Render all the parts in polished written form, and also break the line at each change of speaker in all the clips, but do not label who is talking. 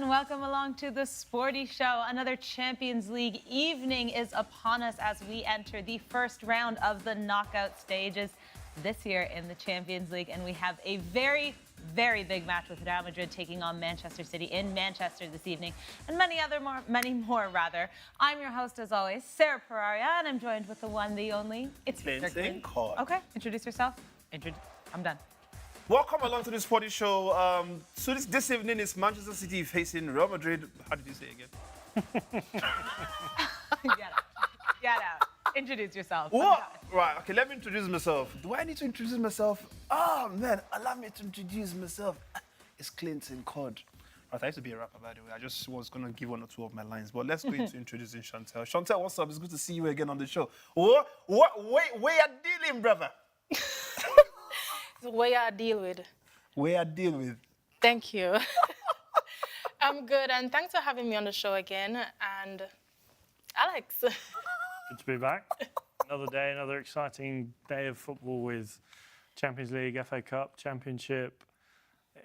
everyone. Welcome along to the Sporty Show. Another Champions League evening is upon us as we enter the first round of the knockout stages this year in the Champions League. And we have a very, very big match with Real Madrid taking on Manchester City in Manchester this evening, and many more. I'm your host, as always, Sara, and I'm joined with the one, the only. It's
KlintonCod.
Okay, introduce yourself. I'm done.
Welcome along to the Sporty Show. So this evening is Manchester City facing Real Madrid. How did you say again?
Get out. Introduce yourself.
What? Right, okay, let me introduce myself. Do I need to introduce myself? Oh, man, allow me to introduce myself. It's KlintonCod. Right, I used to be a rapper, by the way. I just was going to give one or two of my lines. But let's go into introducing Shantelle. Shantelle, what's up? It's good to see you again on the show. Where you dealing, brother?
Where I deal with.
Where I deal with.
Thank you. I'm good, and thanks for having me on the show again. And Alex.
Good to be back. Another day, another exciting day of football with Champions League, FA Cup, Championship.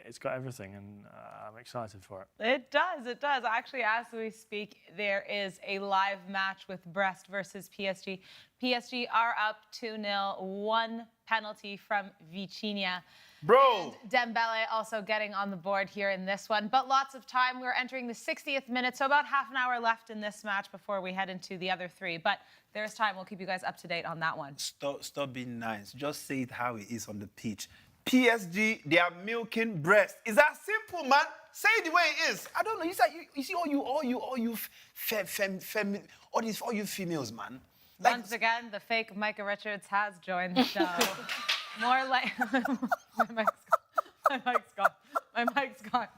It's got everything, and I'm excited for it.
It does. Actually, as we speak, there is a live match with Brest versus PSG. PSG are up 2-0, one penalty from Vitinha.
Bro!
And Dembele also getting on the board here in this one. But lots of time. We're entering the 60th minute, so about half an hour left in this match before we head into the other three. But there's time. We'll keep you guys up to date on that one.
Stop being nice. Just say it how it is on the pitch. PSG, they are milking Brest. Is that simple, man? Say it the way it is. I don't know. You see all you females, man. Like,
once again, the fake Micah Richards has joined the show. More like my mic's gone.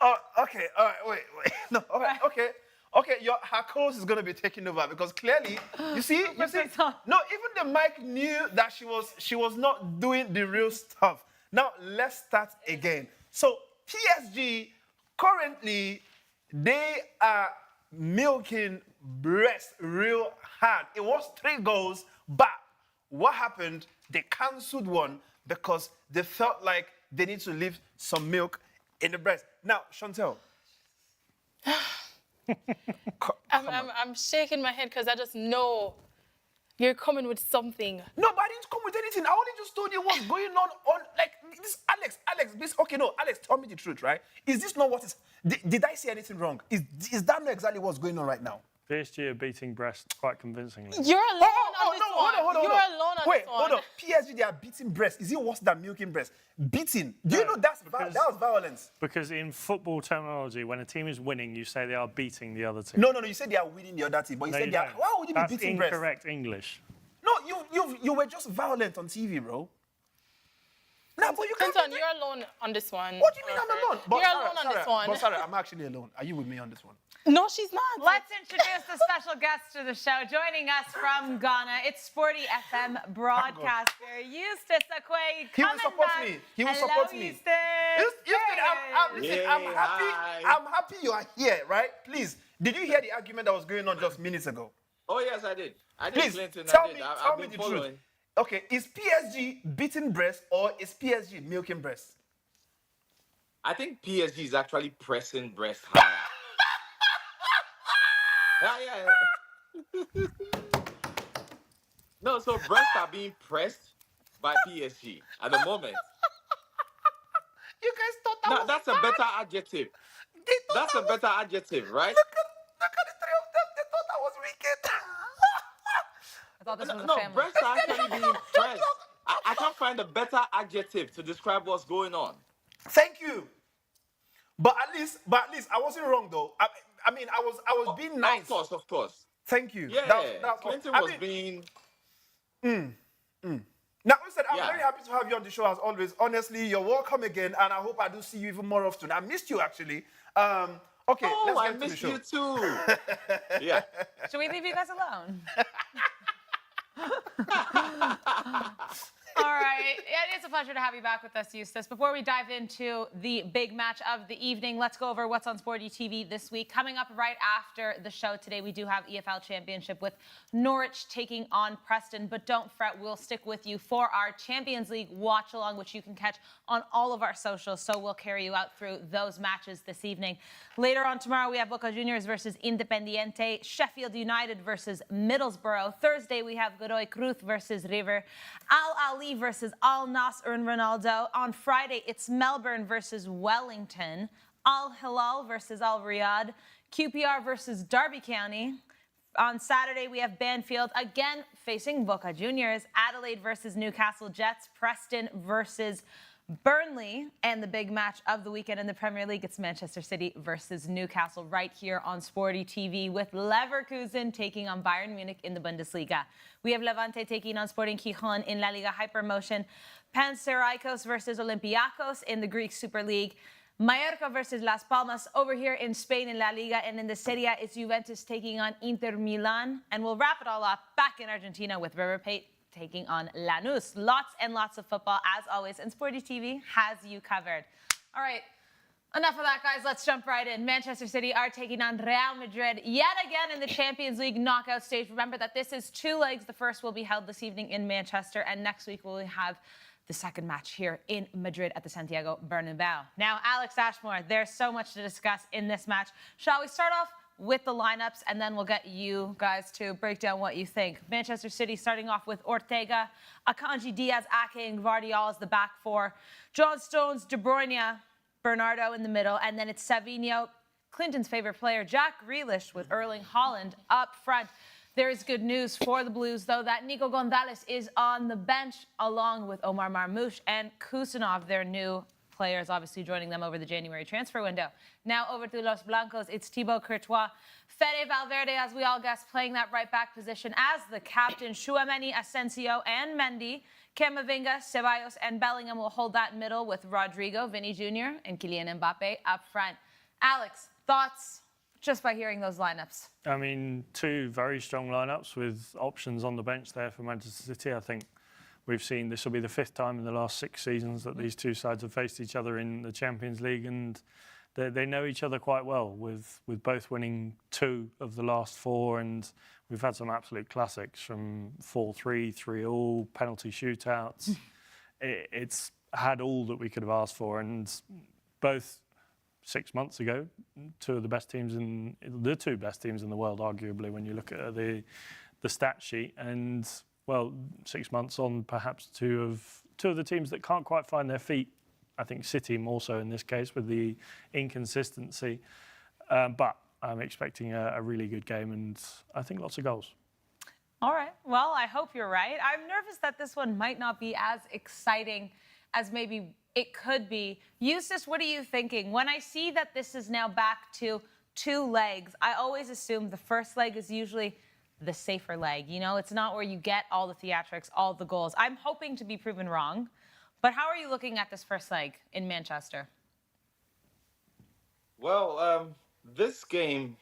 Oh, okay. All right. Wait. No. All right. Okay. Her course is gonna be taking over because clearly, you see. No, even the mic knew that she was not doing the real stuff. Now let's start again. So PSG currently they are milking Brest real hard. It was 3 goals, but what happened? They cancelled one because they felt like they need to leave some milk in the breast. Now, Shantelle.
I'm shaking my head because I just know you're coming with something.
No, but I didn't come with anything. I only just told you what's going on like this. Alex, Alex, tell me the truth, right? Is this not what is? Did I say anything wrong? Is that not exactly what's going on right now?
PSG are beating Brest quite convincingly.
You're alone on this one.
Hold on.
You're alone on
Wait,
this one.
hold on. PSG, they are beating Brest. Is it worse than milking Brest? Beating. Do you know that was violence?
Because in football terminology, when a team is winning, you say they are beating the other team.
No. You said they are winning the other team, but you said they are. Why would you be beating Brest?
That's incorrect English.
No, you were just violent on TV, bro. Nah, but you can't.
Clinton, you're alone on this one.
What do you mean I'm alone?
You're alone on this one.
But Sara, I'm actually alone. Are you with me on this one?
No, she's not.
Let's introduce the special guest to the show. Joining us from Ghana, it's Sporty FM broadcaster Eustace Akwe.
He will support me. He will support me. Listen, I'm happy. I'm happy you are here, right? Please, did you hear the argument that was going on just minutes ago?
Oh, yes, I did.
Please,
Clinton,
tell
I've
me
been
the
following.
truth. Okay, is PSG beating Brest or is PSG milking Brest?
I think PSG is actually pressing Brest hard. Yeah. No, so Brest are being pressed by PSG at the moment.
You guys thought that was
That's
bad?
a better adjective. That's a better adjective, right?
Look at the 3 of them. They thought that was wicked.
I thought this was a
No,
family.
Brest are actually being pressed. I can't find a better adjective to describe what's going on.
Thank you. But at least I wasn't wrong though. I mean, I was being nice.
Of course.
Thank you.
Yeah,
That's
Clinton was being...
Now, listen, I'm very happy to have you on the show as always. Honestly, you're welcome again, and I hope I do see you even more often. I missed you actually. Okay, let's get to the show.
I missed you too. Yeah.
Should we leave you guys alone? All right. Always a pleasure to have you back with us, Eustace. Before we dive into the big match of the evening, let's go over what's on Sporty TV this week. Coming up right after the show today, we do have EFL Championship with Norwich taking on Preston. But don't fret, we'll stick with you for our Champions League watch-along, which you can catch on all of our socials. So we'll carry you out through those matches this evening. Later on tomorrow, we have Boca Juniors versus Independiente, Sheffield United versus Middlesbrough. Thursday, we have Godoy Cruz versus River, Al Ahly versus Al Nasr and Ronaldo. On Friday, it's Melbourne versus Wellington, Al Hilal versus Al Riyadh, QPR versus Derby County. On Saturday, we have Banfield again facing Boca Juniors, Adelaide versus Newcastle Jets, Preston versus Burnley, and the big match of the weekend in the Premier League, it's Manchester City versus Newcastle right here on Sporty TV with Leverkusen taking on Bayern Munich in the Bundesliga. We have Levante taking on Sporting Gijón in La Liga Hypermotion, Panathinaikos versus Olympiacos in the Greek Super League, Mallorca versus Las Palmas over here in Spain in La Liga, and in the Serie A, it's Juventus taking on Inter Milan. And we'll wrap it all up back in Argentina with River Plate taking on Lanús. Lots and lots of football, as always, and Sporty TV has you covered. All right, enough of that, guys. Let's jump right in. Manchester City are taking on Real Madrid yet again in the Champions League knockout stage. Remember that this is two legs. The first will be held this evening in Manchester, and next week we'll have the second match here in Madrid at the Santiago Bernabeu. Now, Alex Ashmore, there's so much to discuss in this match. Shall we start off with the lineups, and then we'll get you guys to break down what you think. Manchester City starting off with Ortega, Akanji, Diaz, Ake, and Gvardiol as the back four. John Stones, De Bruyne, Bernardo in the middle, and then it's Savinho, Clinton's favorite player, Jack Grealish with Erling Haaland up front. There is good news for the Blues, though, that Nico Gonzalez is on the bench along with Omar Marmoush and Kusanov, their new players, obviously joining them over the January transfer window. Now over to Los Blancos, it's Thibaut Courtois. Fede Valverde, as we all guessed, playing that right back position as the captain. Tchouaméni, Asensio, and Mendy. Camavinga, Ceballos, and Bellingham will hold that middle with Rodrigo, Vinny Jr., and Kylian Mbappe up front. Alex, thoughts just by hearing those lineups?
I mean, two very strong lineups with options on the bench there for Manchester City. I think we've seen this will be the fifth time in the last 6 seasons that these two sides have faced each other in the Champions League, and they know each other quite well, with both winning 2 of the last 4, and we've had some absolute classics from 4-3, 3-3, penalty shootouts. It's had all that we could have asked for, and both 6 months ago, two of the best teams the 2 best teams in the world, arguably, when you look at the stat sheet, and well, 6 months on, perhaps two of the teams that can't quite find their feet. I think City more so in this case with the inconsistency. But I'm expecting a really good game, and I think lots of goals.
All right. Well, I hope you're right. I'm nervous that this one might not be as exciting as maybe it could be. Eustace, what are you thinking? When I see that this is now back to 2 legs, I always assume the first leg is usually the safer leg. You know, it's not where you get all the theatrics, all the goals. I'm hoping to be proven wrong. But how are you looking at this first leg in Manchester?
Well, this game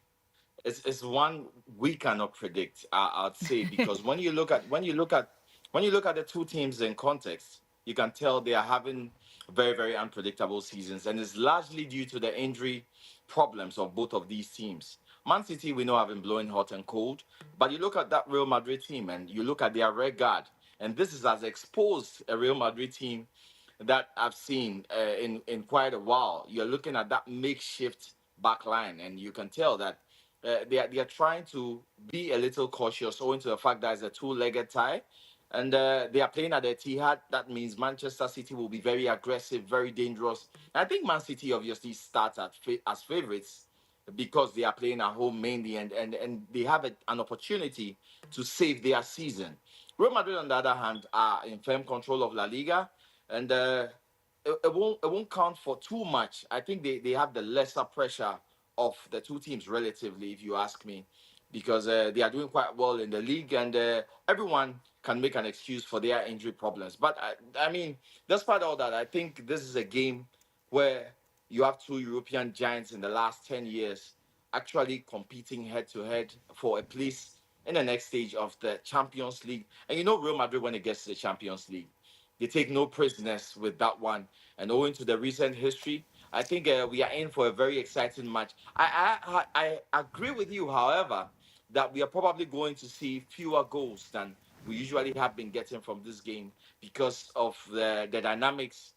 is one we cannot predict. I'd say, because when you look at the two teams in context, you can tell they are having very, very unpredictable seasons, and it's largely due to the injury problems of both of these teams. Man City, we know, have been blowing hot and cold, but you look at that Real Madrid team and you look at their red guard, and this is as exposed a Real Madrid team that I've seen in quite a while. You're looking at that makeshift back line, and you can tell that they are trying to be a little cautious owing to the fact that it's a 2-legged tie, and they are playing at the Etihad. That means Manchester City will be very aggressive, very dangerous. I think Man City obviously starts as favourites because they are playing at home mainly, and they have an opportunity to save their season. Real Madrid, on the other hand, are in firm control of La Liga, and it won't count for too much. I think they have the lesser pressure of the two teams relatively, if you ask me, because they are doing quite well in the league, and everyone can make an excuse for their injury problems. But I mean, despite all that, I think this is a game where you have 2 European giants in the last 10 years actually competing head-to-head for a place in the next stage of the Champions League. And you know Real Madrid, when it gets to the Champions League, they take no prisoners with that one. And owing to the recent history, I think we are in for a very exciting match. I agree with you, however, that we are probably going to see fewer goals than we usually have been getting from this game because of the dynamics,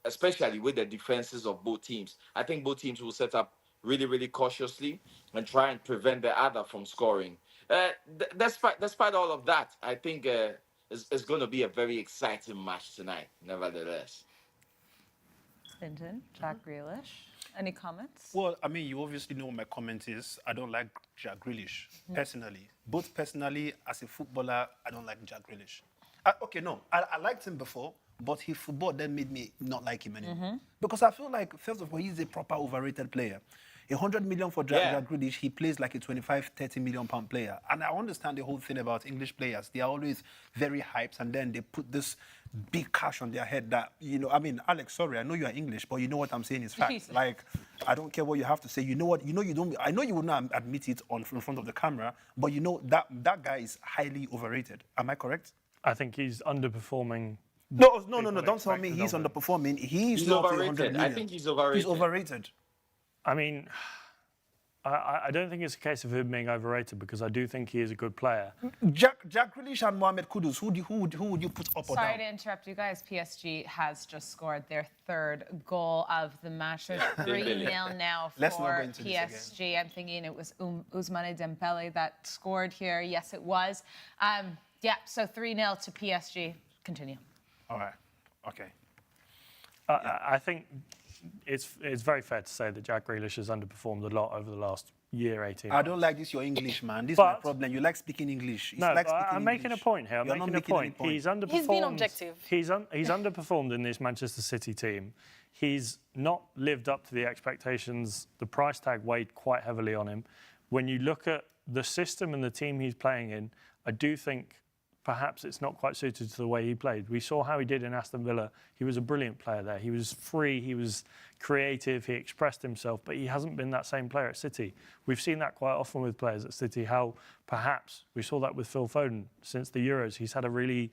especially with the defenses of both teams. I think both teams will set up really, really cautiously and try and prevent the other from scoring. Despite all of that, I think it's going to be a very exciting match tonight, nevertheless.
Clinton, Jack Grealish, any comments?
Well, I mean, you obviously know what my comment is. I don't like Jack Grealish, personally. Both personally, as a footballer, I don't like Jack Grealish. I liked him before, but his football then made me not like him anymore. Because I feel like, first of all, he's a proper overrated player. 100 million for Jack Grealish, he plays like a 25, 30 million pound player. And I understand the whole thing about English players. They are always very hyped, and then they put this big cash on their head that, I mean, Alex, sorry, I know you are English, but you know what I'm saying is fact.
Jesus.
Like, I don't care what you have to say. You know what? You don't. I know you will not admit it in front of the camera, but you know that guy is highly overrated. Am I correct?
I think he's underperforming.
No. Don't tell me he's underperforming. He's not
overrated.
100 million.
I think he's overrated.
He's overrated.
I mean, I don't think it's a case of him being overrated because I do think he is a good player.
Jack Grealish and Mohamed Kudus, who would you put up or down?
Sorry to interrupt you guys. PSG has just scored their third goal of the match. There's 3-0 now
Let's not
for
go into this
PSG. I'm thinking it was Ousmane Dembele that scored here. Yes, it was. So 3-0 to PSG. Continue.
All right. Okay.
I think it's very fair to say that Jack Grealish has underperformed a lot over the last year, 18 months.
I don't like this, your English, man. This is my problem. You like speaking English.
I'm making a point here. I'm making a point. He's underperformed.
He's been objective.
He's underperformed in this Manchester City team. He's not lived up to the expectations. The price tag weighed quite heavily on him. When you look at the system and the team he's playing in, I do think perhaps it's not quite suited to the way he played. We saw how he did in Aston Villa. He was a brilliant player there. He was free, he was creative, he expressed himself, but he hasn't been that same player at City. We've seen that quite often with players at City, how perhaps we saw that with Phil Foden since the Euros. He's had a really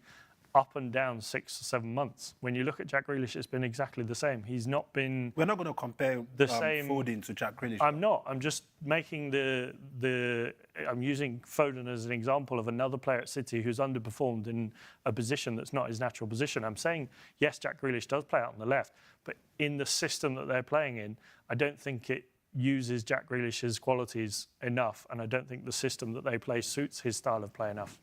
up and down 6 or 7 months. When you look at Jack Grealish, it's been exactly the same. He's not been...
We're not going to compare
the same
Foden to Jack Grealish.
I'm not. I'm just making I'm using Foden as an example of another player at City who's underperformed in a position that's not his natural position. I'm saying, yes, Jack Grealish does play out on the left, but in the system that they're playing in, I don't think it uses Jack Grealish's qualities enough, and I don't think the system that they play suits his style of play enough.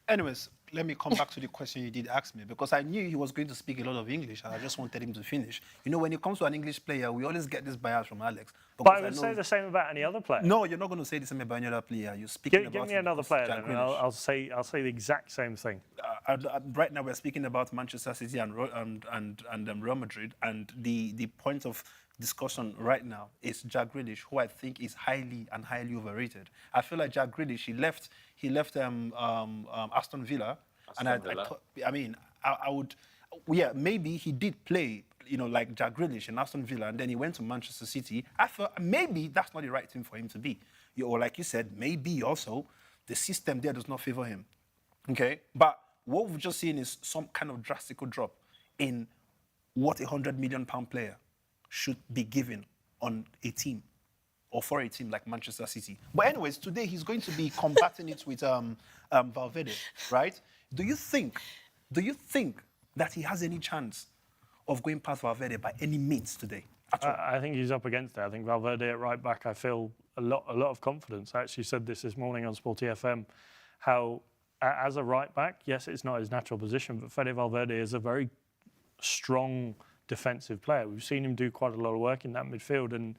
Anyways, let me come back to the question you did ask me, because I knew he was going to speak a lot of English, and I just wanted him to finish. You know, when it comes to an English player, we always get this bias from Alex.
But I would say the same about any other player.
No, you're not going to say the same about any other player. You're speaking about...
Give me another player then, and I'll say the exact same thing.
Right now, we're speaking about Manchester City and Real Madrid, and the point of discussion right now is Jack Grealish, who I think is highly overrated. I feel like Jack Grealish, he left Aston Villa, I would, maybe he did play, like Jack Grealish in Aston Villa, and then he went to Manchester City. I thought maybe that's not the right thing for him to be. Or like you said, maybe also the system there does not favor him. Okay, but what we've just seen is some kind of drastic drop in what a £100 million player should be given on a team, or for a team like Manchester City. But anyways, today he's going to be combating it with Valverde, right? Do you think that he has any chance of going past Valverde by any means today?
I think he's up against it. I think Valverde at right back, I feel a lot of confidence. I actually said this morning on Sporty FM, how as a right back, yes, it's not his natural position, but Fede Valverde is a very strong defensive player. We've seen him do quite a lot of work in that midfield, and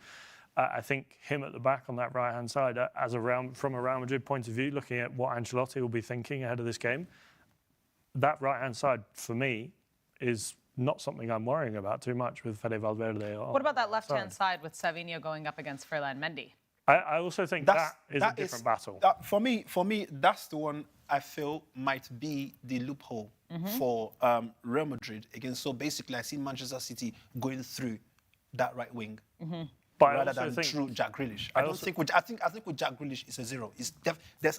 I think him at the back on that right-hand side, from a Real Madrid point of view, looking at what Ancelotti will be thinking ahead of this game, that right-hand side, for me, is not something I'm worrying about too much with Fede Valverde.
What about that left-hand side with Savinho going up against Ferland Mendy?
I also think that is a different battle.
For me, that's the one I feel might be the loophole for Real Madrid again. So basically, I see Manchester City going through that right wing. rather than through Jack Grealish. I think with Jack Grealish it's a 0.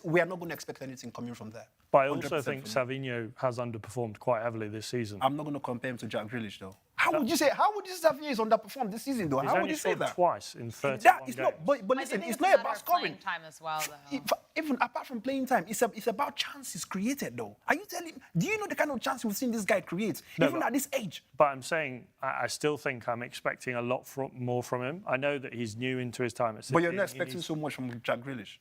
We are not going to expect anything coming from there.
But I also think Savinho has underperformed quite heavily this season.
I'm not going to compare him to Jack Grealish though. How would you say Savinho is underperformed this season though? How would you say that?
Twice in 31
games. But listen, it's not about scoring.
Time as well, though.
Even apart from playing time, it's about chances created though. Are you telling? Do you know the kind of chance we've seen this guy create, even at this age?
But I'm saying I still think I'm expecting a lot more from him. I know that he's new into his time at City.
But you're not expecting so much from Jack Grealish.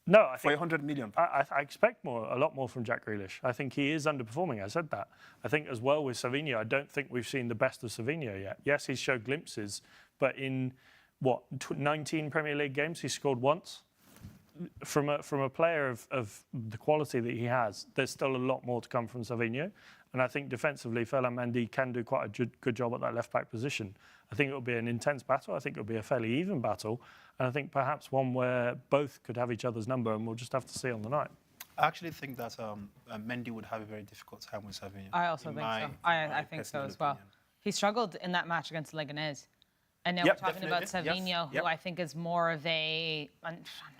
No, I think
for 100 million.
I expect a lot more from Jack Grealish. I think he is underperforming. I said that. I think as well with Savinho, I don't think we've seen the best of Savinho yet. Yes, he's showed glimpses, but in 19 Premier League games, he's scored once. From a player of the quality that he has, there's still a lot more to come from Savinho. And I think defensively, Ferland Mendy can do quite a good job at that left-back position. I think it will be an intense battle. I think it will be a fairly even battle. And I think perhaps one where both could have each other's number, and we'll just have to see on the night.
I actually think that Mendy would have a very difficult time with Savinho.
I also think so. I think so as well. He struggled in that match against Leganés. And now we're talking about Savinho, who I think is more of a,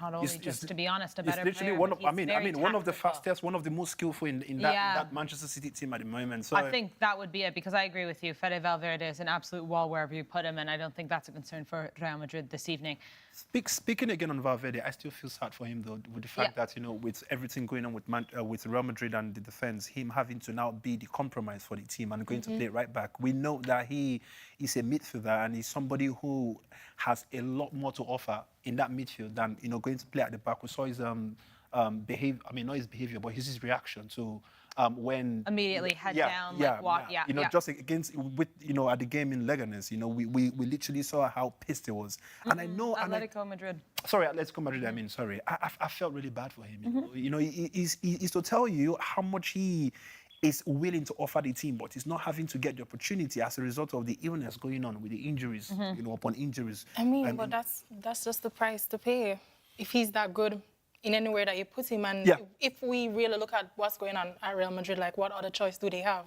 not only to be honest, a better player.
One of the fastest, one of the most skillful in that Manchester City team at the moment. So
I think that would be it, because I agree with you. Fede Valverde is an absolute wall wherever you put him, and I don't think that's a concern for Real Madrid this evening.
Speaking again on Valverde, I still feel sad for him though, with the fact that with everything going on with Real Madrid and the defense, him having to now be the compromise for the team and going to play right back. We know that he is a midfielder and he's somebody who has a lot more to offer in that midfield than going to play at the back. We saw his behavior. I mean, not his behavior, but his reaction to when
immediately head down,
just against at the game in Leganés, we literally saw how pissed he was, and I know
Atletico Madrid.
Sorry, Atletico Madrid. I mean, sorry, I felt really bad for him. He's to tell you how much he is willing to offer the team, but he's not having to get the opportunity as a result of the illness going on with the injuries, upon injuries.
I mean, but that's just the price to pay if he's that good in anywhere that you put him. And if we really look at what's going on at Real Madrid, like what other choice do they have?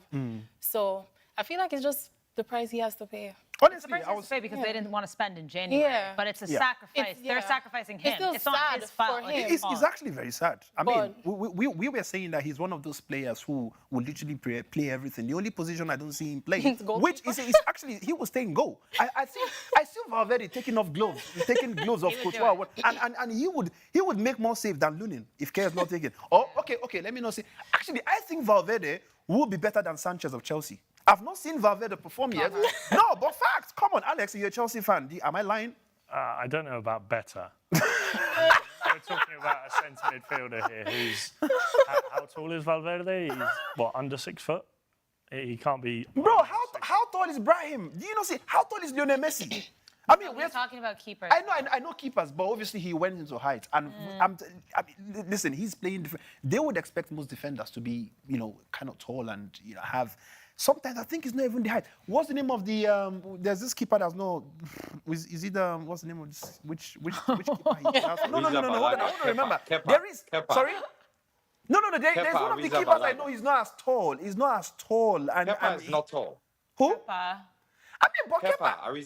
So I feel like it's just the price he has to pay.
Honestly,
I was say because they didn't want to spend in January, but it's a sacrifice. They're sacrificing him.
It's not his fault.
It's actually very sad. I mean, we were saying that he's one of those players who will literally play everything. The only position I don't see him play, which is actually he will stay in goal. I see Valverde taking off gloves, taking gloves off Coach Wow, and he would make more save than Lunin if Care is not taken. Oh, okay, let me not say. Actually, I think Valverde will be better than Sanchez of Chelsea. I've not seen Valverde perform yet. No, but facts. Come on, Alex, you're a Chelsea fan. Am I lying?
I don't know about better. We're talking about a centre midfielder here who's... How tall is Valverde? He's, under 6 foot? He can't be...
Bro, how tall is Brahim? Do you know, how tall is Lionel Messi? I mean,
we're talking about keepers.
I know keepers, but obviously he went into height. And listen, he's playing different. They would expect most defenders to be, kind of tall and have... Sometimes I think it's not even the height. What's the name of the? There's this keeper that's no. Is it what's the name of this? Which keeper? He has? No. Hold on, I want to remember. There is. Sorry. No. There's one of the keepers I know. He's not as tall.
Kepa is not tall.
Who?
Kepa.
I mean, but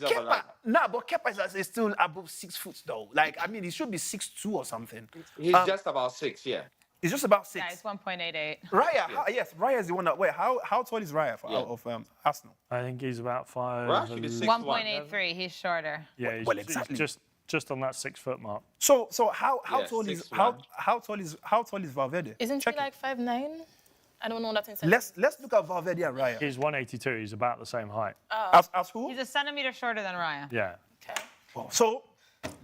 Kepa. Nah, but Kepa is still above 6 foot though. Like, I mean, he should be 6'2" or something.
He's just about 6, yeah.
It's just about 6.
Yeah, it's 1.88.
Raya, yes, Raya is the one that. Wait, how tall is Raya of Arsenal?
I think he's about 5.
Well, actually,
1.83. He's shorter.
Yeah,
well, exactly.
Just on that 6 foot mark.
So how tall is Valverde?
Isn't he like 5'9"? I don't know that in
Let's look at Valverde and Raya.
He's 182. He's about the same height.
As who?
He's a centimetre shorter than Raya.
Yeah.
Okay.
So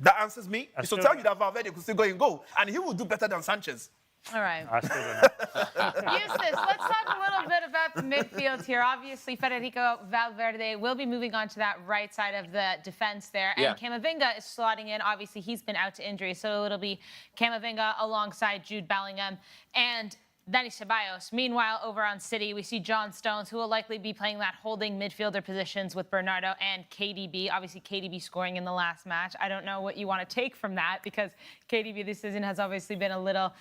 that answers me. It's to tell you that Valverde could still go and go, and he will do better than Sanchez.
All right.
I still don't know.
Eustace, let's talk a little bit about the midfield here. Obviously, Federico Valverde will be moving on to that right side of the defense there. And Camavinga is slotting in. Obviously, he's been out to injury, so it'll be Camavinga alongside Jude Bellingham and Dani Ceballos. Meanwhile, over on City, we see John Stones, who will likely be playing that holding midfielder positions with Bernardo and KDB. Obviously, KDB scoring in the last match. I don't know what you want to take from that, because KDB this season has obviously been a little...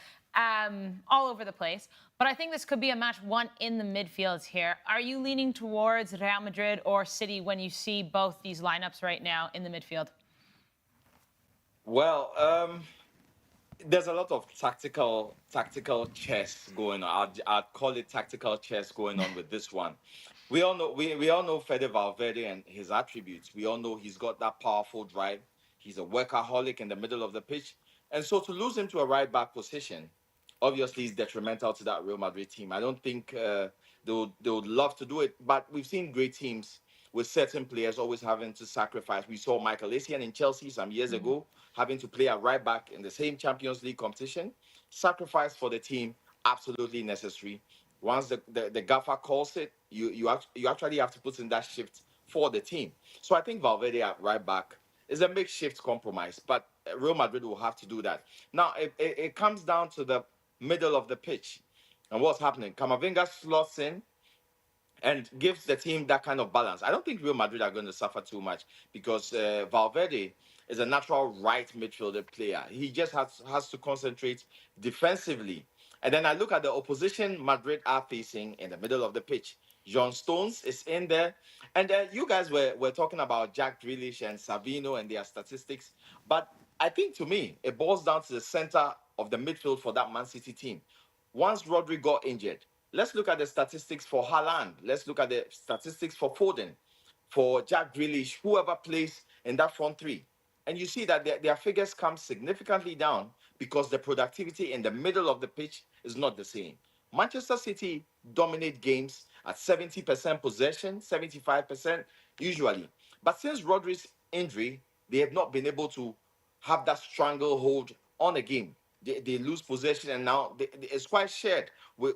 all over the place. But I think this could be a match won in the midfields here. Are you leaning towards Real Madrid or City when you see both these lineups right now in the midfield?
Well, there's a lot of tactical chess going on. I'd call it tactical chess going on with this one. We all know Fede Valverde and his attributes. We all know he's got that powerful drive. He's a workaholic in the middle of the pitch. And so to lose him to a right back position obviously is detrimental to that Real Madrid team. I don't think they would love to do it, but we've seen great teams with certain players always having to sacrifice. We saw Michael Essien in Chelsea some years ago having to play at right back in the same Champions League competition. Sacrifice for the team, absolutely necessary. Once the gaffer calls it, you actually have to put in that shift for the team. So I think Valverde at right back is a makeshift compromise, but Real Madrid will have to do that. Now, it comes down to the middle of the pitch. And what's happening? Camavinga slots in and gives the team that kind of balance. I don't think Real Madrid are going to suffer too much because Valverde is a natural right midfielder player. He just has to concentrate defensively. And then I look at the opposition Madrid are facing in the middle of the pitch. John Stones is in there. And you guys were talking about Jack Grealish and Savino and their statistics. But I think to me, it boils down to the center of the midfield for that Man City team. Once Rodri got injured, let's look at the statistics for Haaland. Let's look at the statistics for Foden, for Jack Grealish, whoever plays in that front three. And you see that their figures come significantly down because the productivity in the middle of the pitch is not the same. Manchester City dominate games at 70% possession, 75% usually. But since Rodri's injury, they have not been able to have that stranglehold on a game. They lose possession, and now it's quite shared with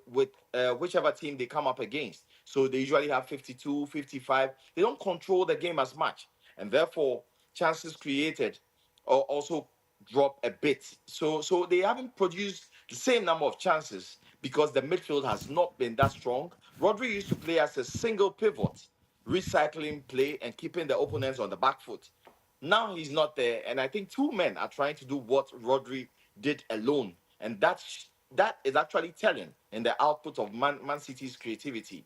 whichever team they come up against. So they usually have 52, 55. They don't control the game as much, and therefore chances created also drop a bit. So they haven't produced the same number of chances because the midfield has not been that strong. Rodri used to play as a single pivot, recycling play and keeping the opponents on the back foot. Now he's not there, and I think two men are trying to do what Rodri did alone, and that is actually telling in the output of Man City's creativity.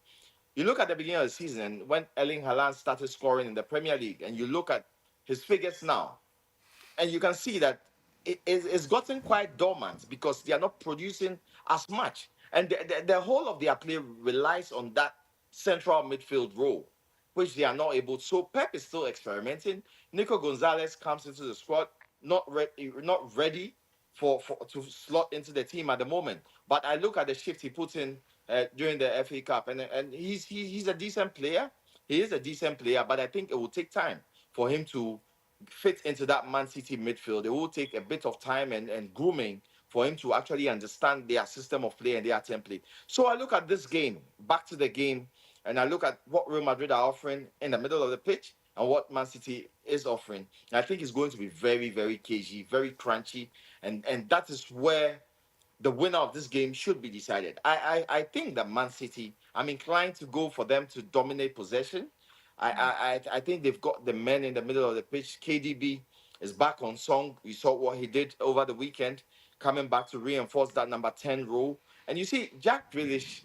You look at the beginning of the season when Erling Haaland started scoring in the Premier League, and you look at his figures now, and you can see that it's gotten quite dormant because they are not producing as much, and the whole of their play relies on that central midfield role, which they are not able to. So Pep is still experimenting. Nico Gonzalez comes into the squad, not ready to slot into the team at the moment. But I look at the shift he put in during the FA Cup, and he's a decent player. He is a decent player, but I think it will take time for him to fit into that Man City midfield. It will take a bit of time and grooming for him to actually understand their system of play and their template. So I look at this game, back to the game, and I look at what Real Madrid are offering in the middle of the pitch and what Man City is offering. And I think it's going to be very, very cagey, very crunchy, and that is where the winner of this game should be decided. I think that Man City, I'm inclined to go for them to dominate possession. I think they've got the men in the middle of the pitch. KDB is back on song. We saw what he did over the weekend, coming back to reinforce that number 10 role. And you see, Jack Grealish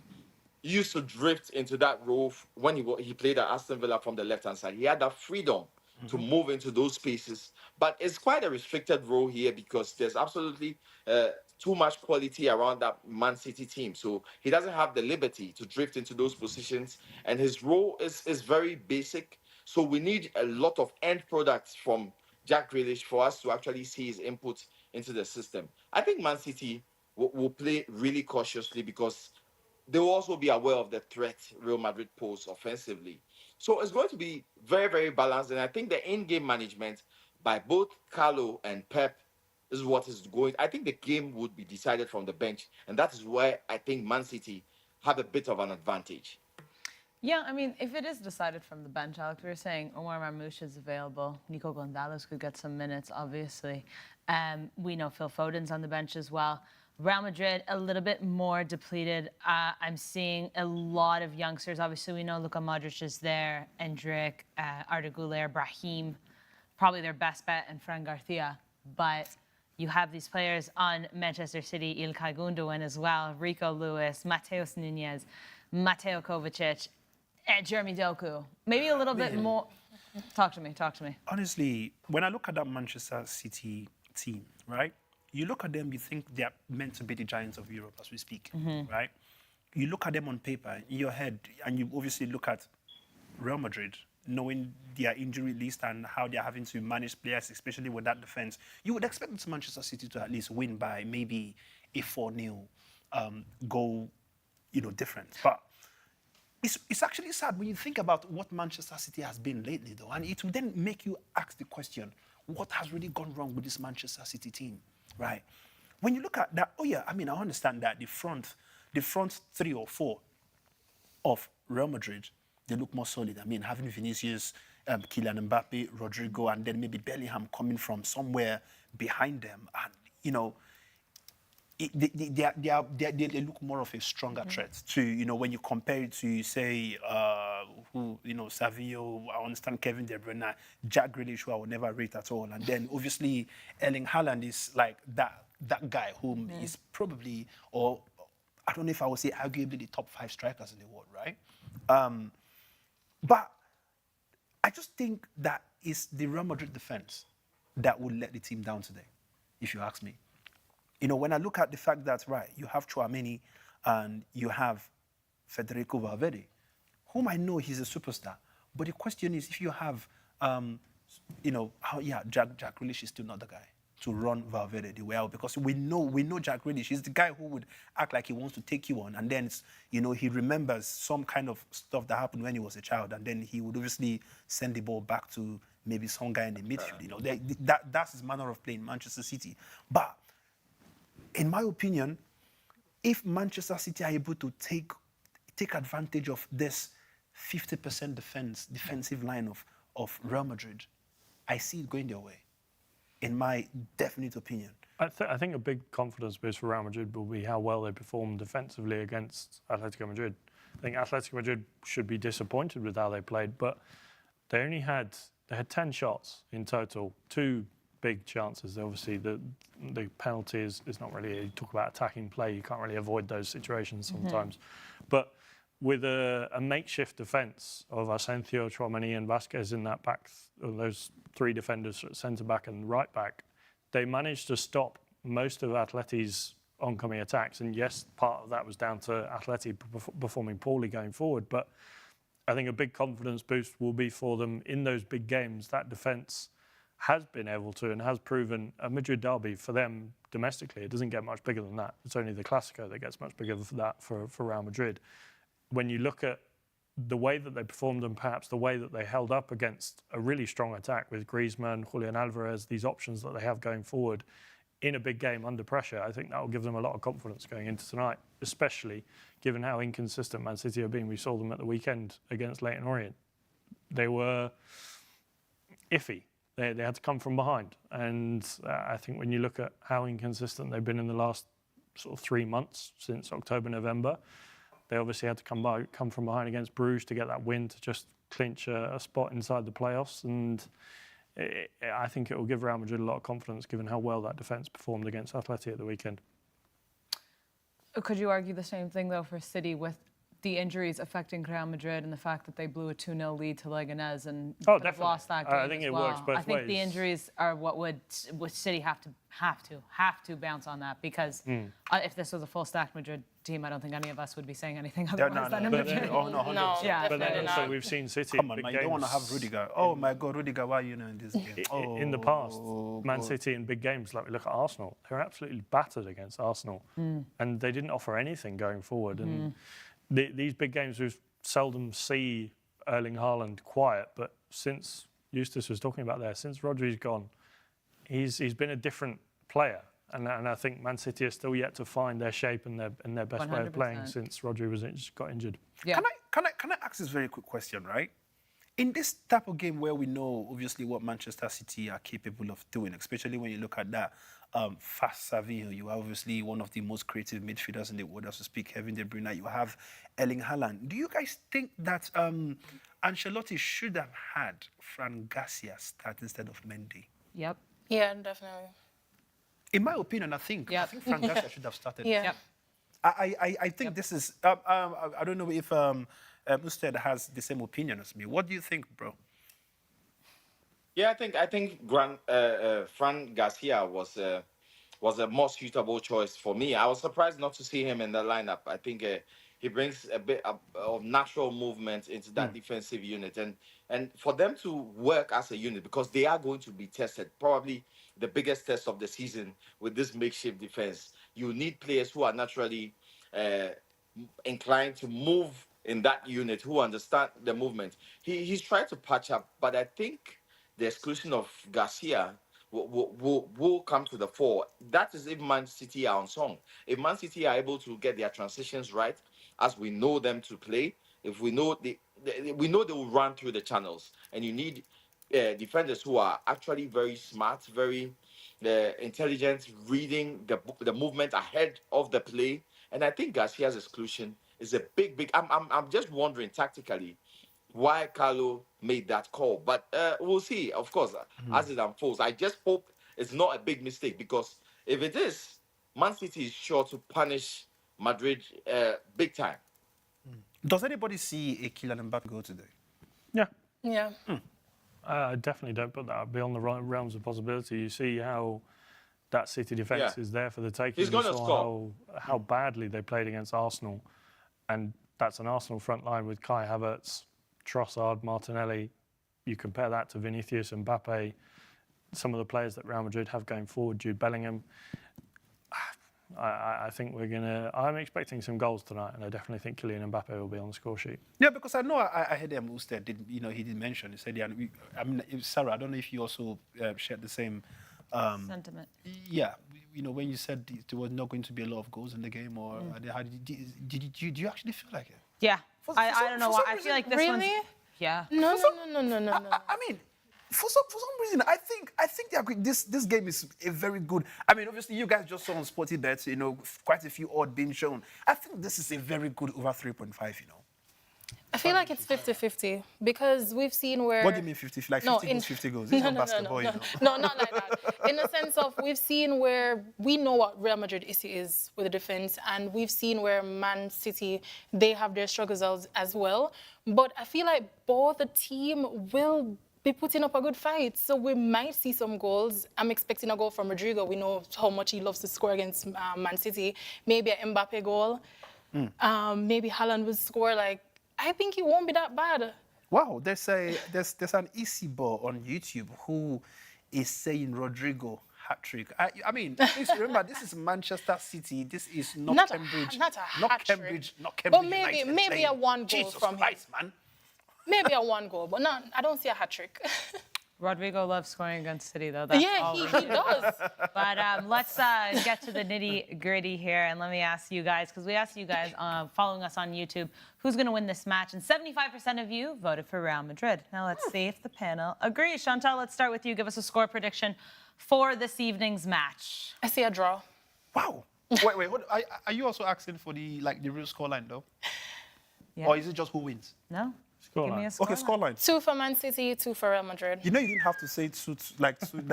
used to drift into that role when he played at Aston Villa from the left-hand side. He had that freedom to move into those spaces. But it's quite a restricted role here because there's absolutely too much quality around that Man City team. So he doesn't have the liberty to drift into those positions. And his role is very basic. So we need a lot of end products from Jack Grealish for us to actually see his input into the system. I think Man City will play really cautiously because they will also be aware of the threat Real Madrid pose offensively. So it's going to be very, very balanced. And I think the in-game management by both Carlo and Pep is what is going. I think the game would be decided from the bench. And that is where I think Man City have a bit of an advantage.
Yeah, I mean, if it is decided from the bench, Alex, we were saying Omar Marmoush is available. Nico Gonzalez could get some minutes, obviously. We know Phil Foden's on the bench as well. Real Madrid, a little bit more depleted. I'm seeing a lot of youngsters. Obviously, we know Luka Modric is there, Endrick, Arda Güler, Brahim, probably their best bet, and Fran Garcia. But you have these players on Manchester City, Ilkay Gundogan as well, Rico Lewis, Mateus Nunes, Mateo Kovacic, Jeremy Doku. Maybe a little bit more. Talk to me.
Honestly, when I look at that Manchester City team, right? You look at them, you think they're meant to be the giants of Europe as we speak, right? You look at them on paper, in your head, and you obviously look at Real Madrid, knowing their injury list and how they're having to manage players, especially with that defense. You would expect Manchester City to at least win by maybe a 4-0 goal, difference. But it's actually sad when you think about what Manchester City has been lately, though, and it will then make you ask the question, what has really gone wrong with this Manchester City team, right? When you look at that, I understand that the front 3 or 4 of Real Madrid, they look more solid. Having Vinicius, Kylian Mbappe, Rodrigo, and then maybe Bellingham coming from somewhere behind them, and they look more of a stronger threat to, when you compare it to, say, Savio, I understand Kevin De Bruyne, Jack Grealish, who I would never rate at all. And then obviously Erling Haaland is like that guy whom is probably, or I don't know if I would say arguably the top 5 strikers in the world, right? But I just think that it's the Real Madrid defense that will let the team down today, if you ask me. When I look at the fact that, right, you have Tchouaméni and you have Federico Valverde, whom I know he's a superstar. But the question is, if you have, Jack Grealish is still not the guy to run Valverde the way out, because we know Jack Grealish. He's the guy who would act like he wants to take you on, and then he remembers some kind of stuff that happened when he was a child, and then he would obviously send the ball back to maybe some guy in the midfield. That's his manner of playing Manchester City. But in my opinion, if Manchester City are able to take advantage of this 50% defensive line of Real Madrid, I see it going their way, in my definite opinion.
I think a big confidence boost for Real Madrid will be how well they perform defensively against Atletico Madrid. I think Atletico Madrid should be disappointed with how they played, but they had 10 shots in total, 2 big chances. Obviously, the penalty is not really, you talk about attacking play, you can't really avoid those situations sometimes. But with a makeshift defence of Asensio, Tchouaméni and Vasquez in that back, those 3 defenders, centre-back and right-back, they managed to stop most of Atleti's oncoming attacks. And yes, part of that was down to Atleti performing poorly going forward, but I think a big confidence boost will be for them in those big games. That defence has been able to and has proven a Madrid derby for them domestically. It doesn't get much bigger than that. It's only the Clásico that gets much bigger than that for Real Madrid. When you look at the way that they performed and perhaps the way that they held up against a really strong attack with Griezmann, Julian Alvarez, these options that they have going forward in a big game under pressure, I think that will give them a lot of confidence going into tonight, especially given how inconsistent Man City have been. We saw them at the weekend against Leyton Orient. They were iffy. They had to come from behind. And I think when you look at how inconsistent they've been in the last sort of 3 months since October, November, they obviously had to come from behind against Bruges to get that win to just clinch a spot inside the playoffs. And I think it will give Real Madrid a lot of confidence given how well that defence performed against Atleti at the weekend.
Could you argue the same thing, though, for City with the injuries affecting Real Madrid and the fact that they blew a 2-0 lead to Leganés and lost that game?
I think it works both ways.
I think the injuries are what would City have to bounce on that, because if this was a full stacked Madrid team, I don't think any of us would be saying anything otherwise than Madrid.
But then also we've seen City.
Come on, man, you don't want to have Rudiger. Oh my God, Rudiger, why are you in this game?
In the past, Man City in big games, like we look at Arsenal, they were absolutely battered against Arsenal, and they didn't offer anything going forward. And these big games, we seldom see Erling Haaland quiet, but since Eustace was talking about there, since Rodri's gone, he's been a different player. And I think Man City are still yet to find their shape and their best 100%. Way of playing since Rodri got injured.
Yeah.
Can I ask this very quick question, right? In this type of game where we know obviously what Manchester City are capable of doing, especially when you look at that fast Savio, you are obviously one of the most creative midfielders in the world, as we speak, Kevin De Bruyne, you have Erling Haaland. Do you guys think that Ancelotti should have had Fran Garcia start instead of Mendy?
Yep.
Yeah, definitely.
In my opinion, I think Fran Garcia should have started.
Yeah. Yep.
I think this is... I don't know if Usted has the same opinion as me. What do you think, bro?
Yeah, I think Fran Garcia was a more suitable choice for me. I was surprised not to see him in the lineup. I think he brings a bit of natural movement into that defensive unit, and for them to work as a unit, because they are going to be tested, probably the biggest test of the season with this makeshift defense. You need players who are naturally uh, inclined to move in that unit, who understand the movement. He's trying to patch up, but I think the exclusion of Garcia will come to the fore. That is if Man City are on song. If Man City are able to get their transitions right, as we know them to play, if we know we know they will run through the channels, and you need defenders who are actually very smart, very intelligent, reading the movement ahead of the play. And I think Garcia's exclusion is a big. I'm just wondering tactically why Carlo made that call. But we'll see, of course, as it unfolds. I just hope it's not a big mistake, because if it is, Man City is sure to punish Madrid big time.
Does anybody see a Kylian Mbappe goal today?
Yeah.
Yeah.
I definitely don't put that beyond the realms of possibility. You see how that City defence is there for the taking.
He's going to score.
How badly they played against Arsenal. And that's an Arsenal front line with Kai Havertz, Trossard, Martinelli. You compare that to Vinicius and Mbappe, some of the players that Real Madrid have going forward, Jude Bellingham. I think I'm expecting some goals tonight, and I definitely think Kylian Mbappe will be on the score sheet.
Yeah, because I know I heard Usted he did mention. He said, yeah, Sara, I don't know if you also shared the same
sentiment.
Yeah, when you said there was not going to be a lot of goals in the game, or how did you actually feel like it?
Yeah, I don't know why. I feel like this one's... Yeah.
No.
I mean, for some reason, I think they agree. This game is a very good. I mean, obviously, you guys just saw on Sporty Bets, quite a few odd being shown. I think this is a very good over 3.5.
I feel like it's 50-50 because we've seen where...
What do you mean 50? Like 50 goals, 50 goals? It's not basketball,
No, not like that. In the sense of we've seen where we know what Real Madrid issue is with the defense, and we've seen where Man City, they have their struggles as well. But I feel like both the team will be putting up a good fight. So we might see some goals. I'm expecting a goal from Rodrigo. We know how much he loves to score against Man City. Maybe an Mbappe goal. Maybe Haaland will score. I think it won't be that bad.
Wow, there's an easy ball on YouTube who is saying Rodrigo hat-trick. I mean, please remember, this is Manchester City. This is not Cambridge.
Not Cambridge.
But
maybe a one goal
Jesus
from
Christ,
him.
Man.
Maybe a one goal, but I don't see a hat-trick.
Rodrigo loves scoring against City, though.
Yeah, he does.
But let's get to the nitty-gritty here, and let me ask you guys, because we asked you guys following us on YouTube, who's going to win this match, and 75% of you voted for Real Madrid. Now let's see if the panel agrees. Shantelle, let's start with you. Give us a score prediction for this evening's match.
I see a draw.
Wow. Wait. Are you also asking for the real scoreline, though?
Yeah.
Or is it just who wins?
No?
Scoreline.
Give me a scoreline.
Okay, scoreline.
2 for Man City, 2 for Real Madrid.
You didn't have to say two, mention,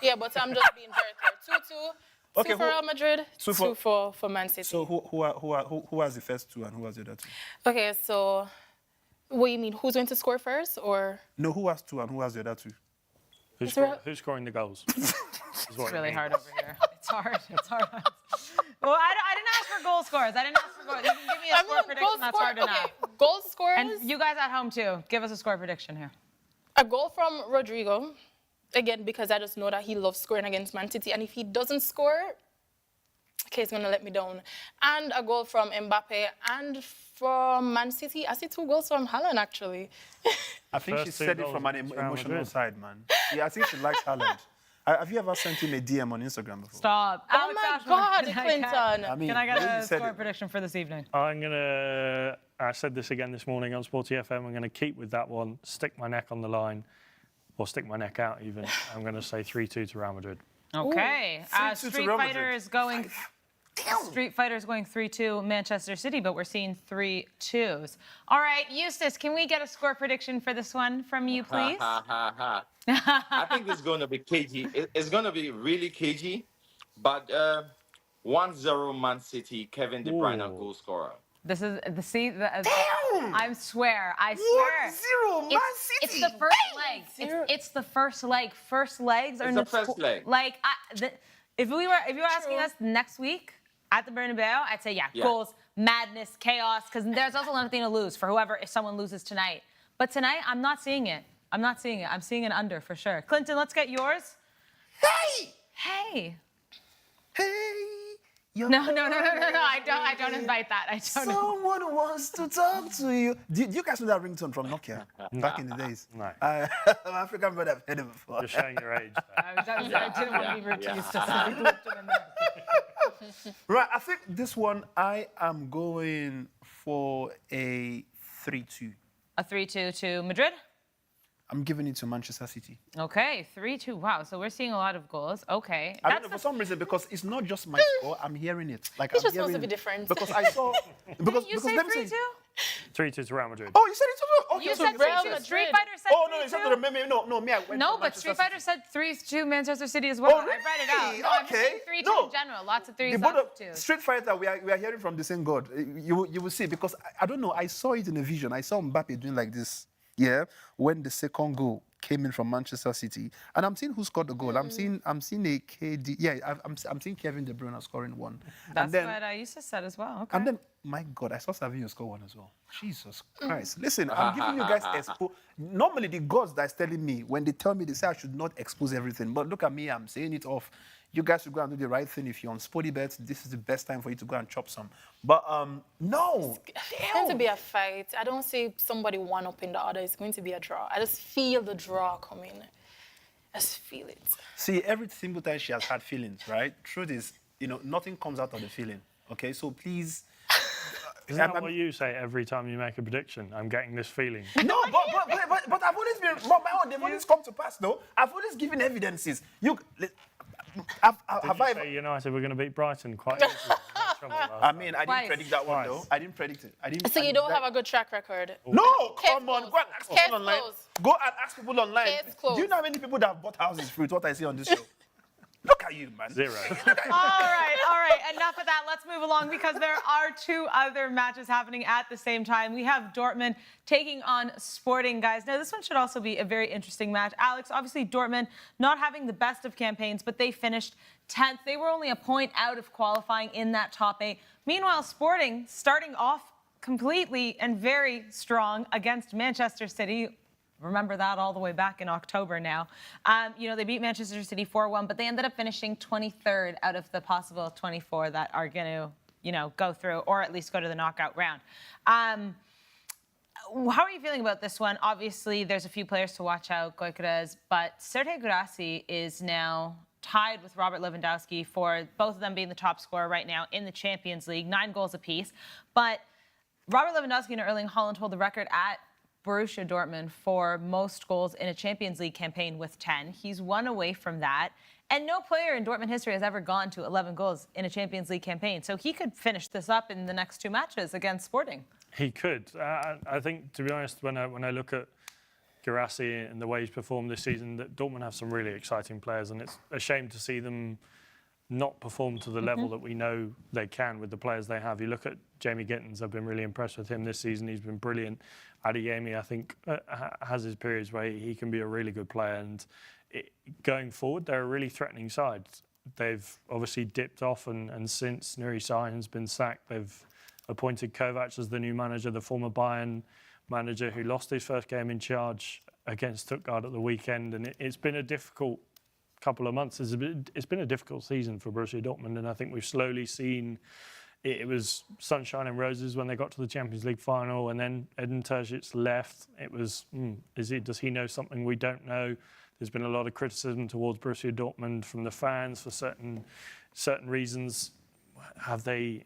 Yeah, but I'm just being very clear. 2-2.
Okay,
2 for Real Madrid, 2 for Man City.
So who has the first two and who has the other two?
Okay, so what do you mean? Who's going to score first, or?
No, who has two and who has the other two?
Who's scoring the goals?
It's really hard over here. It's hard. Well, I didn't ask for goal scores. I didn't ask for goals. You can give me a score prediction. That's hard enough.
Okay, goal scorers.
And you guys at home, too. Give us a score prediction here.
A goal from Rodrigo. Again, because I just know that he loves scoring against Man City. And if he doesn't score, okay, he's going to let me down. And a goal from Mbappe. And from Man City, I see 2 goals from Haaland, actually.
I think she said it from an emotional side, man. Yeah, I think she likes Haaland. Have you ever sent him a DM on Instagram before?
Stop.
Oh my God, Clinton.
Can I get a score prediction for this evening?
I said this again this morning on Sporty FM. I'm going to keep with that one, stick my neck on the line, or stick my neck out even. I'm going to say 3-2 to Real Madrid.
Okay. Street Fighter is going 3-2 Manchester City, but we're seeing 3-2s. All right, Eustace, can we get a score prediction for this one from you, please?
I think it's going to be cagey. It's going to be really cagey, but 1-0 Man City, Kevin De Bruyne goal scorer.
This is the
Damn!
I swear.
1-0, Man City.
It's the first leg. It's the first leg. First legs are
It's the first leg.
Like if you were asking us next week at the Bernabeu, I'd say goals, madness, chaos, because there's also nothing to lose for whoever if someone loses tonight. But tonight, I'm not seeing it. I'm seeing an under for sure. Clinton, let's get yours. Hey. No. I don't invite that. I don't.
Someone wants to talk to you. Do you guys know that ringtone from Nokia back in the days?
No.
My African brother have heard it before.
You're showing your age.
I didn't want to be rude to you specifically.
Right, I think this one I am going for a 3-2.
A 3-2 to Madrid.
I'm giving it to Manchester City.
Okay, 3-2. Wow, so we're seeing a lot of goals. Okay.
I don't know, for some reason, because it's not just my score, I'm hearing it. Like,
It's
I'm
just supposed to
hearing
be different.
Because I saw... Because,
You
because
say
let me
3-2?
3-2 to Real Madrid.
Oh, you said it too? Okay,
You
so
said
Real
3-2.
Madrid.
Street Fighter said 3-2.
Oh, no, it's not the me. No, me, I went
No,
for
but
Manchester
Street Fighter
City.
said 3-2 Manchester City as well.
Oh,
I read it out.
really?
No, I'm just
Okay.
saying 3-2
No.
in general. Lots of threes,
The both
lots
of
of twos.
Street Fighter, we are hearing from the same God. You will see, because I don't know, I saw it in a vision. I saw Mbappe doing like this, when the second goal came in from Manchester City, and I'm seeing who scored the goal. I'm seeing a KD. I'm seeing Kevin De Bruyne scoring one.
That's
and then,
what I used to said as well. Okay.
And then, my God, I saw Savinho score one as well. Jesus Christ! Listen, I'm giving you guys Normally, the gods that's telling me when they tell me they say I should not expose everything, but look at me, I'm saying it off. You guys should go and do the right thing. If you're on Sporty Bets, this is the best time for you to go and chop some. But no,
It's going to be a fight. I don't see somebody one up in the other. It's going to be a draw. I just feel the draw coming. I just feel it.
see, every single time she has had feelings, right? Truth is, nothing comes out of the feeling. Okay, so please.
Isn't that what you say every time you make a prediction? I'm getting this feeling.
No, but I've always been. But my own, they've always come to pass, though. I've always given evidences. Have I?
Say United were going to beat Brighton quite easily.
I mean, I
Twice.
didn't predict that one,
Twice.
though. I didn't predict it.
So you don't have a good track record?
No,
Case
come on.
closed.
Go and ask
Case
people online.
closed.
Go and ask people online.
Case closed.
Do you know how many people that have bought houses fruit? What I see on this show. Look at you, man.
0.
All right. Enough of that. Let's move along because there are two other matches happening at the same time. We have Dortmund taking on Sporting, guys. Now, this one should also be a very interesting match. Alex, obviously Dortmund not having the best of campaigns, but they finished 10th. They were only a point out of qualifying in that top 8. Meanwhile, Sporting starting off completely and very strong against Manchester City. Remember that all the way back in October now. They beat Manchester City 4-1, but they ended up finishing 23rd out of the possible 24 that are going to, go through or at least go to the knockout round. How are you feeling about this one? Obviously, there's a few players to watch out, Goicoechea, but Sergei Guirassy is now tied with Robert Lewandowski for both of them being the top scorer right now in the Champions League, 9 goals apiece. But Robert Lewandowski and Erling Haaland hold the record at Borussia Dortmund for most goals in a Champions League campaign with 10. He's one away from that. And no player in Dortmund history has ever gone to 11 goals in a Champions League campaign. So he could finish this up in the next 2 matches against Sporting.
He could. I think, to be honest, when I look at Guirassy and the way he's performed this season, that Dortmund have some really exciting players, and it's a shame to see them not perform to the level that we know they can with the players they have. You look at Jamie Gittins, I've been really impressed with him this season. He's been brilliant. Adeyemi, I think, has his periods where he can be a really good player. And going forward, they're a really threatening side. They've obviously dipped off, and since Nuri Sahin's been sacked, they've appointed Kovac as the new manager, the former Bayern manager who lost his first game in charge against Stuttgart at the weekend. And it's been a difficult couple of months. It's been a difficult season for Borussia Dortmund, and I think we've slowly seen it was sunshine and roses when they got to the Champions League final, and then Edin Terzic left. It was, does he know something we don't know? There's been a lot of criticism towards Borussia Dortmund from the fans for certain reasons. Have they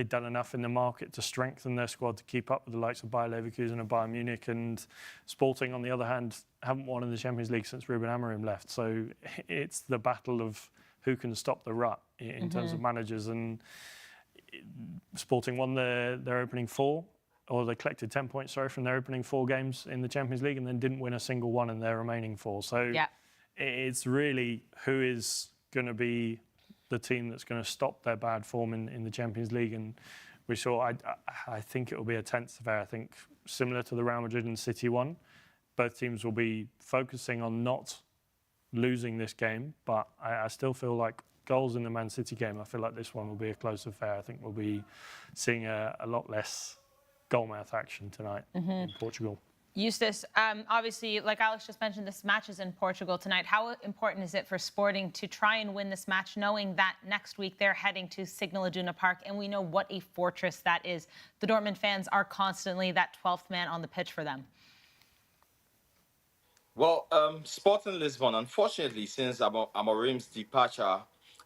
done enough in the market to strengthen their squad to keep up with the likes of Bayer Leverkusen and Bayern Munich? And Sporting, on the other hand, haven't won in the Champions League since Ruben Amorim left. So it's the battle of who can stop the rut in terms of managers. And Sporting won their opening 4, or they collected 10 points, from their opening 4 games in the Champions League, and then didn't win a single one in their remaining 4. So it's really who is going to be the team that's going to stop their bad form in the Champions League. And we saw, I think it will be a tense affair. I think similar to the Real Madrid and City one, both teams will be focusing on not losing this game, but I still feel like goals in the Man City game, I feel like this one will be a close affair. I think we'll be seeing a lot less goalmouth action tonight in Portugal.
Eustace, obviously, like Alex just mentioned, this match is in Portugal tonight. How important is it for Sporting to try and win this match, knowing that next week they're heading to Signal Iduna Park, and we know what a fortress that is? The Dortmund fans are constantly that 12th man on the pitch for them.
Well, Sporting Lisbon, unfortunately, since Amorim's departure,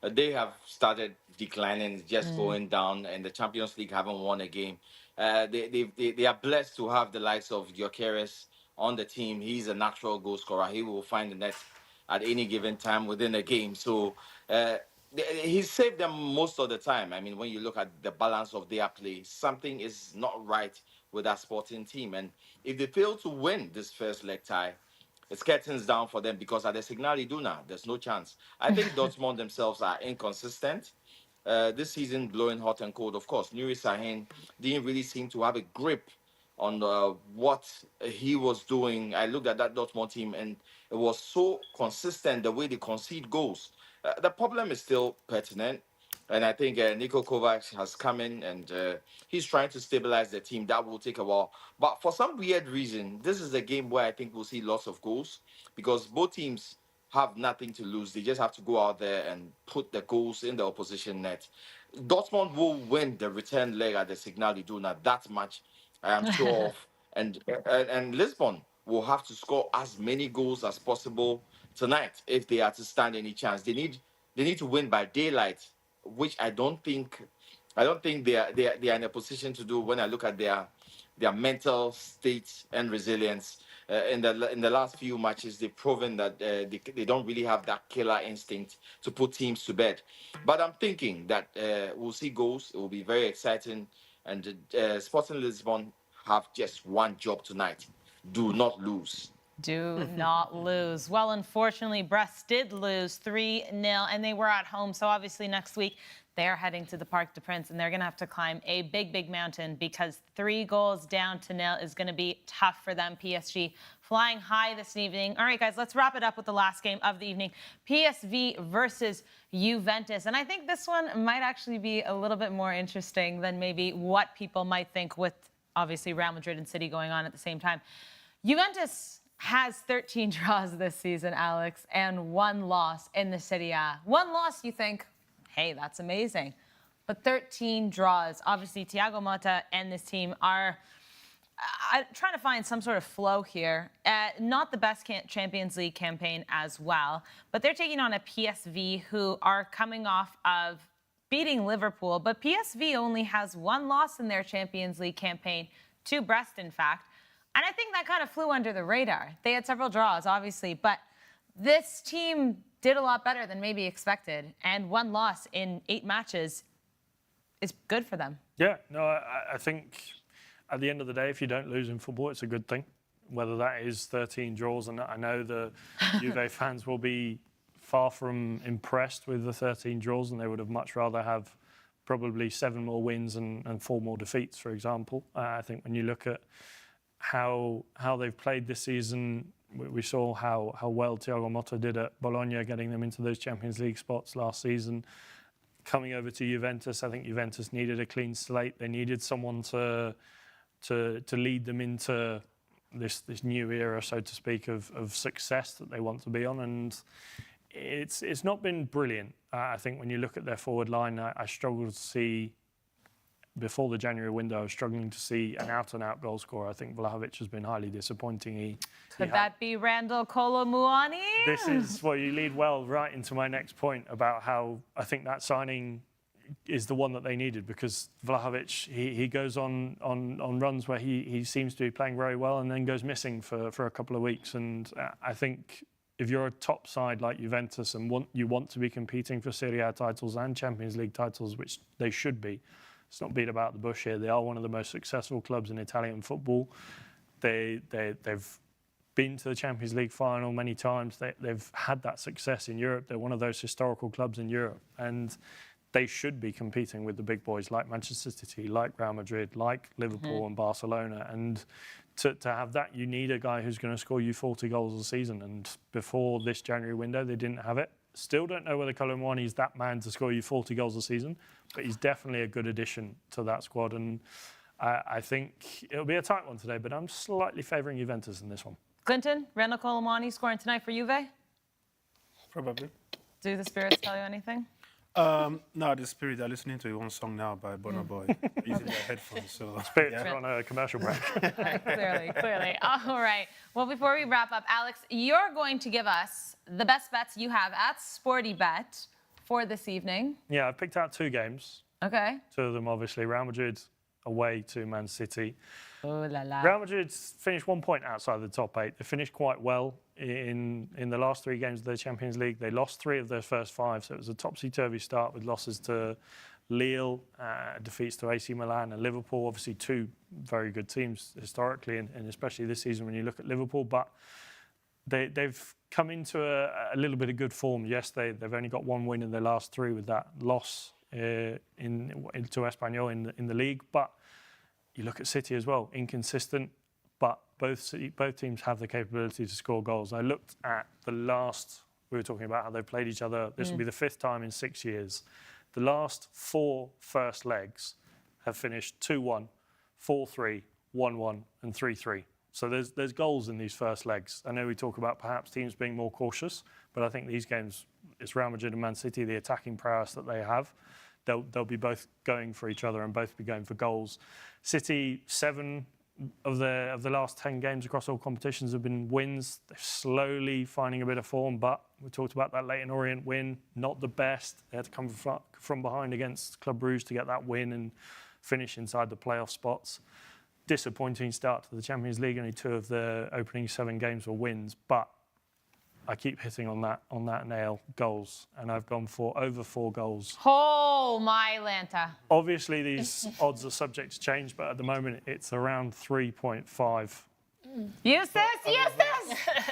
they have started declining, just going down, and the Champions League haven't won a game. They are blessed to have the likes of Gyökeres on the team. He's a natural goal scorer. He will find the net at any given time within a game. So he's saved them most of the time. I mean, when you look at the balance of their play, something is not right with that Sporting team. And if they fail to win this first leg tie, it's curtains down for them, because at the Signal Iduna, there's no chance. I think Dortmund themselves are inconsistent. This season, blowing hot and cold, of course. Nuri Sahin didn't really seem to have a grip on what he was doing. I looked at that Dortmund team, and it was so consistent the way they concede goals. The problem is still pertinent. And I think Niko Kovac has come in, and he's trying to stabilize the team. That will take a while. But for some weird reason, this is a game where I think we'll see lots of goals, because both teams have nothing to lose. They just have to go out there and put the goals in the opposition net. Dortmund will win the return leg at the Signal Iduna. That much I am sure of. And Lisbon will have to score as many goals as possible tonight if they are to stand any chance. They need to win by daylight, which I don't think they are in a position to do. When I look at their mental state and resilience, in the last few matches, they've proven that they don't really have that killer instinct to put teams to bed. But I'm thinking that we'll see goals. It will be very exciting, and Sporting Lisbon have just one job tonight: do not lose.
Do not lose. Well, unfortunately, Brest did lose 3-0, and they were at home. So obviously next week, they're heading to the Parc des Princes, and they're going to have to climb a big, big mountain, because 3 goals down to 0 is going to be tough for them. PSG flying high this evening. All right, guys, let's wrap it up with the last game of the evening. PSV versus Juventus. And I think this one might actually be a little bit more interesting than maybe what people might think, with obviously Real Madrid and City going on at the same time. Juventus has 13 draws this season, Alex, and 1 loss in the Serie A. 1 loss, you think, hey, that's amazing. But 13 draws. Obviously, Thiago Motta and this team are trying to find some sort of flow here. Not the best Champions League campaign as well, but they're taking on a PSV who are coming off of beating Liverpool. But PSV only has 1 loss in their Champions League campaign, to Brest, in fact. And I think that kind of flew under the radar. They had several draws, obviously, but this team did a lot better than maybe expected. And 1 loss in 8 matches is good for them.
Yeah, no, I think at the end of the day, if you don't lose in football, it's a good thing. Whether that is 13 draws, and I know the Juve fans will be far from impressed with the 13 draws, and they would have much rather have probably 7 more wins and 4 more defeats, for example. I think when you look at how they've played this season, we saw how well Thiago Motta did at Bologna, getting them into those Champions League spots last season. Coming over to Juventus, I think Juventus needed a clean slate. They needed someone to lead them into this new era, so to speak, of success that they want to be on. And it's not been brilliant. I think when you look at their forward line, I struggle to see. Before the January window, I was struggling to see an out-and-out goal scorer. I think Vlahovic has been highly disappointing.
Could that be Randall Kolomuani?
This is, well, you lead well right into my next point about how I think that signing is the one that they needed, because Vlahovic, he goes on runs where he seems to be playing very well and then goes missing for a couple of weeks. And I think if you're a top side like Juventus and you want to be competing for Serie A titles and Champions League titles, which they should be, it's not beat about the bush here. They are one of the most successful clubs in Italian football. They've been to the Champions League final many times. They've had that success in Europe. They're one of those historical clubs in Europe. And they should be competing with the big boys like Manchester City, like Real Madrid, like Liverpool and Barcelona. And to have that, you need a guy who's going to score you 40 goals a season. And before this January window, they didn't have it. Still don't know whether Kolo Muani is that man to score you 40 goals a season, but he's definitely a good addition to that squad. And I think it'll be a tight one today, but I'm slightly favouring Juventus in this one.
Clinton, Randall Kolo Muani scoring tonight for Juve?
Probably.
Do the spirits tell you anything?
No, the Spirit are listening to one song now by Burna Boy using their headphones. So
Spirits are on a commercial break.
Clearly. All right. Well, before we wrap up, Alex, you're going to give us the best bets you have at SportyBet for this evening.
Yeah, I've picked out 2 games.
Okay. 2
of them, obviously. Real Madrid away to Man City.
Oh la la.
Real Madrid finished 1 point outside the top 8. They finished quite well in the last 3 games of the Champions League. They lost 3 of their first 5, so it was a topsy-turvy start with losses to Lille, defeats to AC Milan and Liverpool. Obviously 2 very good teams historically, and especially this season when you look at Liverpool. But they've come into a little bit of good form. Yes, they've only got 1 win in their last 3 with that loss to Espanyol in the league. But you look at City as well, inconsistent, but both teams have the capability to score goals. I looked at we were talking about how they played each other. This will be the 5th time in 6 years. The last 4 first legs have finished 2-1, 4-3, 1-1, and 3-3. So there's goals in these first legs. I know we talk about perhaps teams being more cautious, but I think these games, it's Real Madrid and Man City, the attacking prowess that they have. They'll be both going for each other and both be going for goals. City, 7 of the last 10 games across all competitions have been wins. They're slowly finding a bit of form, but we talked about that Leyton Orient win, not the best. They had to come from behind against Club Brugge to get that win and finish inside the playoff spots. Disappointing start to the Champions League. Only 2 of the opening 7 games were wins, but I keep hitting on that nail, goals, and I've gone for over 4 goals.
Oh, my Lanta.
Obviously, these odds are subject to change, but at the moment, it's around 3.5.
Eustace!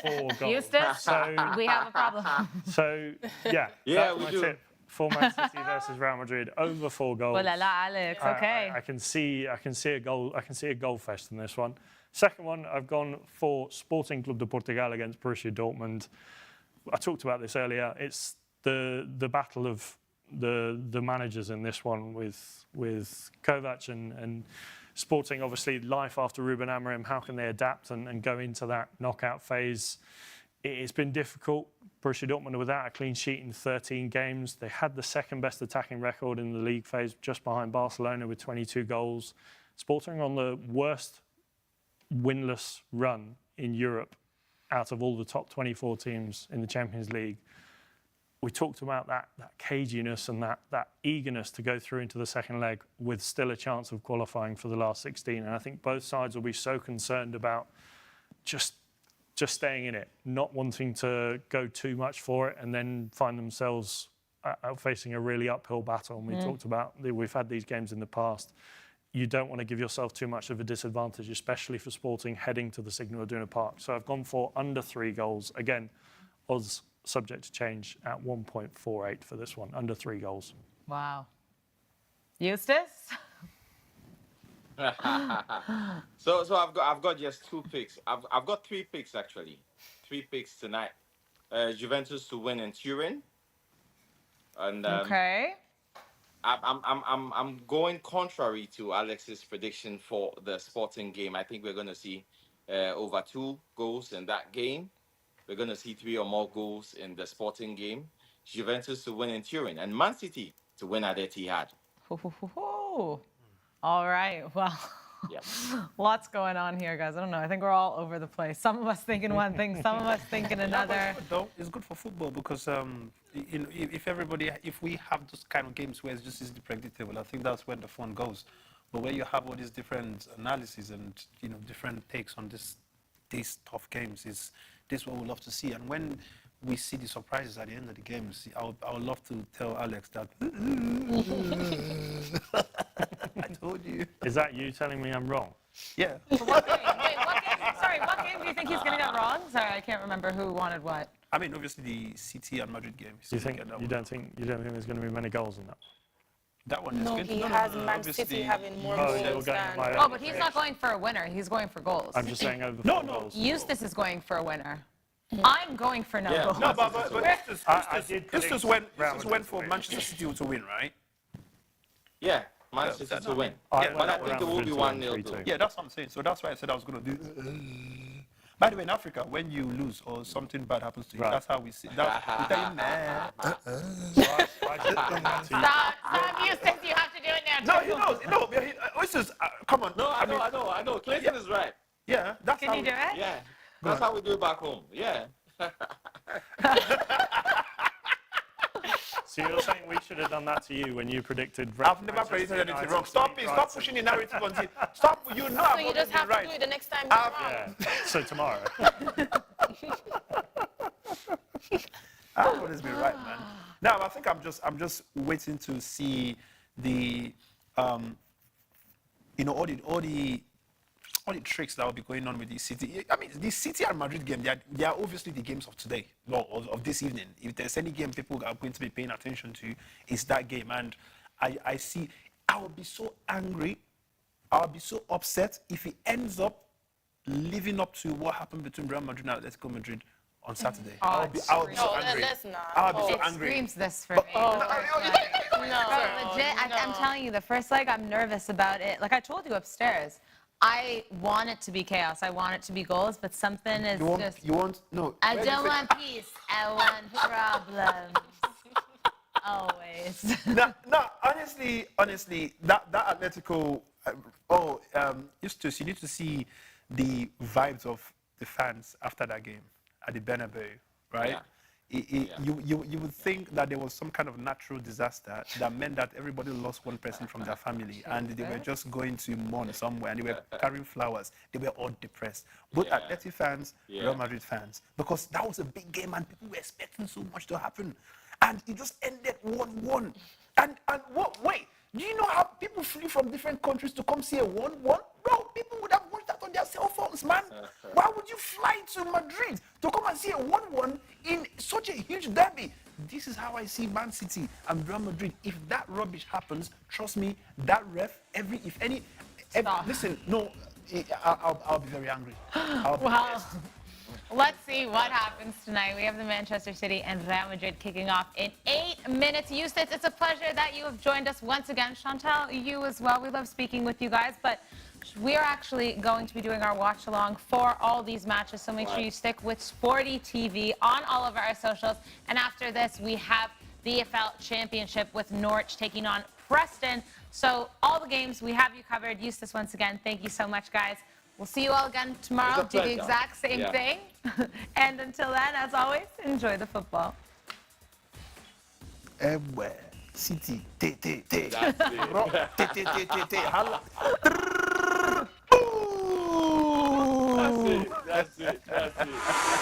4 goals.
Eustace,
so,
we have a problem.
So, yeah, that's my tip for Man City versus Real Madrid. Over 4 goals.
Oh la la, Alex. Okay.
I can see a goal. I can see a goal fest in this one. Second one, I've gone for Sporting Club de Portugal against Borussia Dortmund. I talked about this earlier. It's the battle of the managers in this one with Kovac and Sporting. Obviously, life after Ruben Amorim. How can they adapt and go into that knockout phase? It's been difficult. Borussia Dortmund are without a clean sheet in 13 games. They had the 2nd best attacking record in the league phase, just behind Barcelona with 22 goals. Sporting on the worst winless run in Europe out of all the top 24 teams in the Champions League. We talked about that caginess and that eagerness to go through into the second leg with still a chance of qualifying for the last 16. And I think both sides will be so concerned about just staying in it, not wanting to go too much for it and then find themselves facing a really uphill battle. And we talked about, we've had these games in the past. You don't want to give yourself too much of a disadvantage, especially for Sporting heading to the Signal Iduna Park. So I've gone for under 3 goals. Again, odds subject to change at 1.48 for this one, under 3 goals.
Wow. Eustace?
So I've got just 2 picks. I've got 3 picks actually. 3 picks tonight. Juventus to win in Turin. And
Okay.
I'm going contrary to Alex's prediction for the Sporting game. I think we're going to see over 2 goals in that game. We're going to see 3 or more goals in the Sporting game. Juventus to win in Turin and Man City to win at Etihad.
All right. Well, lots going on here, guys. I don't know. I think we're all over the place. Some of us thinking one thing, some of us thinking another.
It's good for football because if we have those kind of games where it's just easily predictable, I think that's where the fun goes. But where you have all these different analyses and different takes on these tough games, this is what we love to see. And when we see the surprises at the end of the games, I would love to tell Alex that. I told you.
Is that you telling me I'm wrong?
Yeah.
What game? Wait, what game? Sorry, what game do you think he's going to get wrong? Sorry, I can't remember who wanted what.
I mean, obviously the City and Madrid game.
You don't think there's going to be many goals in that?
That one is
No,
good.
he
No,
has
no,
Man
obviously-
City having more
Oh, yeah, we're
goals
going
than...
by
Oh, but he's not going for a winner. He's going for goals.
I'm just saying over
No,
four
no.
goals.
Eustace is going for a winner. I'm going for no
Yeah.
goals.
No, but
I did
Eustace
predict
went
Real
Eustace
Madrid
went
to
for
win.
Manchester City to win, right?
Yeah, Manchester to win.
Yeah,
But I think it will be 1-0 too.
Yeah, that's what I'm saying. So that's why I said I was going to do. By the way, in Africa, when you lose or something bad happens to you,
Right.
that's how we see. That's we tell you, man.
Stop, Eustace, you have to do it now.
No, he knows. No, Eustace, come on.
No, I know. Clinton is right.
Yeah, that's
Can
how
you do it?
Yeah, that's how we do it back home. Yeah.
So you're saying we should have done that to you when you predicted...
I've never predicted anything wrong. Stop it. Stop pushing the narrative on you. Stop. You know
So
I've
you
always
just
been
have
right.
to do it the next time.
Yeah, so tomorrow.
I've always been right, man. Now I think I'm just waiting to see the all the tricks that will be going on with the City. I mean, the City and Madrid game, they are obviously the games of today, of this evening. If there's any game people are going to be paying attention to, it's that game. And I see, I will be so angry, I'll be so upset if it ends up living up to what happened between Real Madrid and Atletico Madrid on Saturday. I'll be so angry.
Let's not.
I'll be so
It
angry.
screams this for me.
No.
Legit, I'm telling you, the first leg, I'm nervous about it. Like I told you upstairs, I want it to be chaos. I want it to be goals, but something is just...
No.
I don't want peace. I want problems. Always.
No, honestly, that Atletico, Eustace, you need to see the vibes of the fans after that game at the Bernabeu, right?
Yeah.
You would think that there was some kind of natural disaster that meant that everybody lost one person from their family and they were just going to mourn somewhere and they were carrying flowers. They were all depressed. Both Atleti fans, Real Madrid fans, because that was a big game and people were expecting so much to happen. And it just ended 1-1. And what? Wait, do you know how people flew from different countries to come see a 1-1? Bro, people would have watched that on their cell phones, man. Why would you fly to Madrid to come and see a 1-1 in such a huge derby? This is how I see Man City and Real Madrid. If that rubbish happens, trust me, that ref, listen, no, I'll be very angry.
Well, let's see what happens tonight. We have the Manchester City and Real Madrid kicking off in 8 minutes. Eustace, it's a pleasure that you have joined us once again. Shantelle, you as well. We love speaking with you guys, but we are actually going to be doing our watch along for all these matches, so make sure you stick with Sporty TV on all of our socials. And after this, we have the EFL Championship with Norwich taking on Preston. So all the games, we have you covered. Eustace, once again, thank you so much, guys. We'll see you all again tomorrow. Do the exact same thing. And until then, as always, enjoy the football.
City,
That's it. That's it.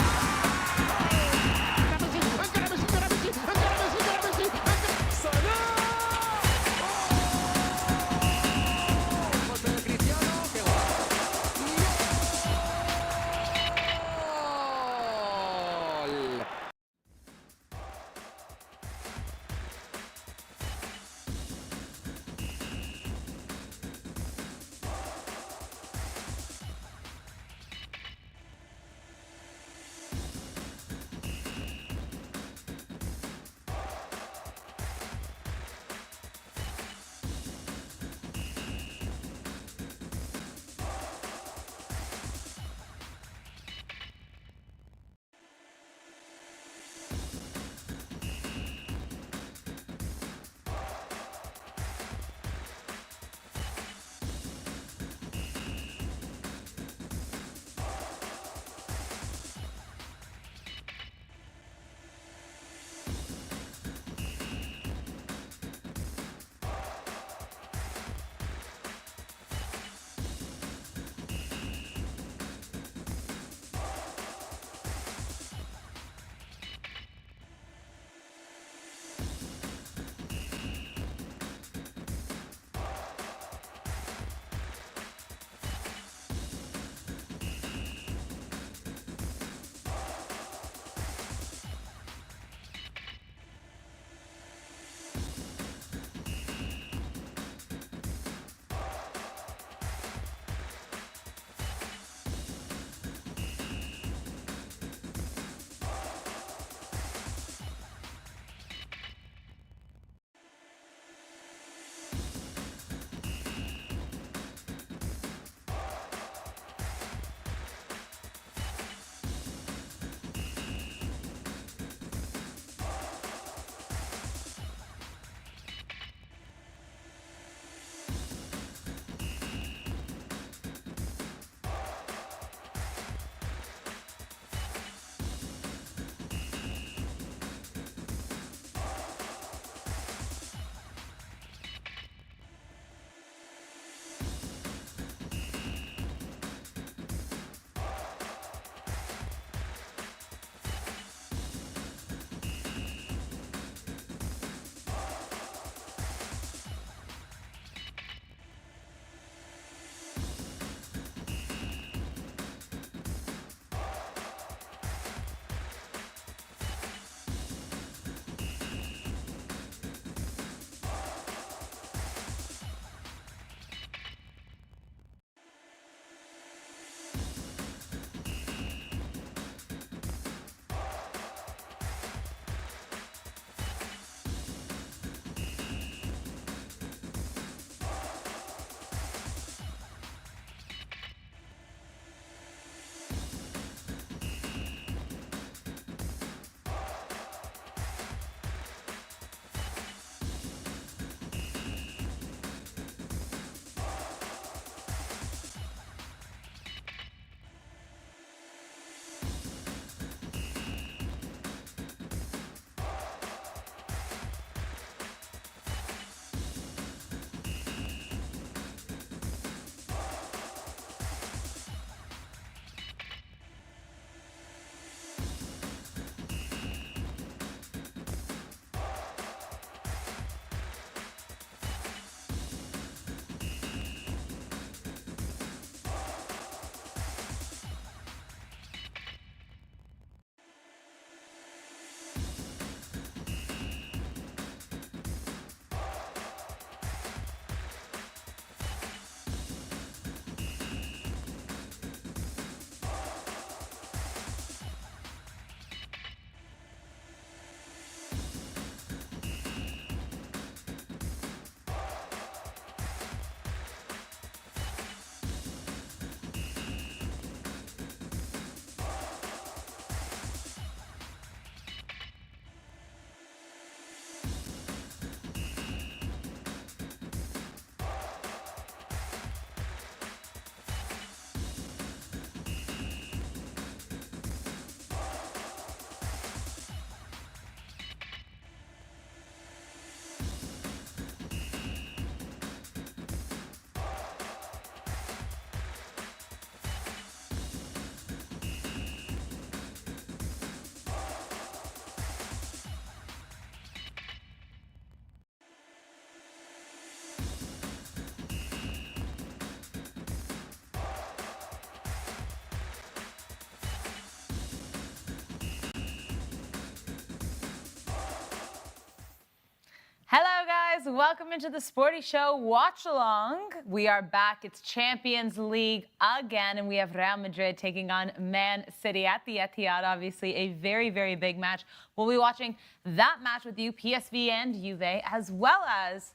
welcome into the Sporty Show watch along. We are back. It's Champions League again, and we have Real Madrid taking on Man City at the Etihad. Obviously, a very, very big match. We'll be watching that match with you, PSV and Juve, as well as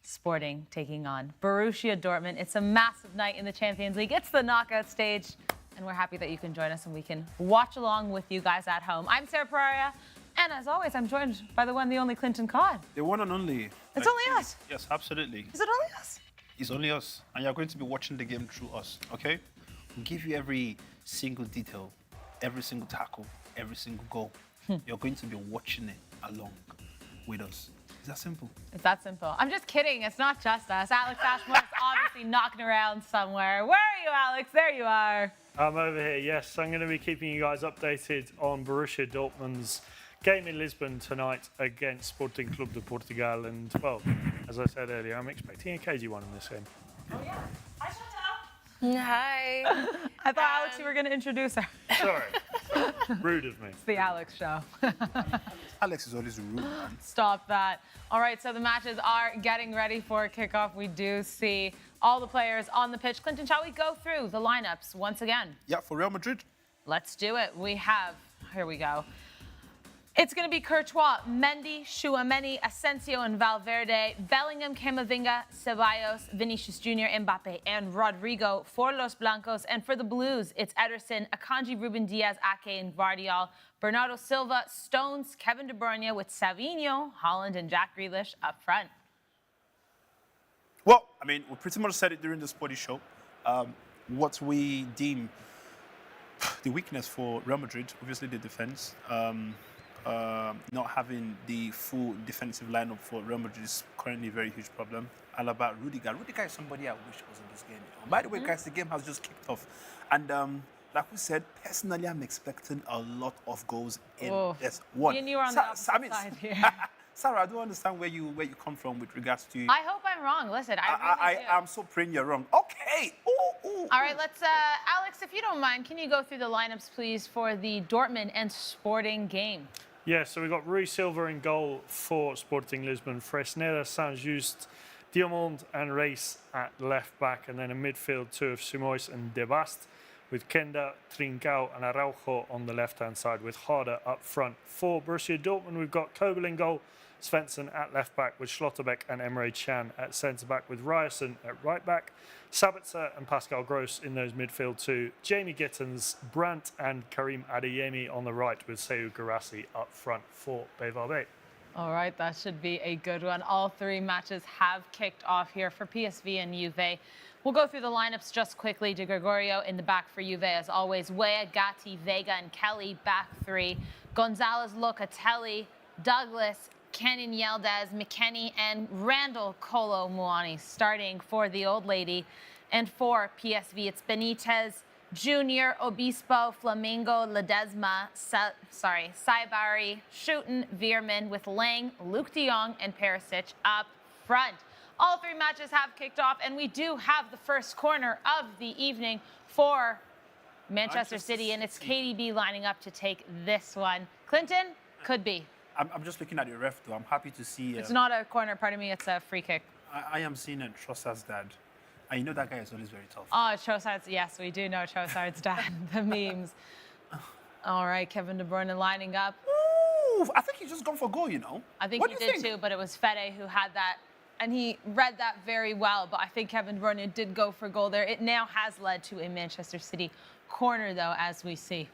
Sporting taking on Borussia Dortmund. It's a massive night in the Champions League. It's the knockout stage, and we're happy that you can join us and we can watch along with you guys at home. I'm Sara. And as always, I'm joined by the one, the only ClintonCod.
The one and only.
It's only us.
Yes, absolutely.
Is it only us?
It's only us. And you're going to be watching the game through us, okay? We'll give you every single detail, every single tackle, every single goal. You're going to be watching it along with us. It's that simple.
It's that simple. I'm just kidding. It's not just us. Alex Ashmore is obviously knocking around somewhere. Where are you, Alex? There you are.
I'm over here, yes. I'm going to be keeping you guys updated on Borussia Dortmund's game in Lisbon tonight against Sporting Club de Portugal. And, well, as I said earlier, I'm expecting a cagey one in this game.
Oh, yeah. Hi, Shantelle.
Hi.
I thought, Alex, you were going to introduce her.
Sorry. Rude of me.
It's the Alex show.
Alex is always rude, man.
Stop that. All right, so the matches are getting ready for kickoff. We do see all the players on the pitch. Clinton, shall we go through the lineups once again?
Yeah, for Real Madrid.
Let's do it. We have, here we go. It's going to be Courtois, Mendy, Tchouaméni, Asensio, and Valverde, Bellingham, Camavinga, Ceballos, Vinicius Jr., Mbappe, and Rodrigo for Los Blancos. And for the Blues, it's Ederson, Akanji, Ruben Diaz, Ake, and Gvardiol, Bernardo Silva, Stones, Kevin De Bruyne with Savinho, Haaland, and Jack Grealish up front.
Well, I mean, we pretty much said it during the Sporty Show. What we deem the weakness for Real Madrid, obviously the defense. Not having the full defensive lineup for Real Madrid is currently a very huge problem. And about Rudiger. Rudiger is somebody I wish was in this game. By the way, guys, the game has just kicked off. And like we said, personally, I'm expecting a lot of goals in this one.
Me and you are on the opposite side here.
Sarah, I don't understand where you come from with regards to...
I hope I'm wrong. Listen, I really do.
I'm so praying you're wrong. Okay. Ooh.
All right, let's... Alex, if you don't mind, can you go through the lineups, please, for the Dortmund and Sporting game?
Yeah, so we've got Rui Silva in goal for Sporting Lisbon, Fresneda, Saint-Just, Diamond and Reis at left back, and then a midfield two of Simoes and De Bast, with Kenda, Trincao and Araujo on the left-hand side, with Harder up front. For Borussia Dortmund, we've got Kobel in goal, Svensson at left back, with Schlotterbeck and Emre Can at centre back, with Ryerson at right back, Sabitzer and Pascal Gross in those midfield two, Jamie Gittens, Brandt and Karim Adeyemi on the right, with Sekou Guirassy up front for Bevalde.
All right, that should be a good one. All three matches have kicked off here for PSV and Juve. We'll go through the lineups just quickly. De Gregorio in the back for Juve, as always. Weah, Gatti, Vega, and Kelly, back three. Gonzalez, Locatelli, Douglas, Kenan Yildiz, McKennie, and Randall Kolo Muani starting for the old lady. And for PSV, it's Benitez, Junior, Obispo, Flamingo, Ledesma, Saibari, Schutten, Veerman, with Lang, Luke de Jong, and Perisic up front. All three matches have kicked off, and we do have the first corner of the evening for Manchester City, and it's KDB lining up to take this one. Clinton, could be.
I'm just looking at the ref, though. I'm happy to see...
it's not a corner, pardon me. It's a free kick.
I am seeing Trossard's dad. And you know that guy is always very tough.
Oh, Trossard's... Yes, we do know Trossard's dad. The memes. All right, Kevin De Bruyne lining up.
Ooh, I think he's just gone for goal, you know.
I think he did too, but it was Fede who had that. And he read that very well. But I think Kevin De Bruyne did go for goal there. It now has led to a Manchester City corner, though, as we see.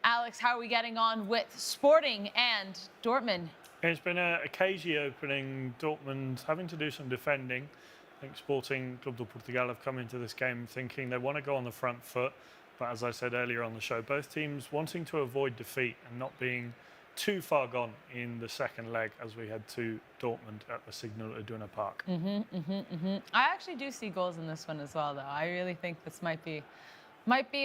Alex, how are we getting on with Sporting and Dortmund?
It's been a cagey opening. Dortmund having to do some defending. I think Sporting Club de Portugal have come into this game thinking they want to go on the front foot. But as I said earlier on the show, both teams wanting to avoid defeat and not being too far gone in the second leg as we head to Dortmund at the Signal Iduna Park.
I actually do see goals in this one as well, though. I really think this might be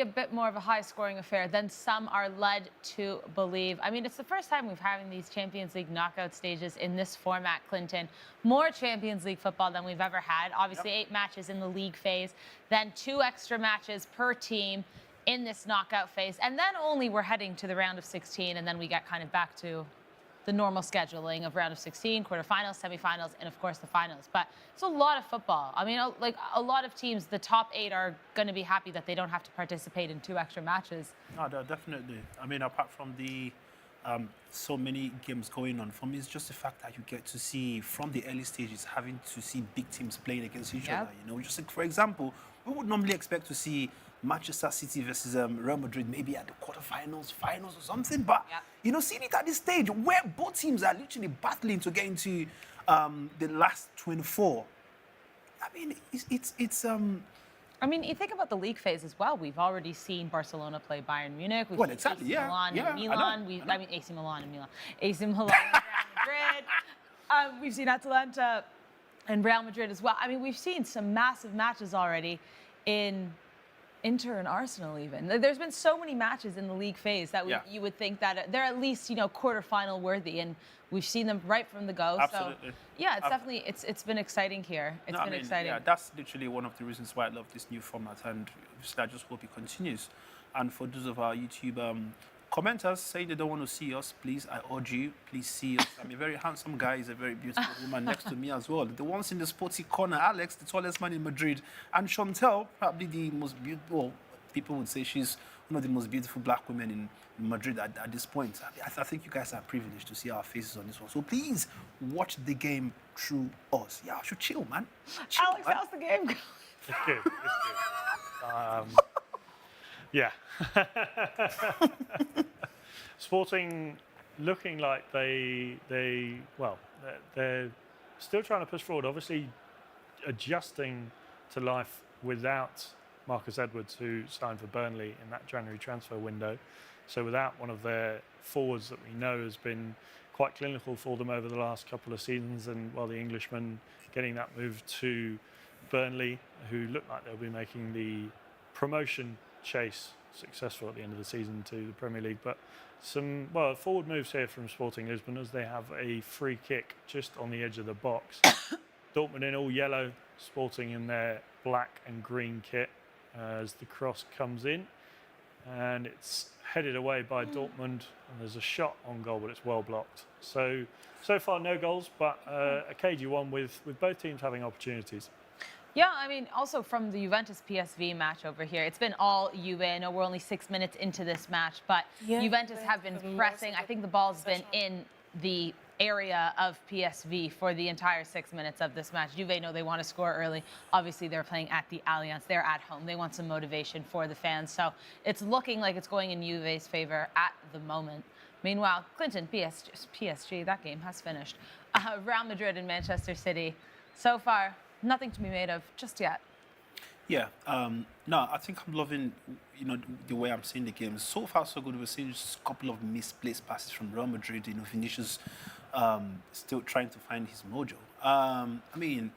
a bit more of a high-scoring affair than some are led to believe. I mean, it's the first time we've having these Champions League knockout stages in this format, Clinton. More Champions League football than we've ever had. Obviously, 8 matches in the league phase, then 2 extra matches per team in this knockout phase. And then only we're heading to the round of 16, and then we get kind of back to the normal scheduling of round of 16, quarterfinals, semifinals, and of course the finals. But it's a lot of football. I mean, like a lot of teams, the top 8 are going to be happy that they don't have to participate in 2 extra matches.
No, definitely. I mean, apart from the so many games going on, for me, it's just the fact that you get to see from the early stages having to see big teams playing against each other. You know, just like, for example, we would normally expect to see Manchester City versus Real Madrid maybe at the quarterfinals, finals or something. But, you know, seeing it at this stage where both teams are literally battling to get into the last 24, I mean,
I mean, you think about the league phase as well. We've already seen Barcelona play Bayern Munich. We've seen AC Milan and Milan. I mean, AC Milan and Milan. AC Milan and Real Madrid. We've seen Atalanta and Real Madrid as well. I mean, we've seen some massive matches already in Inter and Arsenal even. There's been so many matches in the league phase that you would think that they're at least, you know, quarterfinal worthy, and we've seen them right from the go.
Absolutely.
So, yeah, it's definitely, it's been exciting here. It's been exciting.
Yeah, that's literally one of the reasons why I love this new format, and obviously I just hope it continues. And for those of our YouTube commenters saying they don't want to see us, please, I urge you, please see us. I'm a very handsome guy, he's a very beautiful woman next to me as well. The ones in the sporty corner, Alex, the tallest man in Madrid, and Shantelle, probably the most beautiful, people would say she's one of the most beautiful black women in Madrid at this point. I think you guys are privileged to see our faces on this one. So please watch the game through us. Yeah, I should chill, man. Chill,
Alex, how's the game going?
It's good. It's good. Yeah. Sporting looking like they're still trying to push forward. Obviously, adjusting to life without Marcus Edwards, who signed for Burnley in that January transfer window. So without one of their forwards that we know has been quite clinical for them over the last couple of seasons, and the Englishman getting that move to Burnley, who look like they'll be making the promotion chase successful at the end of the season to the Premier League. But some forward moves here from Sporting Lisbon as they have a free kick just on the edge of the box. Dortmund in all yellow, Sporting in their black and green kit as the cross comes in, and it's headed away by Dortmund, and there's a shot on goal, but it's well blocked. So far no goals, but a cagey one with both teams having opportunities.
Yeah, I mean, also from the Juventus-PSV match over here, it's been all Juve. I know we're only 6 minutes into this match, but Juventus have been pressing. I think the ball's been in the area of PSV for the entire 6 minutes of this match. Juve know they want to score early. Obviously, they're playing at the Allianz. They're at home. They want some motivation for the fans. So it's looking like it's going in Juve's favor at the moment. Meanwhile, Clinton, PSG, that game has finished. Real Madrid and Manchester City. So far, nothing to be made of just yet.
Yeah, no, I think I'm loving, the way I'm seeing the game. So far, so good. We're seeing just a couple of misplaced passes from Real Madrid. Vinicius still trying to find his mojo. I mean,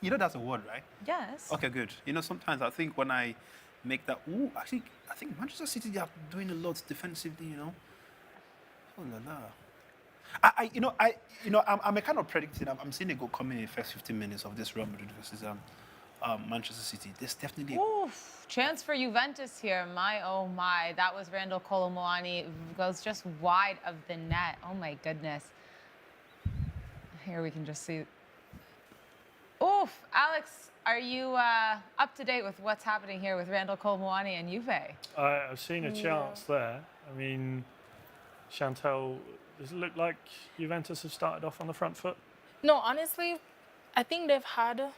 that's a word, right?
Yes.
Okay, good. Sometimes I think when I make that, I think Manchester City, they are doing a lot defensively, Oh la la. I'm a kind of predicting. I'm seeing a goal coming in the first 15 minutes of this Real Madrid versus Manchester City. There's definitely
chance for Juventus here. My, oh my. That was Randall Kolo Muani. Goes just wide of the net. Oh my goodness. Here we can just see. Oof. Alex, are you up to date with what's happening here with Randall Kolo Muani and Juve?
I've seen a chance there. I mean, Shantelle, does it look like Juventus have started off on the front foot?
No, honestly, I think they've had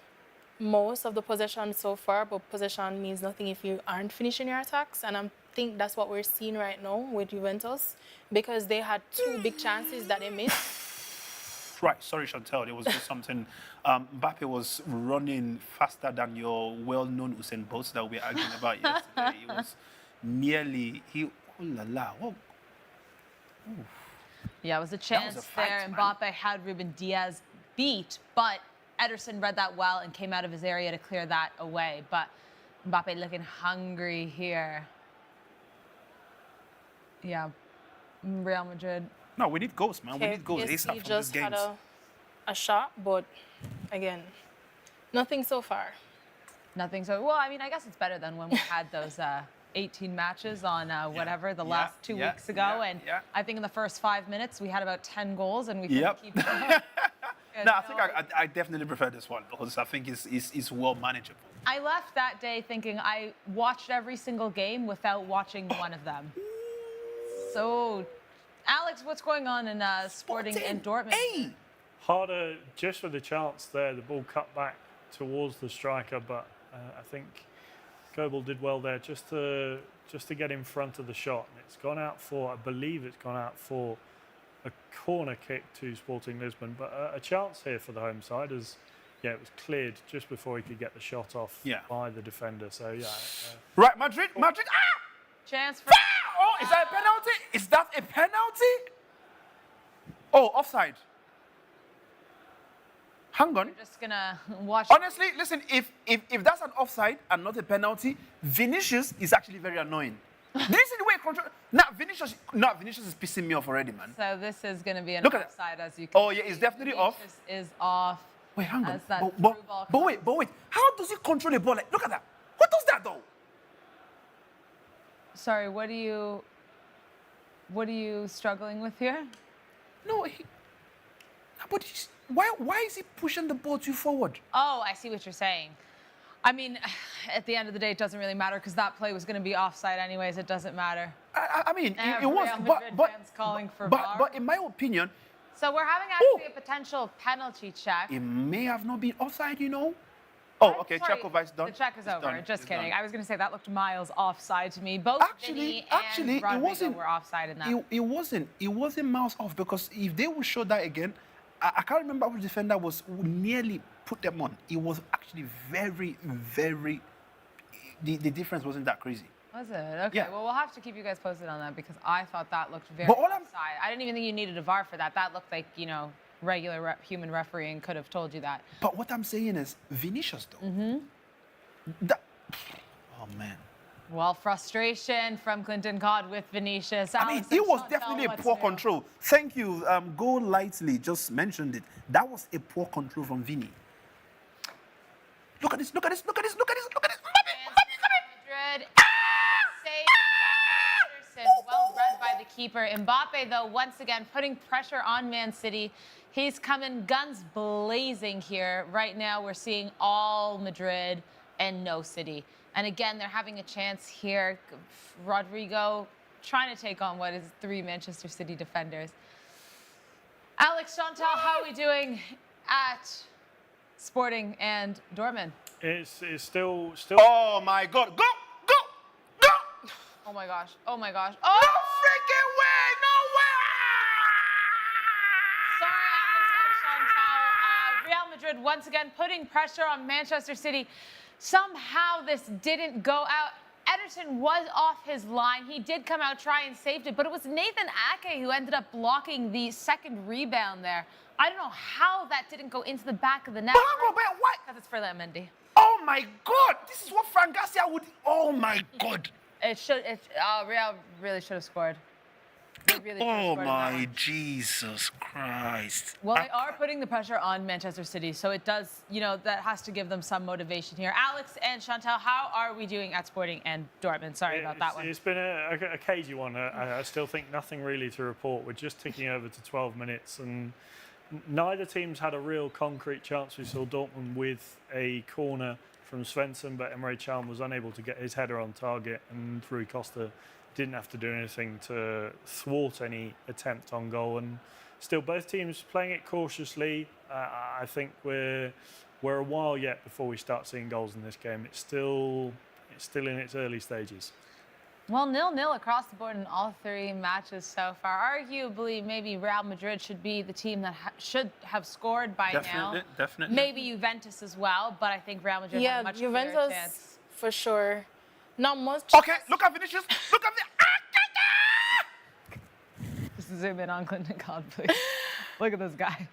most of the possession so far, but possession means nothing if you aren't finishing your attacks. And I think that's what we're seeing right now with Juventus, because they had 2 big chances that they missed.
Right, sorry, Shantelle, there was just something. Mbappe was running faster than your well-known Usain Bolt that we were arguing about yesterday. He was oh la la, whoa. Oof.
Yeah, it was a chance there. Mbappe had Ruben Diaz beat, but Ederson read that well and came out of his area to clear that away. But Mbappe looking hungry here. Yeah, Real Madrid.
No, we need goals, man. We need goals ASAP from
just
these games.
Had a shot, but again, nothing so far.
Nothing so. Well, I mean, I guess it's better than when we had those 18 matches on whatever the last 2 weeks ago, and I think in the first 5 minutes we had about 10 goals, and we couldn't keep it up.
No, I think I definitely prefer this one because I think it's well manageable.
I left that day thinking I watched every single game without watching one of them. So, Alex, what's going on in Sporting and Dortmund?
Hey!
Harder just for the chance there. The ball cut back towards the striker, but I think Goebel did well there just to get in front of the shot. And it's gone out for, I believe it's gone out for a corner kick to Sporting Lisbon, but a chance here for the home side as it was cleared just before he could get the shot off by the defender. So
right, Madrid. Ah!
Chance for.
Oh, is that a penalty? Is that a penalty? Oh, offside. Hang on.
We're just gonna watch.
Honestly, listen. If that's an offside and not a penalty, Vinicius is actually very annoying. This is the way control. Vinicius is pissing me off already, man.
So this is going to be an
Look at
offside, as you can.
Oh yeah, it's definitely off.
Vinicius is off.
Wait, hang on.
As that
But wait. How does he control the ball? Like, look at that. What does that do?
Sorry, what are you struggling with here?
No, but why is he pushing the ball too forward?
Oh, I see what you're saying. I mean, at the end of the day, it doesn't really matter because that play was going to be offside anyways. It doesn't matter.
I mean, it was,
Real Madrid fans calling for VAR.
But in my opinion,
so we're having actually a potential penalty check.
It may have not been offside, you know. Oh, okay,
Sorry,
Checovi's done.
The check is over.
Done.
Just
It's
kidding.
done.
I was going to say that looked miles offside to me. Both Vinny and Rodrigo were offside in that.
It wasn't miles off because if they would show that again, I can't remember which defender was who nearly put them on. It was actually very, very. The difference wasn't that crazy.
Was it? Okay.
Yeah.
Well, we'll have to keep you guys posted on that because I thought that looked very
But all
offside. I didn't even think you needed a VAR for that. That looked like, regular human refereeing could have told you that.
But what I'm saying is, Vinicius though. Oh man.
Well, frustration from ClintonCod with Vinicius.
I mean, it was definitely a poor control. Thank you. Go lightly just mentioned it. That was a poor control from Vini. Look at this. Look at this. Look at this. Look at this. Look at this.
Madrid. Save Anderson. Well read by the keeper. Mbappe, though, once again putting pressure on Man City. He's coming guns blazing here. Right now, we're seeing all Madrid and no City. And again, they're having a chance here. Rodrigo trying to take on what is 3 Manchester City defenders. Alex, Shantelle, how are we doing at Sporting and Dortmund?
It's still.
Oh my God! Go!
Oh my gosh! Oh my gosh!
No freaking way! No way!
Sorry, Alex and Shantelle. Real Madrid once again putting pressure on Manchester City. Somehow this didn't go out. Ederson was off his line. He did come out, try and saved it, but it was Nathan Ake who ended up blocking the second rebound there. I don't know how that didn't go into the back of the net.
But what?
Because it's for Mendy.
Oh my God! This is what Frank Garcia would. Oh my God!
Real really should have scored. They really should have
Oh
scored in that
my
one.
Jesus Christ.
Well, they are putting the pressure on Manchester City, so it does, that has to give them some motivation here. Alex and Shantelle, how are we doing at Sporting and Dortmund? Sorry about that one.
It's been a cagey one. I still think nothing really to report. We're just ticking over to 12 minutes, and neither team's had a real concrete chance. We saw Dortmund with a corner from Svensson, but Emre Can was unable to get his header on target, and Rui Costa didn't have to do anything to thwart any attempt on goal. And still, both teams playing it cautiously. I think we're a while yet before we start seeing goals in this game. It's still in its early stages.
Well, 0-0 across the board in all 3 matches so far. Arguably, maybe Real Madrid should be the team that should have scored by now.
Definitely.
Maybe Juventus as well, but I think Real Madrid had a much clearer chance.
Juventus for sure. Not much.
Okay, look at Vinicius. Look at
Just zoom in on ClintonCod, please. Look at this guy.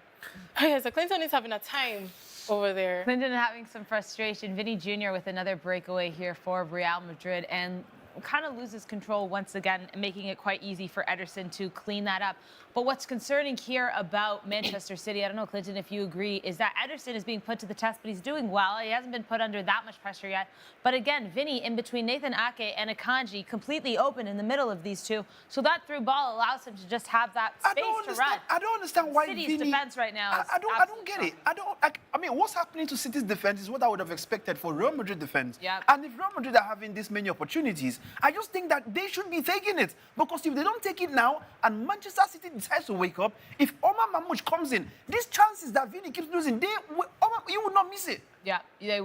Oh, yeah, so Clinton is having a time over there.
Clinton having some frustration. Vinny Jr. with another breakaway here for Real Madrid. And kind of loses control once again, making it quite easy for Ederson to clean that up. But what's concerning here about Manchester City, I don't know, Clinton, if you agree, is that Ederson is being put to the test, but he's doing well. He hasn't been put under that much pressure yet. But again, Vinny in between Nathan Ake and Akanji, completely open in the middle of these two. So that through ball allows him to just have that space to run.
I don't understand why
City's
Vinny,
defense right now is
I don't get it. I mean, what's happening to City's defense is what I would have expected for Real Madrid defense.
Yep.
And if Real Madrid are having this many opportunities, I just think that they should be taking it. Because if they don't take it now and Manchester City decides to wake up, if Omar Mamouche comes in, these chances that Vinny keeps losing, he would not miss it.
Yeah, they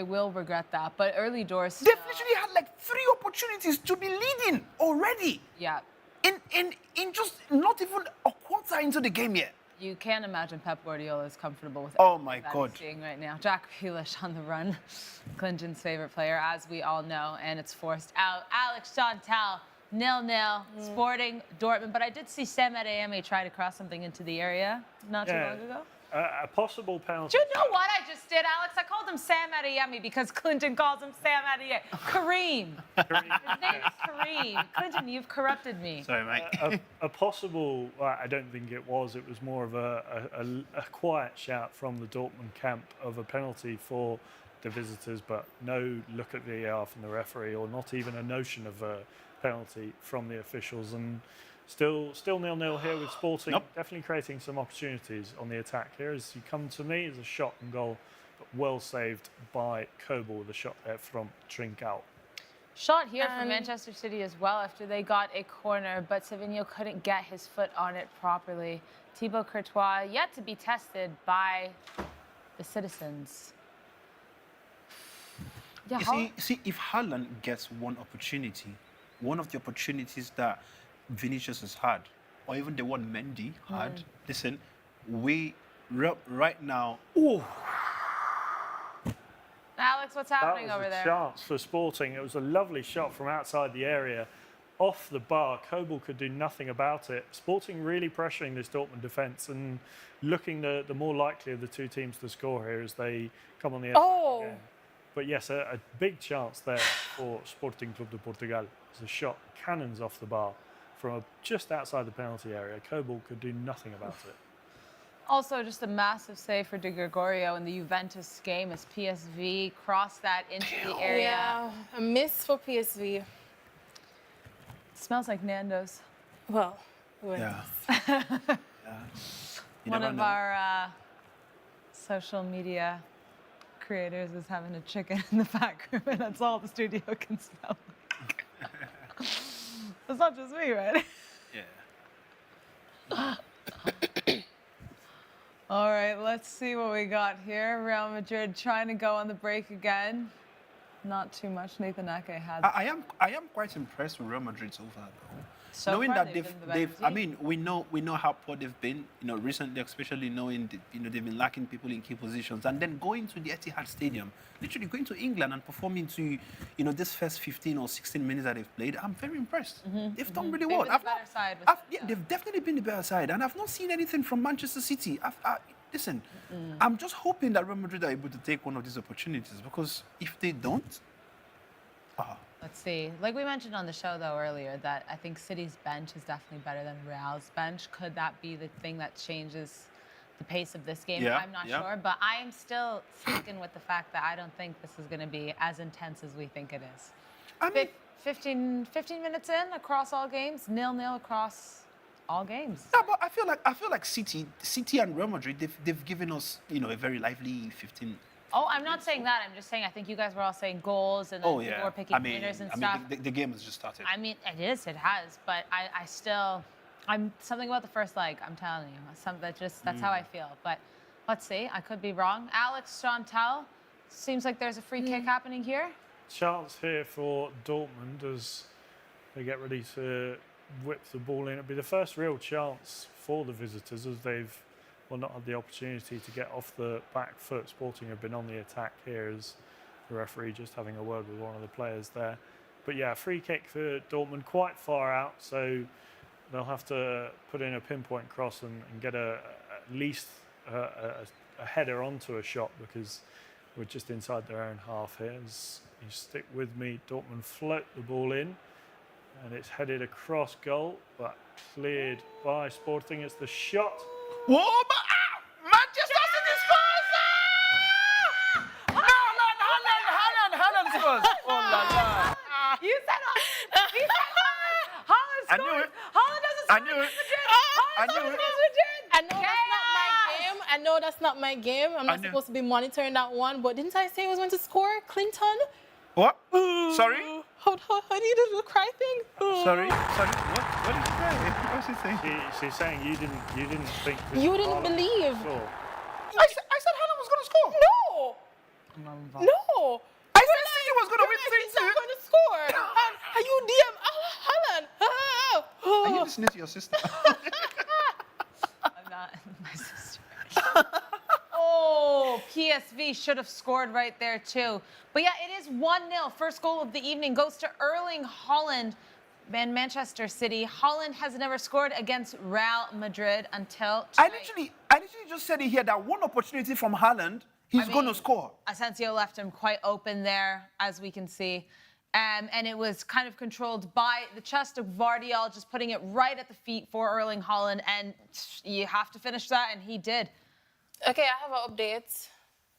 will regret that. But early doors.
They've literally had like 3 opportunities to be leading already.
Yeah.
In just not even a quarter into the game yet.
You can't imagine Pep Guardiola is comfortable with
Oh my
that
God.
he's seeing right now. Jack Grealish on the run, Clinton's favorite player, as we all know, and it's forced out. Alex Shantelle, 0-0, Sporting Dortmund. But I did see Sam Adeyemi try to cross something into the area not too long ago.
A possible penalty.
Do you know what I just did, Alex? I called him Sam Adeyemi because Clinton calls him Sam Adeyemi. Kareem. His name's Kareem. Clinton, you've corrupted me.
Sorry, mate.
A possible, I don't think it was more of a quiet shout from the Dortmund camp of a penalty for the visitors, but no look at VAR from the referee, or not even a notion of a penalty from the officials. And still 0-0 here with Sporting.
Nope.
Definitely creating some opportunities on the attack here. As you come to me, as a shot and goal, but well saved by Coble with a shot there from Trincao.
Shot here from Manchester City as well after they got a corner, but Savinho couldn't get his foot on it properly. Thibaut Courtois yet to be tested by the citizens. Yeah,
You see, if Haaland gets one opportunity, one of the opportunities that Vinicius has had, or even the one Mendy had, listen, right now,
Alex, what's happening over
That was
there?
a chance for Sporting. It was a lovely shot from outside the area, off the bar. Coble could do nothing about it. Sporting really pressuring this Dortmund defence and looking the more likely of the two teams to score here as they come on the attack again. But yes, a big chance there for Sporting Club de Portugal. It's a shot, cannons off the bar from just outside the penalty area. Coble could do nothing about it.
Also, just a massive save for De Gregorio in the Juventus game as PSV crossed that into the area.
Yeah, a miss for PSV.
Smells like Nando's.
Well,
yeah.
One of our social media creators is having a chicken in the back room, and that's all the studio can smell. It's not just me, right?
Yeah.
All right, let's see what we got here. Real Madrid trying to go on the break again. Not too much. Nathan Ake had.
I am quite impressed with Real Madrid so far, though.
So
Knowing
far,
that
they've been the better
I
team.
mean, we know how poor they've been. Recently, especially knowing that, they've been lacking people in key positions, and then going to the Etihad Stadium, literally going to England and performing to, this first 15 or 16 minutes that they've played. I'm very impressed. They've done really well.
They've been the better side with
Yeah, they've definitely been the better side, and I've not seen anything from Manchester City. Listen, I'm just hoping that Real Madrid are able to take one of these opportunities, because if they don't,
Let's see. Like we mentioned on the show, though, earlier, that I think City's bench is definitely better than Real's bench. Could that be the thing that changes the pace of this game?
Yeah,
I'm not sure, but I am still sticking with the fact that I don't think this is going to be as intense as we think it is.
I mean,
15 minutes in across all games, 0-0 across all games.
no, but I feel like City and Real Madrid, they've given us, a very lively 15.
Oh, I'm not saying that. I'm just saying I think you guys were all saying goals and then people were picking winners and stuff.
The game has just started.
I mean, it has, but I still, I'm something about the first leg, I'm telling you. That's how I feel. But let's see, I could be wrong. Alex Shantelle, seems like there's a free kick happening here.
Chance here for Dortmund as they get ready to whip the ball in. It'll be the first real chance for the visitors as they've not had the opportunity to get off the back foot. Sporting have been on the attack here as the referee just having a word with one of the players there. But yeah, free kick for Dortmund, quite far out, so they'll have to put in a pinpoint cross and get at least a header onto a shot, because we're just inside their own half here. As You stick with me. Dortmund float the ball in, and it's headed across goal, but cleared by Sporting. It's the shot.
Whoa, but Manchester City scores! Haaland scores! Oh la la!
You said Haaland
I knew
scores.
it.
Haaland doesn't
I
score
knew it.
against Madrid.
I knew
Haaland
it.
against Madrid.
I know that's not my game. I know that's not my game. I'm not
knew.
supposed to be monitoring that one. But didn't I say I was going to score, Clinton?
What? Sorry?
How do you do the cry thing?
Sorry? What did you say? What's she saying?
She's saying you didn't think. that
You didn't
Haaland
believe.
would score.
I said Haaland was going to score.
No. No.
I said City was going to win
He's not
3-2.
going to score. Are you DM Haaland?
Are you listening to your sister?
I'm not my sister. Oh, PSV should have scored right there too. But yeah, it is 1-0. First goal of the evening goes to Erling Haaland and Manchester City. Haaland has never scored against Real Madrid until
I
tonight.
literally just said it here that one opportunity from Haaland, he's going to score.
Asensio left him quite open there, as we can see. And it was kind of controlled by the chest of Vardiol, just putting it right at the feet for Erling Haaland. And you have to finish that, and he did.
Okay, I have an update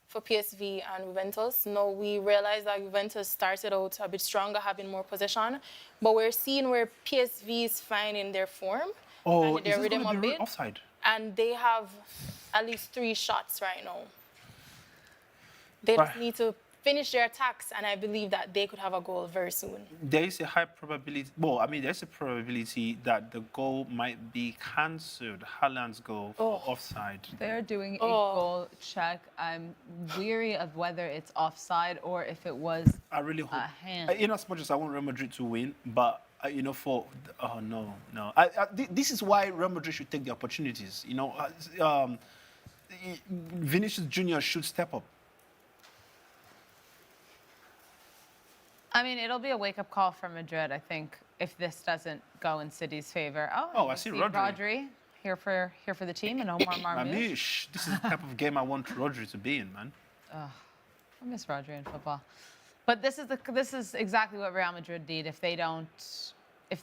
for PSV and Juventus. No, we realized that Juventus started out a bit stronger, having more possession. But we're seeing where PSV is finding their form.
Oh,
and their rhythm a bit.
offside?
And they have at least 3 shots right now. They just need to finish their attacks, and I believe that they could have a goal very soon.
There is a high probability. Well, I mean, there's a probability that the goal might be cancelled. Haaland's goal for offside.
They're doing a goal check. I'm weary of whether it's offside or if it was
I really hope.
a hand.
In as much as I want Real Madrid to win, but you know, no.
This is why Real Madrid should take the opportunities. You know, Vinicius Junior should step up.
I mean, it'll be a wake-up call for Madrid, I think, if this doesn't go in City's favor.
Oh, I see Rodri.
here for the team, and Omar Marmoush.
Marmoush, this is the type of game I want Rodri to be in, man.
I miss Rodri in football. But this is exactly what Real Madrid need. If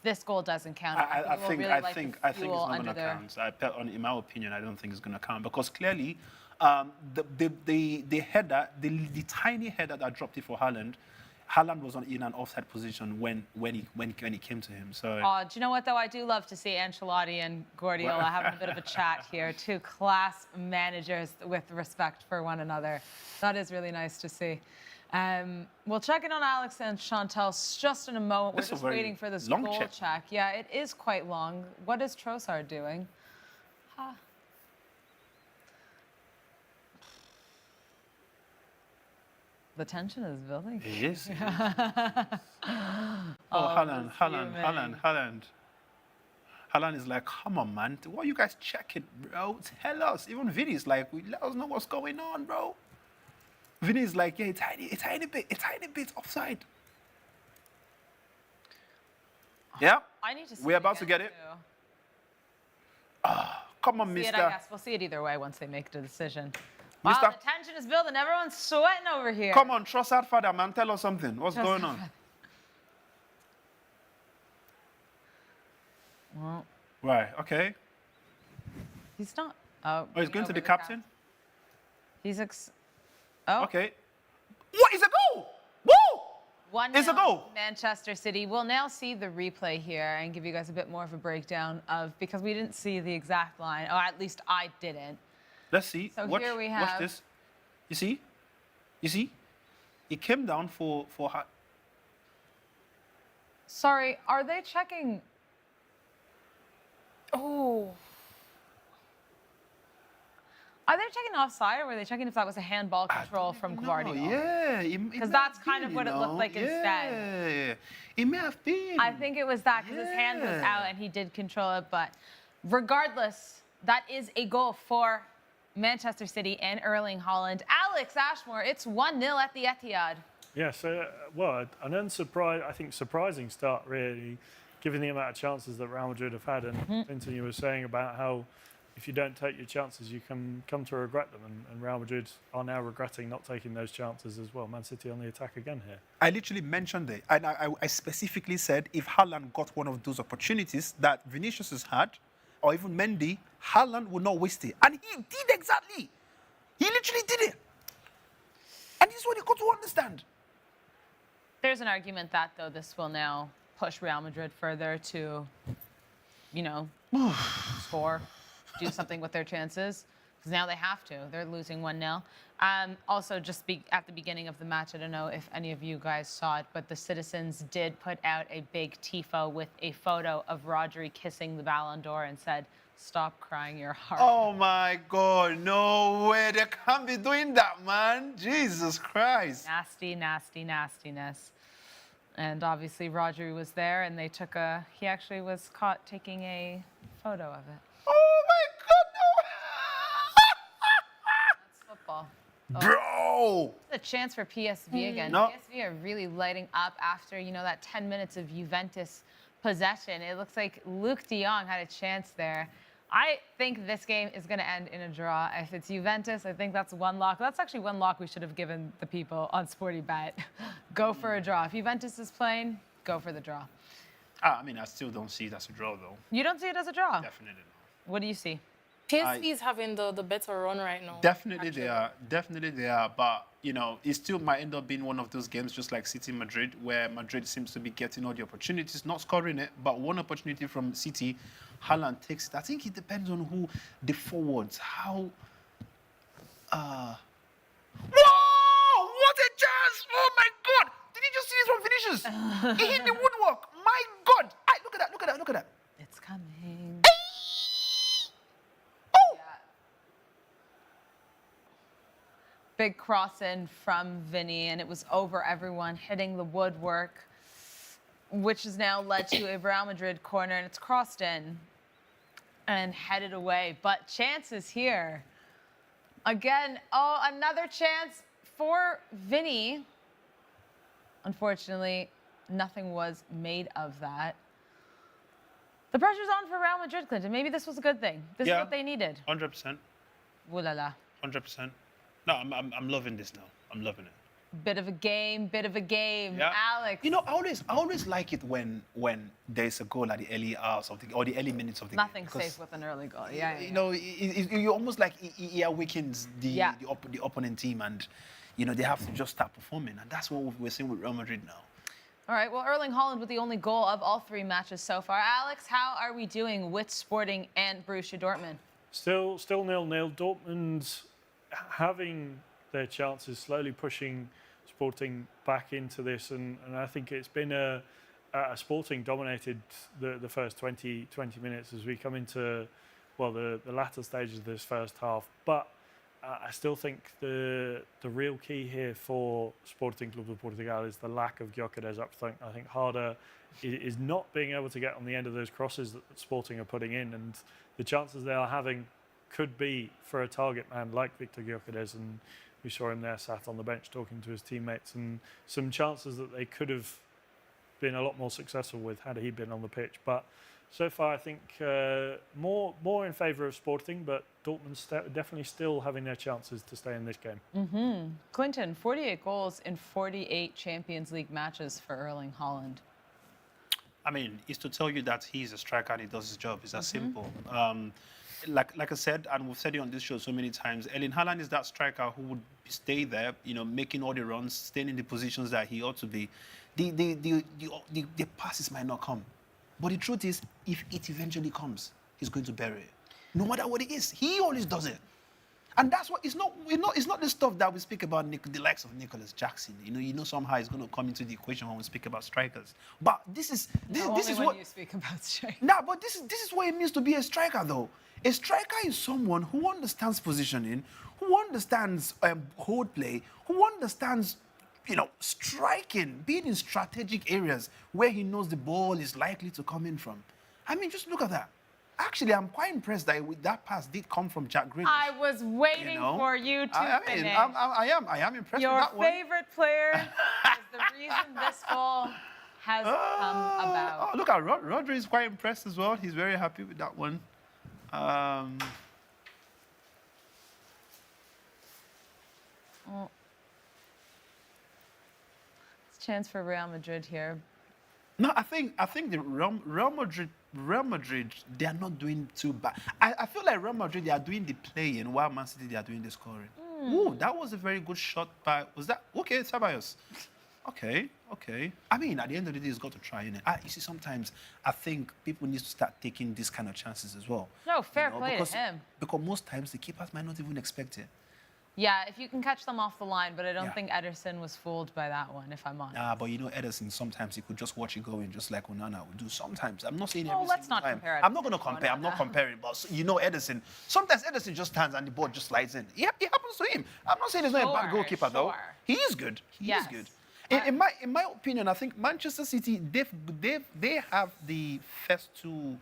this goal doesn't count,
I think
really
it's not going to count. In my opinion, I don't think it's going to count because clearly, the header, the tiny header that dropped it for Haaland was in an offside position when he came to him. So.
Do you know what though? I do love to see Ancelotti and Guardiola having a bit of a chat here. 2 class managers with respect for one another. That is really nice to see. We'll check in on Alex and Shantelle just in a moment. We're just waiting for this goal check. Yeah, it is quite long. What is Trossard doing? The tension is building.
Yes. Haaland. Haaland is like, come on, man. What are you guys checking, bro? Tell us. Even Vinny's like, let us know what's going on, bro. Vinny's like, yeah, a tiny bit offside. Yeah.
I need to see
We're about to get it. Come on, mister.
I guess we'll see it either way once they make the decision. Wow, the tension is building. Everyone's sweating over here.
Come on, Trossard, father, man. Tell us something. What's going on?
Well,
Right, okay.
he's not. Oh,
he's going to the captain?
He's
Okay. What is a goal? Woo!
1-0
It's a goal.
Manchester City. We'll now see the replay here and give you guys a bit more of a breakdown because we didn't see the exact line, or at least I didn't.
Let's see.
So
watch,
here we
watch
have.
this. You see? He came down for.
Sorry, are they checking?
Oh.
Are they checking offside, or were they checking if that was a handball control from Guardiola?
Yeah,
because that's kind of what it looked like instead.
Yeah, it may have been.
I think it was that because his hand was out and he did control it. But regardless, that is a goal for Manchester City and Erling Haaland. Alex Ashmore, it's 1-0 at the Etihad.
Yes, an surprising start, really, given the amount of chances that Real Madrid have had. And Clinton, you were saying about how if you don't take your chances, you can come to regret them. And Real Madrid are now regretting not taking those chances as well. Man City on the attack again here.
I literally mentioned it. And I specifically said if Haaland got one of those opportunities that Vinicius has had, or even Mendy, Haaland would not waste it. And he did exactly. He literally did it. And this is what you got to understand.
There's an argument that, though, this will now push Real Madrid further to, you know, score, do something with their chances. Because now they have to. They're losing 1-0. Also, just at the beginning of the match, I don't know if any of you guys saw it, but the citizens did put out a big tifo with a photo of Rodri kissing the Ballon d'Or and said, "Stop crying your heart."
Oh my God, no way. They can't be doing that, man. Jesus Christ.
Nasty, nasty, nastiness. And obviously Rodri was there and he actually was caught taking a photo of it.
Oh my
That's football.
God, no. Bro.
The chance for PSV again.
No.
PSV are really lighting up after, that 10 minutes of Juventus possession. It looks like Luke de Jong had a chance there. I think this game is going to end in a draw. If it's Juventus, I think that's one lock. That's actually one lock we should have given the people on SportyBet. Go for a draw. If Juventus is playing, go for the draw.
I mean, I still don't see it as a draw, though.
You don't see it as a draw?
Definitely not.
What do you see?
PSV is having the better run right now.
Definitely they are. Definitely they are. But, it still might end up being one of those games just like City Madrid, where Madrid seems to be getting all the opportunities, not scoring it, but one opportunity from City, Haaland takes it. I think it depends on who the forwards, how... Whoa! What a chance! Oh, my God! Did you just see this from Vinicius? He hit the woodwork. My God! Look at that, look at that, look at that.
It's coming. Big cross in from Vinny, and it was over everyone, hitting the woodwork, which has now led to a Real Madrid corner, and it's crossed in and headed away. But chances here. Again, another chance for Vinny. Unfortunately, nothing was made of that. The pressure's on for Real Madrid, Clinton. Maybe this was a good thing. This is what they needed.
100%.
Ooh la la.
100%. No, I'm loving this now. I'm loving it.
Bit of a game.
Yeah.
Alex.
I always like it when there's a goal at the early hours of the or the early minutes of the
Nothing
game.
safe with an early goal. Yeah.
You almost like it awakens the opponent team, and they have to just start performing, and that's what we're seeing with Real Madrid now.
All right. Well, Erling Haaland with the only goal of all 3 matches so far. Alex, how are we doing with Sporting and Borussia Dortmund?
Still 0-0. Dortmund having their chances, slowly pushing Sporting back into this, and I think it's been a Sporting dominated the first 20 minutes as we come into the latter stages of this first half. But I still think the real key here for Sporting Club de Portugal is the lack of Gyökeres up front. I think Harder is not being able to get on the end of those crosses that Sporting are putting in, and the chances they are having could be for a target man like Victor Gyökeres, and we saw him there sat on the bench talking to his teammates, and some chances that they could have been a lot more successful with had he been on the pitch. But so far I think more in favour of Sporting, but Dortmund definitely still having their chances to stay in this game.
Clinton, 48 goals in 48 Champions League matches for Erling Haaland.
I mean, it's to tell you that he's a striker and he does his job. It's that simple. Like I said, and we've said it on this show so many times, Erling Haaland is that striker who would stay there, making all the runs, staying in the positions that he ought to be. The passes might not come, but the truth is, if it eventually comes, he's going to bury it. No matter what it is, he always does it. And that's what it's not the stuff that we speak about the likes of Nicholas Jackson. Somehow it's going to come into the equation when we speak about strikers. But this is what
you speak about strikers.
Nah, but this is what it means to be a striker, though. A striker is someone who understands positioning, who understands hold play, who understands, striking, being in strategic areas where he knows the ball is likely to come in from. I mean, just look at that. Actually, I'm quite impressed that pass did come from Jack Grealish.
I was waiting for you to finish.
I am impressed with that one.
Your favorite player is the reason this goal has come about.
Oh, look at Rodri is quite impressed as well. He's very happy with that one.
Well, it's a chance for Real Madrid here.
No, I think the Real Madrid, they are not doing too bad. I feel like Real Madrid, they are doing the playing while Man City, they are doing the scoring. Ooh, that was a very good shot by, was that, okay, Ceballos. Okay. I mean, at the end of the day, it's got to try, innit? You see, sometimes I think people need to start taking these kind of chances as well.
No, fair play to him.
Because most times the keepers might not even expect it.
Yeah, if you can catch them off the line, but I don't think Ederson was fooled by that one, if I'm honest.
Nah, but you know, Ederson, sometimes he could just watch it going, just like Onana would do. Sometimes, I'm not saying
Oh,
every
let's
single
not
time.
compare
I'm not going to
Ederson to
compare. I'm not
Onana.
comparing, but you know, Ederson. Sometimes Ederson just stands and the ball just slides in. It happens to him. I'm not saying he's not a bad goalkeeper though. He is good. He is good. In my opinion, I think Manchester City, they have the first two.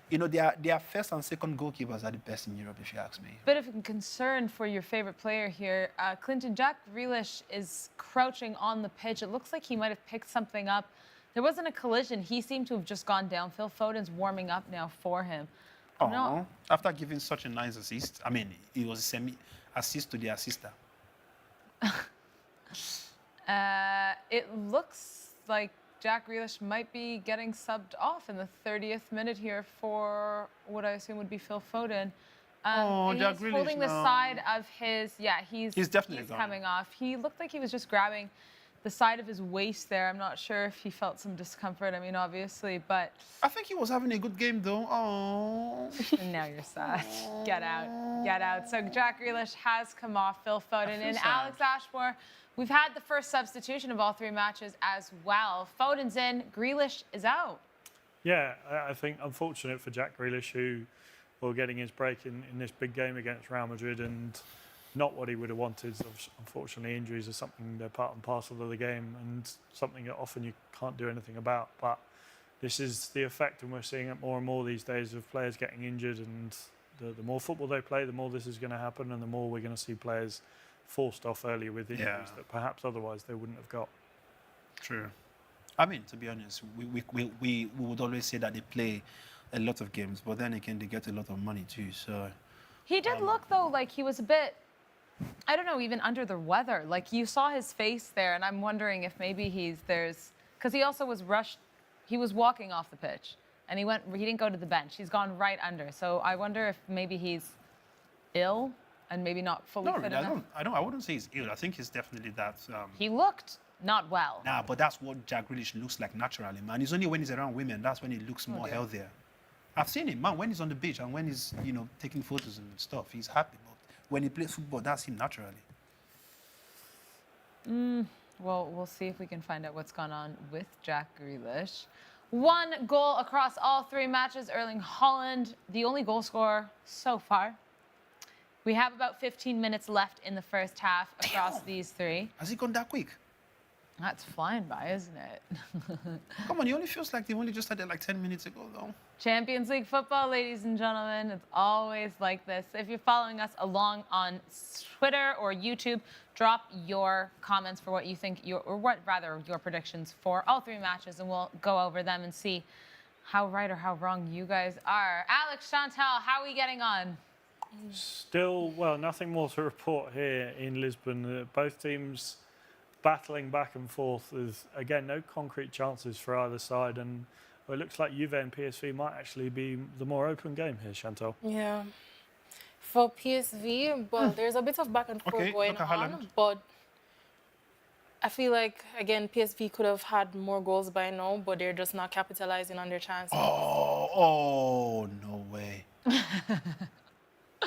You know, their first and second goalkeepers are the best in Europe, if you ask me.
Bit of a concern for your favorite player here. Clinton, Jack Grealish is crouching on the pitch. It looks like he might have picked something up. There wasn't a collision. He seemed to have just gone down. Phil Foden's warming up now for him.
Oh, after giving such a nice assist. I mean, it was a semi-assist to the assister.
It looks like Jack Grealish might be getting subbed off in the 30th minute here for what I assume would be Phil Foden.
Jack
He's
Grealish,
holding the side of his, he's
definitely gone.
coming off. He looked like he was just grabbing the side of his waist there. I'm not sure if he felt some discomfort. I mean, obviously, but...
I think he was having a good game, though. Oh.
Now you're sad. Get out. So Jack Grealish has come off. Phil Foden and Alex Ashmore. We've had the first substitution of all three matches as well. Foden's in, Grealish is out.
Yeah, I think unfortunate for Jack Grealish, who will getting his break in this big game against Real Madrid, and not what he would have wanted. Unfortunately, injuries are something, they're part and parcel of the game, and something that often you can't do anything about. But this is the effect, and we're seeing it more and more these days, of players getting injured, and the more football they play, the more this is going to happen, and the more we're going to see players forced off early with injuries that perhaps otherwise they wouldn't have got.
True. I mean, to be honest, we would always say that they play a lot of games, but then again, they get a lot of money too. So
he did look, though, like he was a bit, I don't know, even under the weather. Like, you saw his face there, and I'm wondering if maybe because he also was rushed. He was walking off the pitch, and he didn't go to the bench. He's gone right under. So I wonder if maybe he's ill and maybe not fully fit enough.
I wouldn't say he's ill. I think he's definitely that.
He looked not well.
Nah, but that's what Jack Grealish looks like naturally, man. It's only when he's around women that's when he looks more healthier. I've seen him, man, when he's on the beach and when he's, taking photos and stuff, he's happy. But when he plays football, that's him naturally.
Well, we'll see if we can find out what's gone on with Jack Grealish. 1 goal across all 3 matches. Erling Haaland, the only goal scorer so far. We have about 15 minutes left in the first half across these 3.
Has he gone that quick?
That's flying by, isn't it?
Come on, it only feels like they only just started like 10 minutes ago, though.
Champions League football, ladies and gentlemen. It's always like this. If you're following us along on Twitter or YouTube, drop your comments for what you think, your predictions for all 3 matches, and we'll go over them and see how right or how wrong you guys are. Alex, Shantelle, how are we getting on?
Still, well, nothing more to report here in Lisbon. Both teams battling back and forth with, again, no concrete chances for either side. And it looks like Juve and PSV might actually be the more open game here, Shantelle.
Yeah. For PSV, well, there's a bit of back and forth going on, but I feel like, again, PSV could have had more goals by now, but they're just not capitalizing on their chances.
Oh, no way.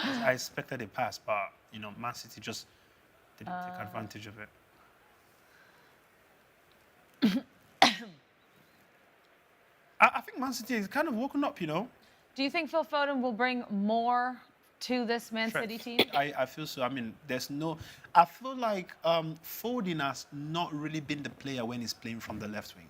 I expected a pass, but, Man City just didn't take advantage of it. I think Man City is kind of woken up,
Do you think Phil Foden will bring more to this Man City team?
I feel so. I mean, I feel like Foden has not really been the player when he's playing from the left wing.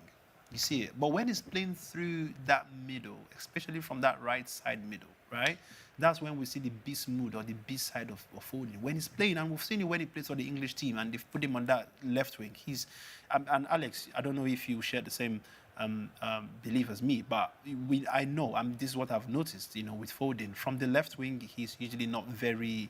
You see it. But when he's playing through that middle, especially from that right side middle, right? That's when we see the beast mood or the beast side of Foden. When he's playing, and we've seen it when he plays for the English team, and they've put him on that left wing. And Alex, I don't know if you share the same belief as me, but I know, this is what I've noticed, with Foden. From the left wing, he's usually not very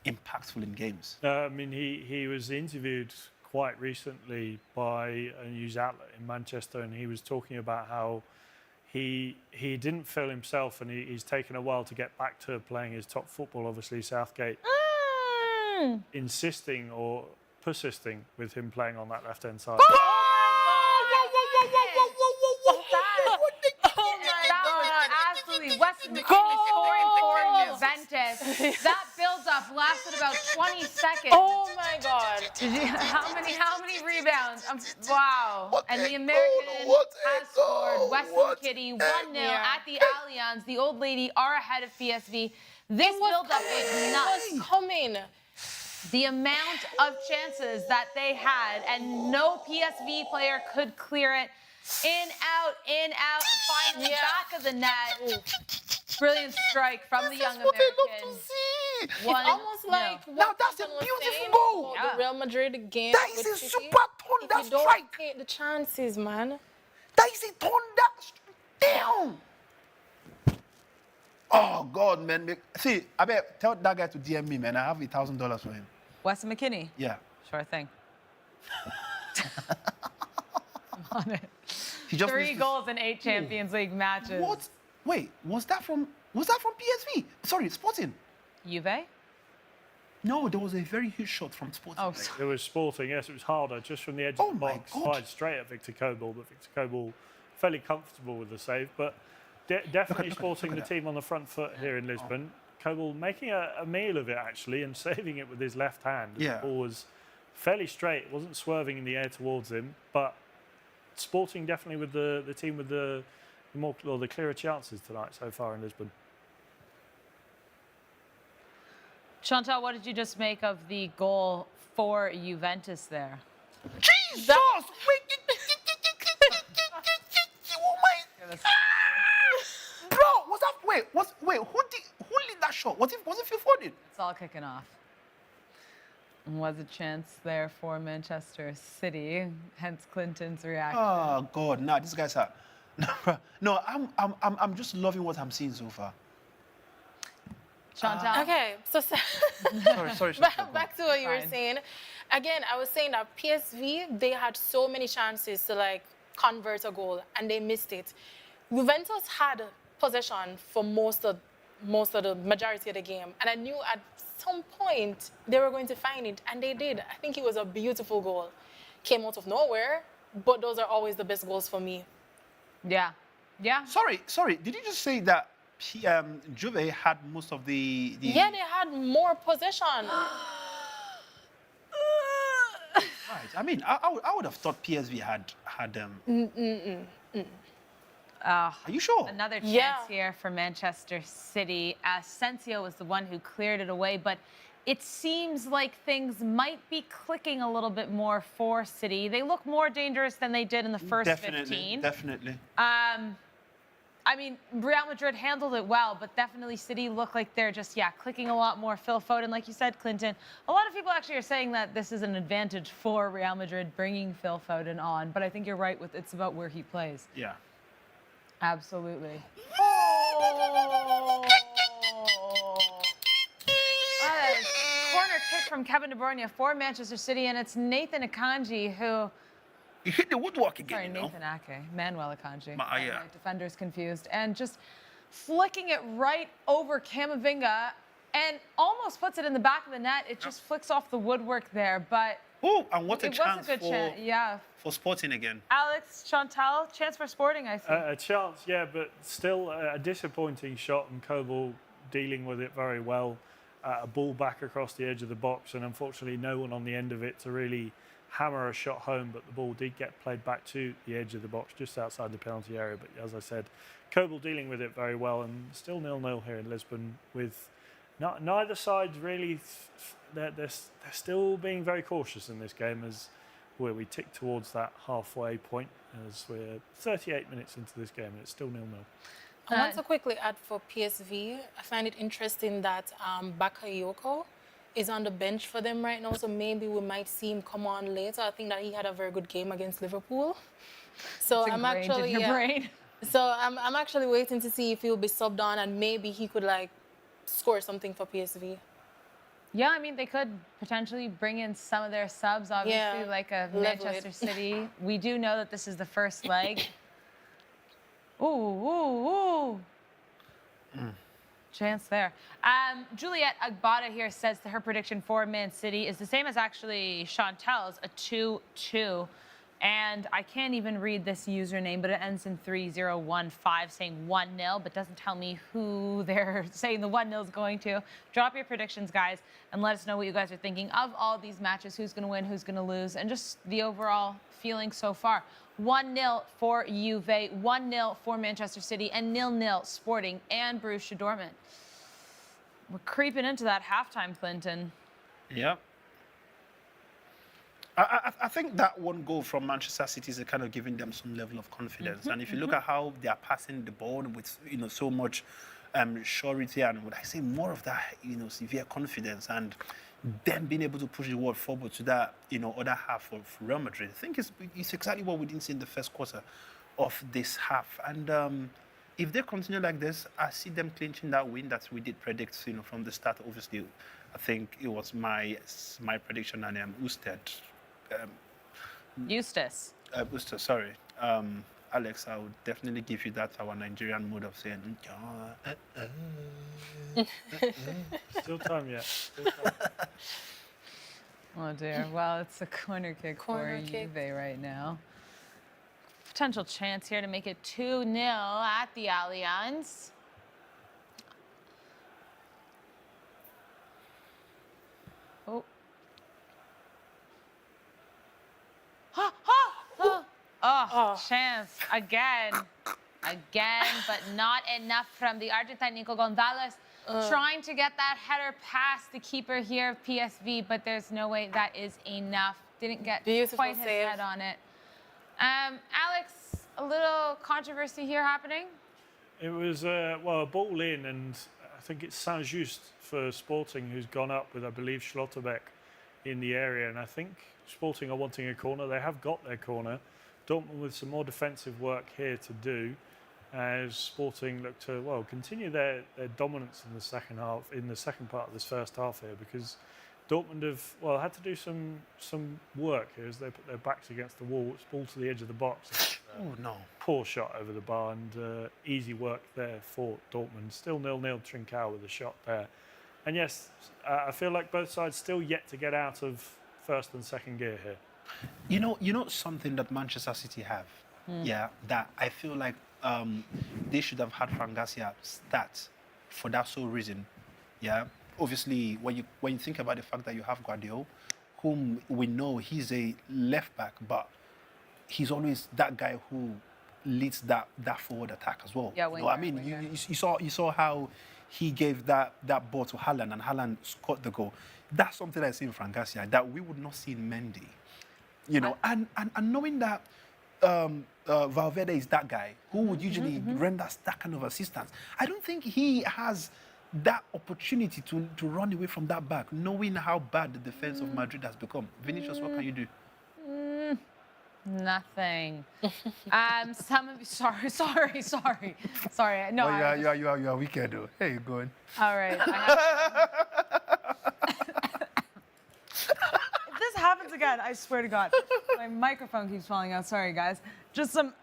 impactful in games.
I mean, he was interviewed quite recently by a news outlet in Manchester, and he was talking about how he didn't feel himself, and he's taken a while to get back to playing his top football. Obviously, Southgate insisting or persisting with him playing on that left-hand side.
Weston McKennie scoring for Juventus. That build-up lasted about 20 seconds.
Oh my God!
Did you, how many rebounds? Wow!
What
And
a
the American
goal, what a
has scored.
goal,
Weston
what
McKennie
a
1-0 at the Allianz. The old lady are ahead of PSV. This build-up is nuts.
It was coming.
The amount of chances that they had, and no PSV player could clear it. In, out, and finally back of the net. Brilliant strike from the young American.
It's almost like
Now that's a beautiful goal.
The Real Madrid game.
That is a super thunder
you don't
strike.
take the chances, man.
That is a thunder down. Oh God, man! See, I bet tell that guy to DM me, man. I have $1,000 for him.
Weston McKennie.
Yeah.
Sure thing. I'm on it.
He just
3 goals in 8 Champions League matches.
What? Wait, was that from PSV? Sorry, Sporting.
Juve?
No, there was a very huge shot from Sporting.
Oh,
It was Sporting, yes, it was harder, just from the edge
Oh
of the
my
box,
God.
fired straight at Victor Kobel, but Victor Kobel fairly comfortable with the save, but definitely Sporting
look
the
at
team on the front foot here in Lisbon. Kobel making a meal of it, actually, and saving it with his left hand.
Yeah.
The ball was fairly straight, wasn't swerving in the air towards him, but Sporting definitely with the team with the clearer chances tonight so far in Lisbon.
Shantelle, what did you just make of the goal for Juventus there?
Jesus! Oh my! Bro, was that? Wait, who lit that shot? Was it Phil Foden?
It's all kicking off. Was a chance there for Manchester City, hence Clinton's reaction.
Oh God, nah, these guys are. No, I'm just loving what I'm seeing so far.
Shantelle?
Okay, so
Sorry.
back to what you were
Fine.
saying. Again, I was saying that PSV, they had so many chances to like convert a goal and they missed it. Juventus had possession for most of the majority of the game, and I knew at some point they were going to find it, and they did. I think it was a beautiful goal. Came out of nowhere, but those are always the best goals for me.
Yeah.
Sorry. Did you just say that Juve had most of the?
Yeah, they had more possession.
Right. I mean, I would have thought PSV had them. Are you sure?
Another chance
Yeah.
here for Manchester City. Asensio was the one who cleared it away, but it seems like things might be clicking a little bit more for City. They look more dangerous than they did in the first 15.
Definitely.
I mean, Real Madrid handled it well, but definitely City look like they're just, clicking a lot more. Phil Foden, like you said, Clinton. A lot of people actually are saying that this is an advantage for Real Madrid bringing Phil Foden on, but I think you're right with it's about where he plays.
Yeah.
Absolutely. Corner kick from Kevin De Bruyne for Manchester City, and it's Nathan Akanji who...
You hit the woodwork again,
Sorry,
you know?
Nathan Ake. Manuel Akanji.
Yeah.
My defender's confused. And just flicking it right over Camavinga and almost puts it in the back of the net. It just flicks off the woodwork there, but...
Oh, and what a
it
chance
was a good chance. Yeah.
for Sporting again.
Alex, Shantelle, chance for Sporting, I think.
A chance, yeah, but still a disappointing shot, and Kobel dealing with it very well. A ball back across the edge of the box, and unfortunately no one on the end of it to really hammer a shot home, but the ball did get played back to the edge of the box, just outside the penalty area. But as I said, Kobel dealing with it very well, and still 0-0 here in Lisbon, with neither side really. They're still being very cautious in this game as we tick towards that halfway point, as we're 38 minutes into this game and it's still 0-0.
I want to quickly add for PSV, I find it interesting that Bakayoko is on the bench for them right now, so maybe we might see him come on later. I think that he had a very good game against Liverpool. So
It's
I'm
ingrained
actually
in your brain.
So I'm actually waiting to see if he'll be subbed on and maybe he could like score something for PSV.
Yeah, I mean, they could potentially bring in some of their subs, obviously,
Yeah,
like a
level
Manchester
it.
City. We do know that this is the first leg. Ooh, ooh, ooh. Chance there. Juliet Agbada here says that her prediction for Man City is the same as actually Chantel's, a 2-2. And I can't even read this username, but it ends in 3015 saying 1-0, but doesn't tell me who they're saying the 1-0 is going to. Drop your predictions, guys, and let us know what you guys are thinking of all these matches, who's going to win, who's going to lose, and just the overall feeling so far. 1-0 for Juve, 1-0 for Manchester City, and 0-0 Sporting and Borussia Dortmund. We're creeping into that halftime, Clinton.
Yeah. I think that one goal from Manchester City is kind of giving them some level of confidence. And if you look at how they are passing the ball with so much surety and would I say more of that severe confidence and them being able to push the ball forward to that other half of Real Madrid, I think it's exactly what we didn't see in the first quarter of this half. And if they continue like this, I see them clinching that win that we did predict from the start. Obviously, I think it was my prediction and Usted.
Eustace.
Usted, sorry. Alex, I would definitely give you that our Nigerian mode of saying.
Still time yet. Still time.
Oh dear. Well, it's a corner kick for Juve right now. Potential chance here to make it 2-0 at the Allianz. Oh. Chance again, but not enough from the Argentine Nico Gonzalez. Trying to get that header past the keeper here of PSV, but there's no way that is enough. Didn't get quite his head on it. Alex, a little controversy here happening.
It was a ball in, and I think it's Saint-Just for Sporting who's gone up with, I believe, Schlotterbeck in the area, and I think Sporting are wanting a corner. They have got their corner. Dortmund with some more defensive work here to do as Sporting look to, continue their dominance in the second half, in the second part of this first half here, because Dortmund have, had to do some work here as they put their backs against the wall. It's ball to the edge of the box.
Oh, no.
Poor shot over the bar and easy work there for Dortmund. Still 0-0 Trincao with a shot there. And yes, I feel like both sides still yet to get out of first and second gear here.
You know something that Manchester City have, that I feel like they should have had Fran Garcia start for that sole reason, Obviously, when you think about the fact that you have Guardiola, whom we know he's a left back, but he's always that guy who leads that forward attack as well.
Yeah,
I mean, you saw how he gave that ball to Haaland and Haaland scored the goal. That's something I see in Fran Garcia that we would not see in Mendy. And knowing that Valverde is that guy who would usually render that kind of assistance, I don't think he has that opportunity to run away from that back, knowing how bad the defense of Madrid has become. Vinicius, what can you do?
Nothing. Some of you, sorry. No,
you are wicked though. Hey, you going?
All right. If this happens again, I swear to God, my microphone keeps falling out. Sorry, guys. Just some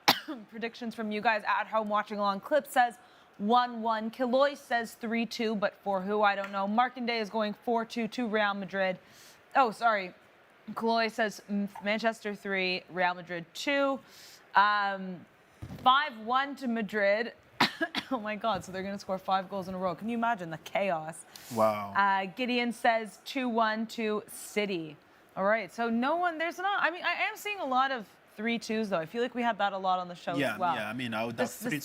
predictions from you guys at home watching along. Clip says 1-1. Killoy says 3-2, but for who, I don't know. Markinde is going 4-2 to Real Madrid. Oh, sorry. Killoy says Manchester 3, Real Madrid 2. 5-1 to Madrid. Oh, my God. So they're going to score 5 goals in a row. Can you imagine the chaos?
Wow.
Gideon says 2-1 to City. All right. So no one, there's not, I mean, I am seeing a lot of 3-2s, though. I feel like we had that a lot on the show as well.
Yeah, I mean,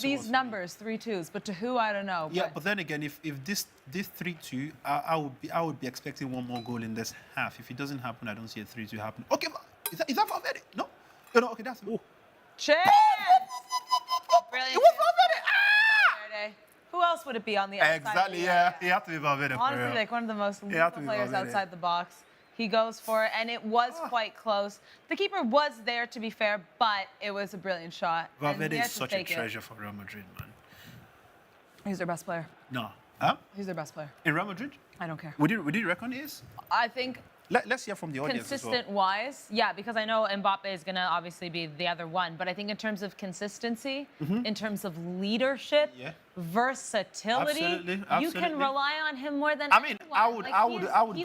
these numbers, 3-2s, but to who, I don't know.
Yeah, but then again, if this 3-2, I would be expecting one more goal in this half. If it doesn't happen, I don't see a 3-2 happen. Okay, is that Valverde? No, okay, that's
Chance! Brilliant.
It was Valverde.
Who else would it be on the outside?
Exactly, yeah. He had to be Valverde.
Honestly, like one of the most lethal players outside the box. He goes for it, and it was quite close. The keeper was there, to be fair, but it was a brilliant shot.
Valverde is such a treasure for Real Madrid, man.
He's their best player.
No, Huh?
Who's their best player?
In Real Madrid?
I don't care.
Would you reckon he is?
I think
Let's hear from the audience as well.
consistent-wise, yeah, because I know Mbappe is going to obviously be the other one. But I think in terms of consistency, in terms of leadership, versatility,
Absolutely.
you can rely on him more than
I mean,
anyone.
I would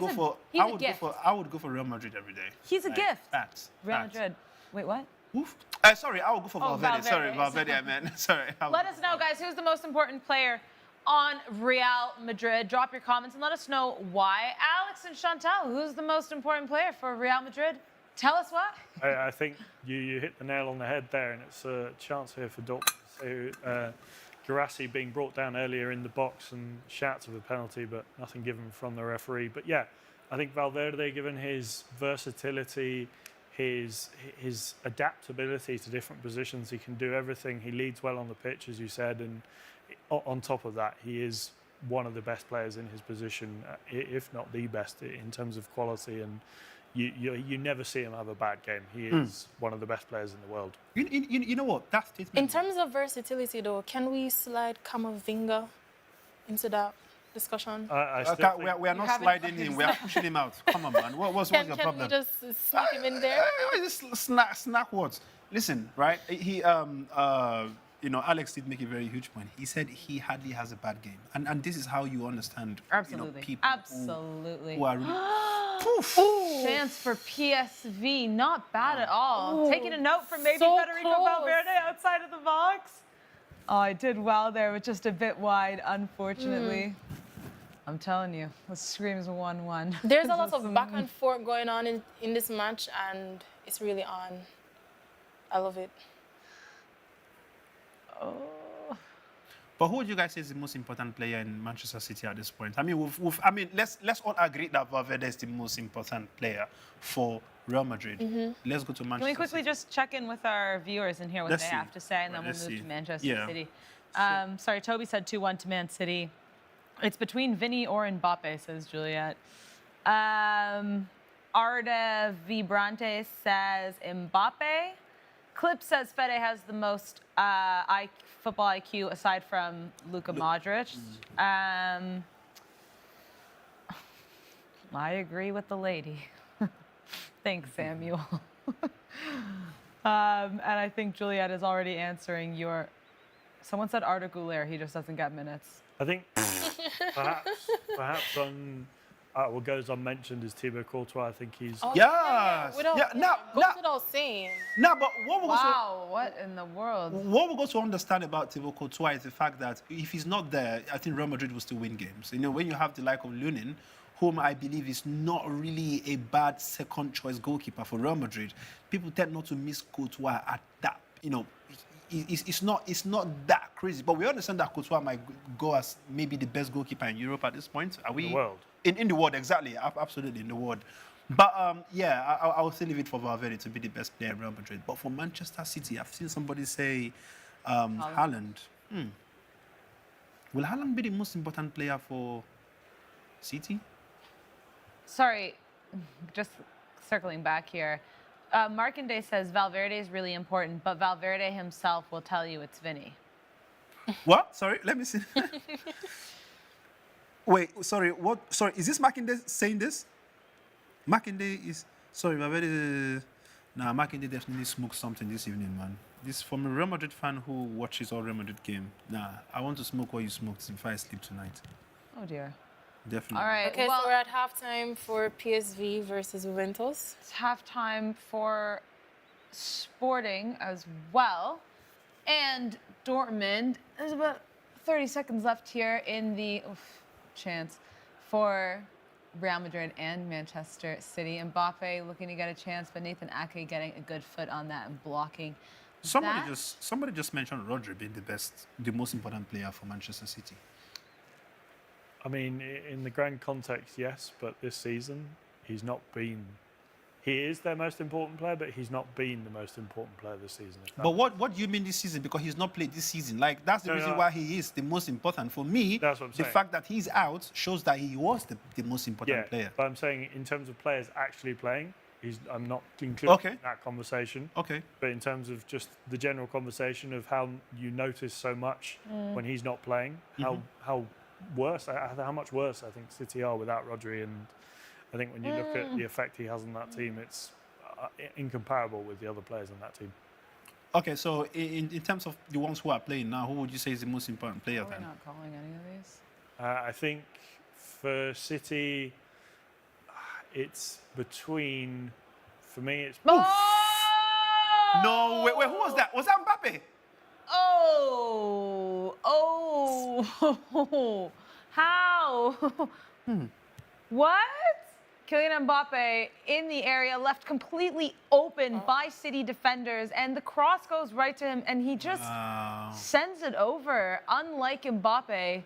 go for Real Madrid every day.
He's a
Like,
gift.
Facts.
Real
Facts.
Madrid. Wait, what?
Oof. Sorry, I would go for Valverde.
Valverde.
Sorry, Valverde, I meant. Sorry.
Let us know, guys, who's the most important player on Real Madrid. Drop your comments and let us know why. Alex and Shantelle, who's the most important player for Real Madrid? Tell us why.
I think you hit the nail on the head there, and it's a chance here for Dortmund. So, Guirassy being brought down earlier in the box and shouts of a penalty, but nothing given from the referee. But yeah, I think Valverde, given his versatility, his adaptability to different positions, he can do everything. He leads well on the pitch, as you said, and on top of that, he is one of the best players in his position, if not the best in terms of quality. And you never see him have a bad game. He is one of the best players in the world.
You know what? That statement.
In terms of versatility, though, can we slide Camavinga into that discussion?
I still think
we are not sliding him. We are pushing him out. Come on, man. What's your problem?
Can we just sneak him in there?
Just snack words. Listen, right? He Alex did make a very huge point. He said he hardly has a bad game, and this is how you understand.
Absolutely.
People
Absolutely.
who are really. Poof.
Chance for PSV, not bad at all. Taking a note from maybe
So
Federico
close.
Valverde outside of the box. Oh, I did well there, but just a bit wide, unfortunately. I'm telling you, the screams 1-1.
There's a lot of back and forth going on in this match, and it's really on. I love it.
But who would you guys say is the most important player in Manchester City at this point? I mean, let's all agree that Valverde is the most important player for Real Madrid. Let's go to Manchester.
Can we quickly
City.
just check in with our viewers and hear what
Let's
they
see.
have to say, and then
Right,
we'll
let's
move
see.
to Manchester
Yeah.
City. Sorry, Toby said 2-1 to Man City. It's between Vinny or Mbappe, says Juliet. Arda Vibrante says Mbappe. Clip says Fede has the most football IQ aside from Luka Modric. I agree with the lady. Thanks, Samuel. And I think Juliet is already answering your... Someone said Arda Güler. He just doesn't get minutes.
I think perhaps on what goes unmentioned is Thibaut Courtois. I think he's
Yes.
Without, goes without saying.
No, but what we
Wow, what in the world?
what we got to understand about Thibaut Courtois is the fact that if he's not there, I think Real Madrid will still win games. You know, when you have the like of Lunin, whom I believe is not really a bad second choice goalkeeper for Real Madrid, people tend not to miss Courtois at that. You know, it's not that crazy. But we understand that Courtois might go as maybe the best goalkeeper in Europe at this point. Are we?
in the world.
In the world, exactly. Absolutely, in the world. But, I will still leave it for Valverde to be the best player in Real Madrid. But for Manchester City, I've seen somebody say Haaland. Will Haaland be the most important player for City?
Sorry, just circling back here. Markinde says Valverde is really important, but Valverde himself will tell you it's Vinny.
What? Sorry, let me see. Wait, sorry, what? Sorry, is this Markinde saying this? Markinde is... Sorry, Valverde... Nah, Markinde definitely smoked something this evening, man. This from a Real Madrid fan who watches all Real Madrid game. Nah, I want to smoke what you smoked before I sleep tonight.
Oh, dear.
Definitely.
All right,
Okay,
well,
so we're at halftime for PSV versus Juventus.
it's halftime for Sporting as well. And Dortmund, there's about 30 seconds left here in the chance for Real Madrid and Manchester City. Mbappe looking to get a chance, but Nathan Ake getting a good foot on that and blocking.
Somebody
that.
just mentioned Rodri being the most important player for Manchester City.
I mean, in the grand context, yes, but this season he's not been. He is their most important player, but he's not been the most important player this season.
But what do you mean this season? Because he's not played this season. Like, that's the reason why he is the most important. For me,
That's what I'm
the
saying.
fact that he's out shows that he was the most important player.
But I'm saying in terms of players actually playing, I'm not including that conversation.
Okay.
But in terms of just the general conversation of how you notice so much when he's not playing, how worse. How much worse I think City are without Rodri, and I think when you look at the effect he has on that team, it's incomparable with the other players on that team.
Okay, so in terms of the ones who are playing now, who would you say is the most important player
We're
then?
not calling any of these.
I think for City, it's between. For me, it's.
Oh!
No, wait, who was that? Was that Mbappe?
Oh! How? What? Kylian Mbappe in the area, left completely open by City defenders, and the cross goes right to him, and he just sends it over. Unlike Mbappe,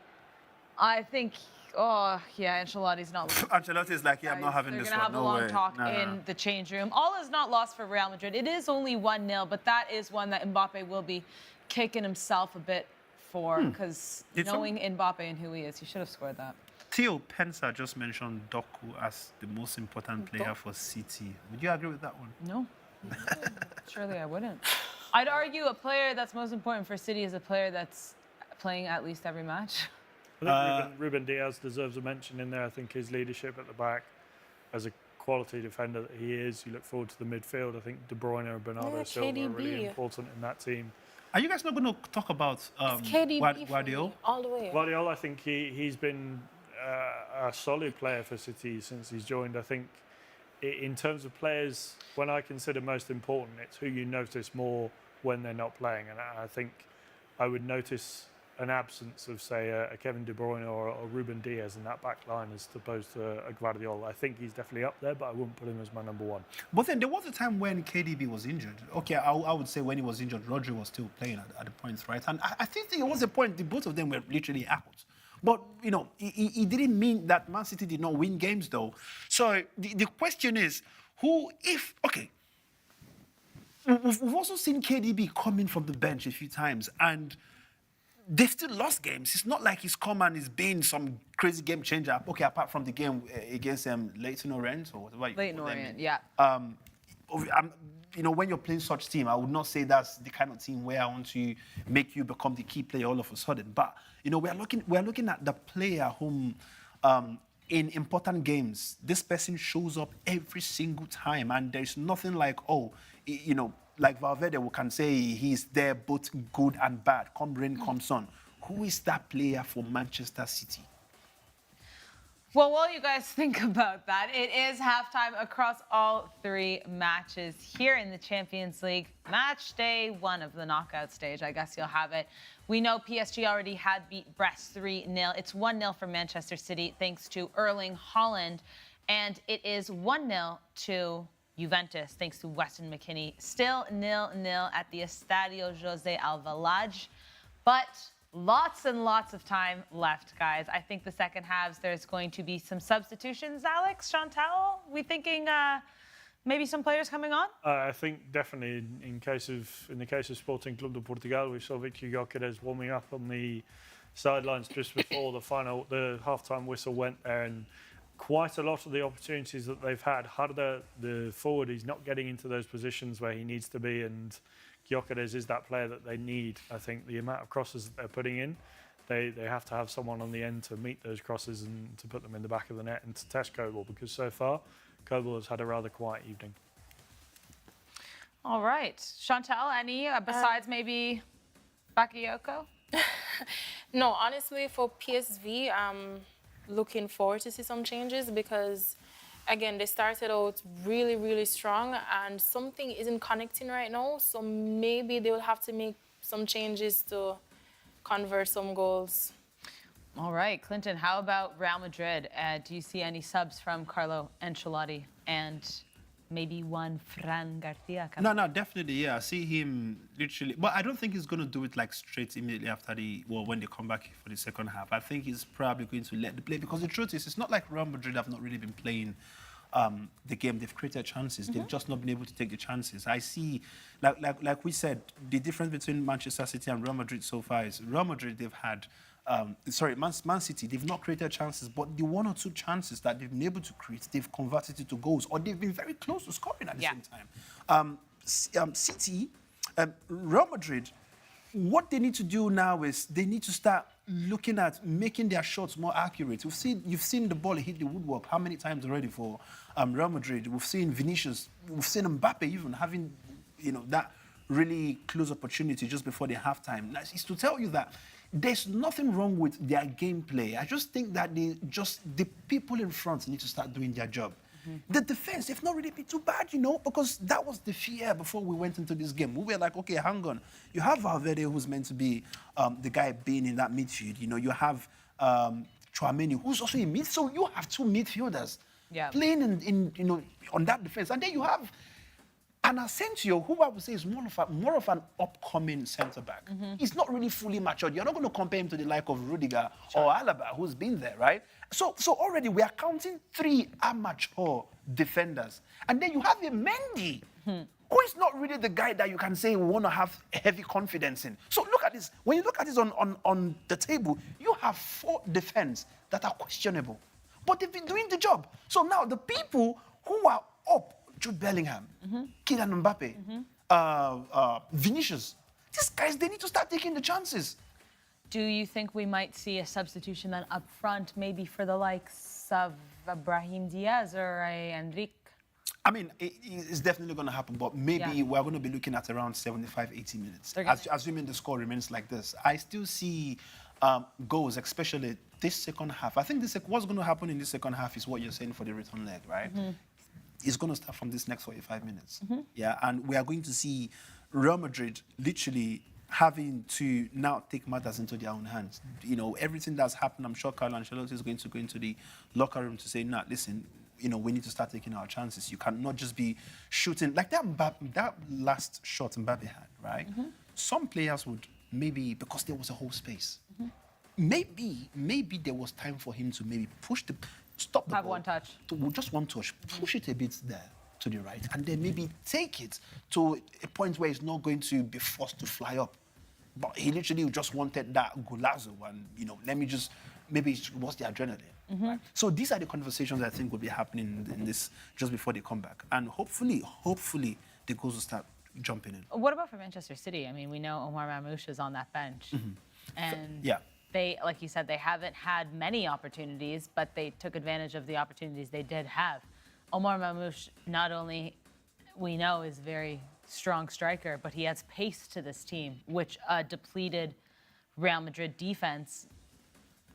I think, Ancelotti's not looking.
Ancelotti's like, yeah, I'm not having
They're
this
going to
one.
have a
No
long
way.
talk
Nah.
in the change room. All is not lost for Real Madrid. It is only 1-0, but that is one that Mbappe will be kicking himself a bit for, because knowing Mbappe and who he is, he should have scored that.
Theo Pensa just mentioned Doku as the most important player for City. Would you agree with that one?
No. Surely I wouldn't. I'd argue a player that's most important for City is a player that's playing at least every match.
I think Ruben Diaz deserves a mention in there. I think his leadership at the back, as a quality defender that he is, you look forward to the midfield. I think De Bruyne and Bernardo Silva are really important in that team.
Are you guys not going to talk about Guardiola?
All the way.
Guardiola, I think he's been a solid player for City since he's joined. I think in terms of players, when I consider most important, it's who you notice more when they're not playing. And I think I would notice an absence of, say, a Kevin De Bruyne or a Ruben Diaz in that back line as opposed to a Guardiola. I think he's definitely up there, but I wouldn't put him as my number one.
But then there was a time when KDB was injured. Okay, I would say when he was injured, Rodri was still playing at the points, right? And I think there was a point, the both of them were literally out. But, you know, it didn't mean that Man City did not win games, though. So the question is, we've also seen KDB coming from the bench a few times, and they've still lost games. It's not like he's come and he's been some crazy game changer. Okay, apart from the game against Leyton Orient or whatever.
Leyton Orient, yeah.
You know, when you're playing such team, I would not say that's the kind of team where I want to make you become the key player all of a sudden. But you know, we're looking at the player whom, in important games, this person shows up every single time, and there's nothing like, like Valverde, we can say he's there both good and bad, come rain, come sun. Who is that player for Manchester City?
Well, while you guys think about that, it is halftime across all three matches here in the Champions League. Match day 1 of the knockout stage, I guess you'll have it. We know PSG already had beat Brest 3-0. It's 1-0 for Manchester City thanks to Erling Haaland. And it is 1-0 to Juventus thanks to Weston McKennie. Still 0-0 at the Estadio José Alvalade. But lots and lots of time left, guys. I think the second halves, there's going to be some substitutions. Alex, Shantelle, we thinking maybe some players coming on?
I think definitely in the case of Sporting Club de Portugal, we saw Victor Gyökeres warming up on the sidelines just before the half-time whistle went there, and quite a lot of the opportunities that they've had, Harder, the forward, he's not getting into those positions where he needs to be, and Gyökeres is that player that they need. I think the amount of crosses that they're putting in, they have to have someone on the end to meet those crosses and to put them in the back of the net and to test Kobel, because so far, Kobel has had a rather quiet evening.
All right. Shantelle, any besides maybe Bakayoko?
No, honestly, for PSV, I'm looking forward to see some changes because, again, they started out really, really strong and something isn't connecting right now. So maybe they will have to make some changes to convert some goals.
All right, Clinton, how about Real Madrid? Do you see any subs from Carlo Ancelotti and maybe one Fran Garcia?
No, definitely, yeah. I see him literally, but I don't think he's going to do it like straight immediately after when they come back for the second half. I think he's probably going to let the play, because the truth is, it's not like Real Madrid have not really been playing the game. They've created chances. They've just not been able to take the chances. I see, like we said, the difference between Manchester City and Real Madrid so far is Real Madrid, they've had, Man City, they've not created chances, but the one or two chances that they've been able to create, they've converted it to goals, or they've been very close to scoring at the same time. City, Real Madrid, what they need to do now is they need to start looking at making their shots more accurate. You've seen the ball hit the woodwork how many times already for Real Madrid. We've seen Vinicius, we've seen Mbappe even having, that really close opportunity just before the halftime. It's to tell you that there's nothing wrong with their gameplay. I just think that the people in front need to start doing their job. The defense, they've not really been too bad, because that was the fear before we went into this game. We were like, okay, hang on. You have Valverde, who's meant to be the guy being in that midfield. You have Tchouaméni, who's also in mid. So you have two midfielders playing in on that defense. And then you have an Asensio, who I would say is more of an upcoming centre-back. He's not really fully matured. You're not going to compare him to the like of Rudiger or Alaba, who's been there, right? So already we are counting 3 amateur defenders. And then you have a Mendy, who is not really the guy that you can say we want to have heavy confidence in. So look at this. When you look at this on the table, you have 4 defense that are questionable. But they've been doing the job. So now the people who are up, Jude Bellingham, Kylian Mbappe, Vinicius, these guys, they need to start taking the chances.
Do you think we might see a substitution then up front, maybe for the likes of Brahim Diaz or Enrique?
I mean, it's definitely going to happen, but maybe we're going to be looking at around 75, 80 minutes. Assuming the score remains like this. I still see goals, especially this second half. I think what's going to happen in this second half is what you're saying for the return leg, right? It's going to start from this next 45 minutes. Yeah, and we are going to see Real Madrid literally having to now take matters into their own hands. Everything that's happened, I'm sure Carlo Ancelotti is going to go into the locker room to say, nah, listen, we need to start taking our chances. You cannot just be shooting. Like that last shot Mbappe had, right? Some players would maybe, because there was a whole space, maybe there was time for him to maybe stop the ball.
Have one touch.
Just one touch. Push it a bit there to the right, and then maybe take it to a point where it's not going to be forced to fly up. But he literally just wanted that golazo, and maybe it was the adrenaline. Right? So these are the conversations I think will be happening in this just before they come back, and hopefully the goals will start jumping in.
What about for Manchester City? I mean, we know Omar Mamouche is on that bench, and they, like you said, they haven't had many opportunities, but they took advantage of the opportunities they did have. Omar Mamouche, not only we know is a very strong striker, but he has pace to this team, which a depleted Real Madrid defense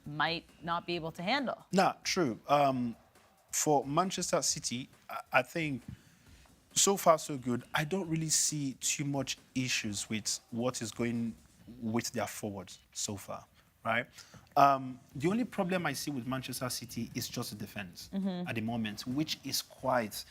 might not be able to handle.
No, true. For Manchester City, I think so far so good. I don't really see too much issues with what is going with their forwards so far, right? The only problem I see with Manchester City is just the defense at the moment, which is quite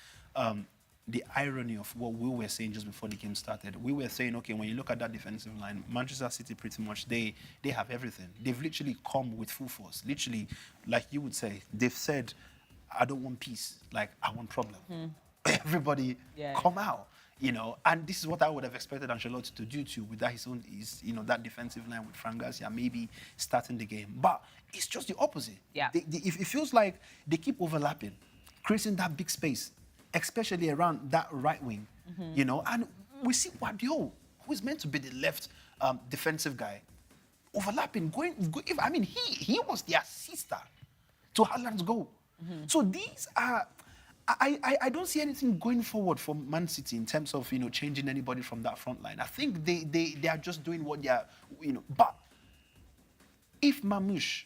the irony of what we were saying just before the game started. We were saying, okay, when you look at that defensive line, Manchester City pretty much, they have everything. They've literally come with full force. Literally, like you would say, they've said, I don't want peace, like, I want problem. Everybody come out. And this is what I would have expected Ancelotti to do too, with that that defensive line with Fran Garcia maybe starting the game. But it's just the opposite.
Yeah.
It feels like they keep overlapping, creating that big space, especially around that right wing, And we see Guardiola, who is meant to be the left defensive guy, overlapping, he was the assister to Haaland's goal. So these are. I don't see anything going forward for Man City in terms of changing anybody from that front line. I think they are just doing what they are, But if Mamouche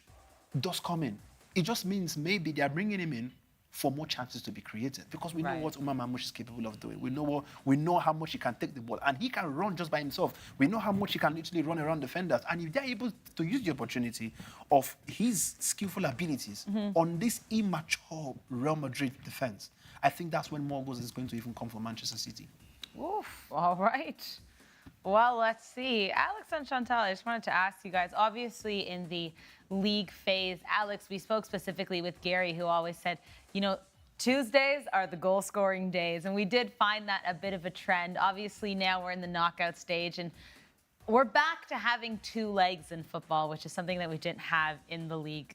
does come in, it just means maybe they are bringing him in for more chances to be created, because we know what Omar Mamouche is capable of doing. We know how much he can take the ball, and he can run just by himself. We know how much he can literally run around defenders, and if they're able to use the opportunity of his skillful abilities on this immature Real Madrid defense, I think that's when more goals is going to even come for Manchester City.
Oof, all right. Well, let's see. Alex and Shantelle, I just wanted to ask you guys, obviously in the league phase, Alex, we spoke specifically with Gary, who always said, Tuesdays are the goal-scoring days, and we did find that a bit of a trend. Obviously, now we're in the knockout stage, and we're back to having 2 legs in football, which is something that we didn't have in the league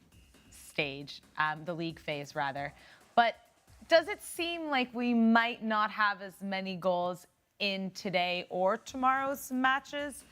stage, the league phase, rather. But does it seem like we might not have as many goals in today or tomorrow's matches?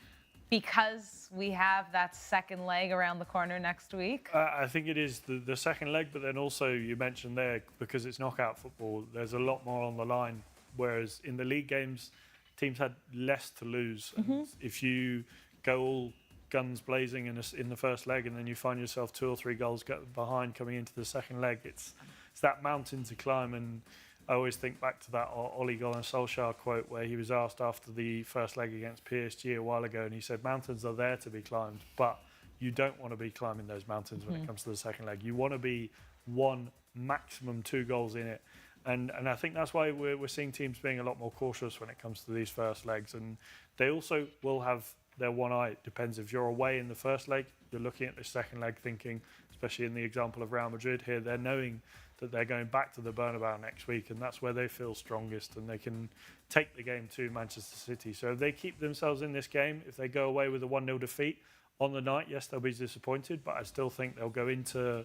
because we have that second leg around the corner next week?
I think it is the second leg, but then also you mentioned there, because it's knockout football, there's a lot more on the line, whereas in the league games, teams had less to lose. And if you go all guns blazing in the first leg and then you find yourself 2 or 3 goals behind coming into the second leg, it's that mountain to climb. And I always think back to that Ole Gunnar Solskjaer quote where he was asked after the first leg against PSG a while ago, and he said, mountains are there to be climbed, but you don't want to be climbing those mountains when it comes to the second leg. You want to be 1, maximum 2 goals in it. And I think that's why we're seeing teams being a lot more cautious when it comes to these first legs. And they also will have their one eye. It depends if you're away in the first leg, you're looking at the second leg thinking, especially in the example of Real Madrid here, they're knowing that they're going back to the Bernabeu next week, and that's where they feel strongest, and they can take the game to Manchester City. So if they keep themselves in this game, if they go away with a 1-0 defeat on the night, yes, they'll be disappointed, but I still think they'll go into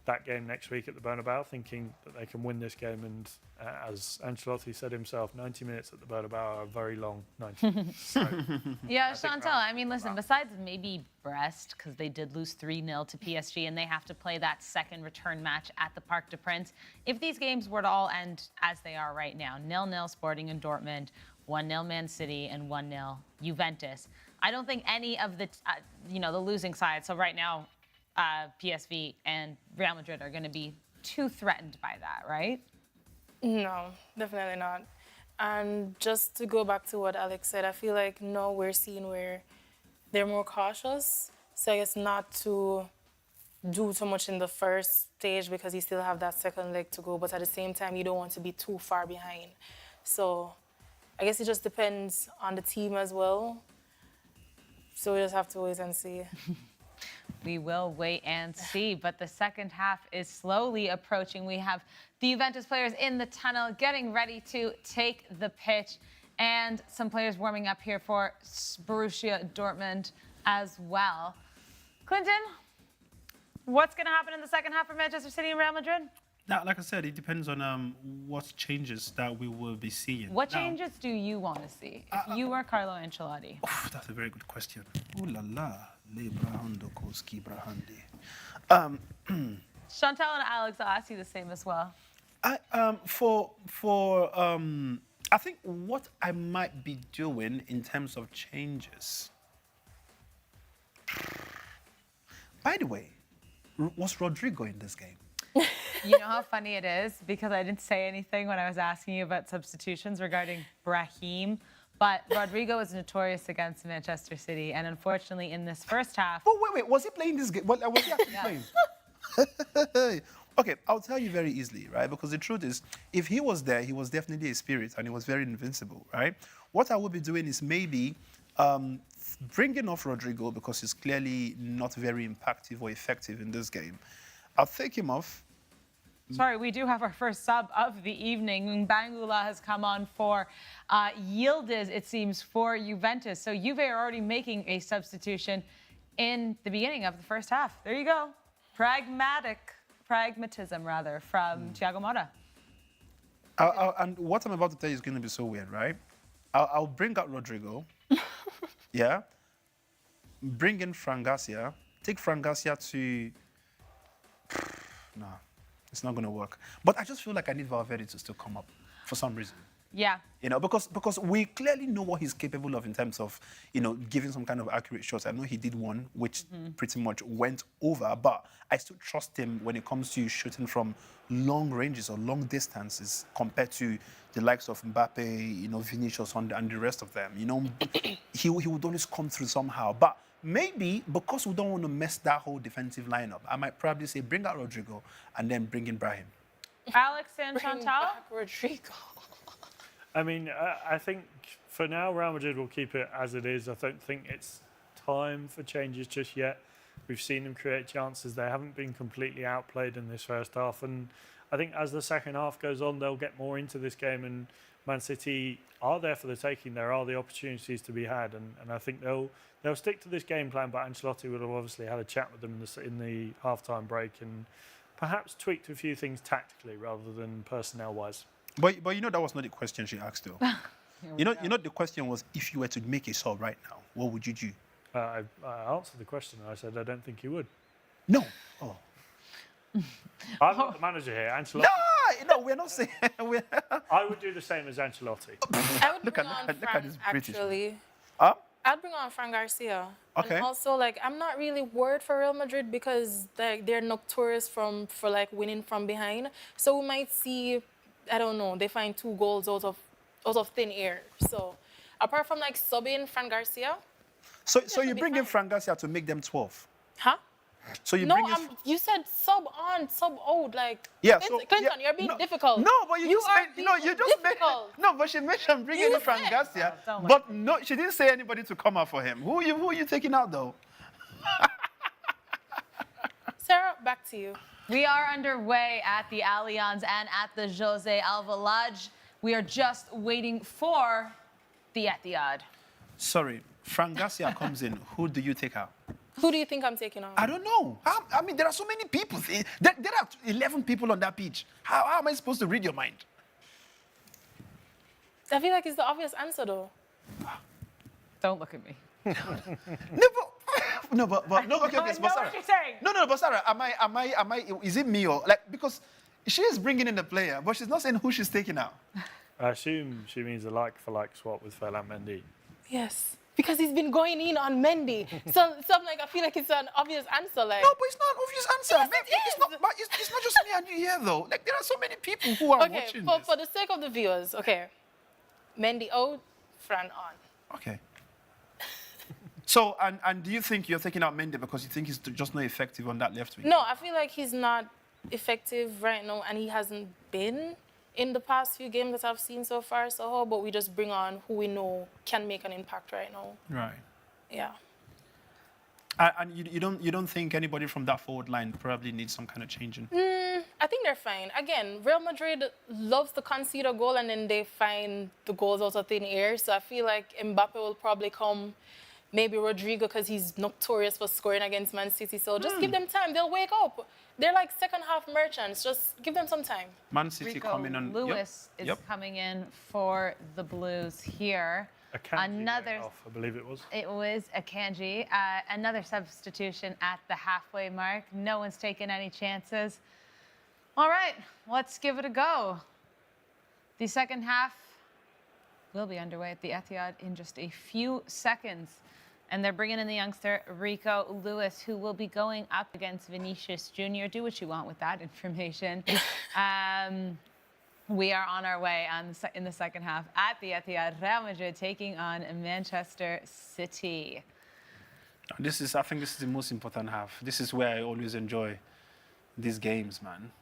that game next week at the Bernabeu thinking that they can win this game. And as Ancelotti said himself, 90 minutes at the Bernabeu are a very long 90 minutes. So
yeah, Shantelle, I mean, listen, besides maybe Brest, because they did lose 3-0 to PSG and they have to play that second return match at the Parc des Princes, if these games were to all end as they are right now, 0-0 Sporting and Dortmund, 1-0 Man City and 1-0 Juventus, I don't think any of the, the losing sides, so right now, PSV and Real Madrid are going to be too threatened by that, right?
No, definitely not. And just to go back to what Alex said, I feel like now we're seeing where they're more cautious. So I guess not to do too much in the first stage because you still have that second leg to go, but at the same time, you don't want to be too far behind. So I guess it just depends on the team as well. So we just have to wait and see.
We will wait and see, but the second half is slowly approaching. We have the Juventus players in the tunnel getting ready to take the pitch, and some players warming up here for Borussia Dortmund as well. Clinton, what's going to happen in the second half for Manchester City and Real Madrid?
Now, like I said, it depends on what changes that we will be seeing.
What changes do you want to see if you were Carlo Ancelotti?
Oh, that's a very good question. Ooh la la.
Shantelle and Alex, I'll ask you the same as well.
I think what I might be doing in terms of changes. By the way, was Rodrigo in this game?
You know how funny it is? Because I didn't say anything when I was asking you about substitutions regarding Brahim. But Rodrigo is notorious against Manchester City. And unfortunately, in this first half...
Oh, wait. Was he playing this game? Was he actually playing? Okay, I'll tell you very easily, right? Because the truth is, if he was there, he was definitely a spirit and he was very invincible, right? What I would be doing is maybe bringing off Rodrigo because he's clearly not very impactful or effective in this game. I'll take him off.
Sorry, we do have our first sub of the evening. Bangula has come on for Yildiz, it seems, for Juventus. So Juve are already making a substitution in the beginning of the first half. There you go. Pragmatism, from Thiago Motta.
And what I'm about to tell you is going to be so weird, right? I'll bring out Rodrigo. Yeah. Bring in Frangasia. Take Frangasia to... No. It's not going to work. But I just feel like I need Valverde to still come up for some reason.
Yeah.
Because we clearly know what he's capable of in terms of, giving some kind of accurate shots. I know he did one, which pretty much went over, but I still trust him when it comes to shooting from long ranges or long distances compared to the likes of Mbappe, Vinicius and the rest of them. He would always come through somehow. But maybe because we don't want to mess that whole defensive lineup, I might probably say bring out Rodrigo and then bring in Brahim.
Alex and Shantelle?
Rodrigo.
I mean, I think for now, Real Madrid will keep it as it is. I don't think it's time for changes just yet. We've seen them create chances. They haven't been completely outplayed in this first half. And I think as the second half goes on, they'll get more into this game. And Man City are there for the taking. There are the opportunities to be had. And I think they'll stick to this game plan. But Ancelotti would have obviously had a chat with them in the half-time break and perhaps tweaked a few things tactically rather than personnel-wise.
But that was not the question she asked, though. The question was, if you were to make a sub right now, what would you do?
I answered the question. I said I don't think he would.
No. Oh.
I'm not the manager here, Ancelotti.
No, we're not saying.
I would do the same as Ancelotti.
I would
Look
bring
at-
on
look at
Fran,
this British man.
actually.
Huh?
I'd bring on Fran Garcia.
Okay.
And also, like, I'm not really worried for Real Madrid because they're notorious for like winning from behind. So we might see, I don't know, they find 2 goals out of thin air. So apart from like subbing Fran Garcia,
So
should
you
be
bring in
fine.
Fran Garcia to make them 12.
huh?
So you
No,
bring in.
you said sub on, sub out, like.
Yeah,
Clinton,
yeah,
you're being
no,
difficult.
No, but you just
are
made, no,
being
you just made,
difficult.
no, but she mentioned bringing
You
in Fran
said-
Garcia,
don't like
but no, she didn't say anybody to come out for him. Who are you taking out though?
Sarah, back to you.
We are underway at the Allianz and at the Jose Alvalade. We are just waiting for the Etihad.
Sorry, Fran Garcia comes in. Who do you take out?
Who do you think I'm taking on?
I don't know. I mean, there are so many people. There are 11 people on that pitch. How am I supposed to read your mind?
I feel like it's the obvious answer, though.
Don't look at me.
No, but no. Okay,
I
okay,
know
but Sarah.
what you're saying.
No, but Sarah, am I? Is it me or like because she is bringing in the player, but she's not saying who she's taking out.
I assume she means a like-for-like swap with Ferland Mendy.
Yes. Because he's been going in on Mendy. So I'm like, I feel like it's an obvious answer. Like,
No, but it's not an obvious answer.
Yes,
Maybe
it
it's
is.
not. But it's not just me and you here though. Like there are so many people who are
okay,
watching
for,
this.
for the sake of the viewers, okay. Mendy out, Fran on.
Okay. So, and do you think you're taking out Mendy because you think he's just not effective on that left wing?
No, I feel like he's not effective right now, and he hasn't been in the past few games that I've seen so far. So how about we just bring on who we know can make an impact right now?
Right.
Yeah.
And you don't think anybody from that forward line probably needs some kind of changing?
I think they're fine. Again, Real Madrid loves to concede a goal and then they find the goals out of thin air. So I feel like Mbappe will probably come, maybe Rodrigo, because he's notorious for scoring against Man City. So just give them time. They'll wake up. They're like second half merchants. Just give them some time.
Man City
Rico
coming on.
Lewis is coming in for the Blues here.
Another off, I believe it was.
It was Akanji. Another substitution at the halfway mark. No one's taken any chances. All right, let's give it a go. The second half will be underway at the Etihad in just a few seconds. And they're bringing in the youngster, Rico Lewis, who will be going up against Vinicius Jr. Do what you want with that information. We are on our way in the second half at the Etihad. Real Madrid taking on Manchester City.
I think this is the most important half. This is where I always enjoy these games, man.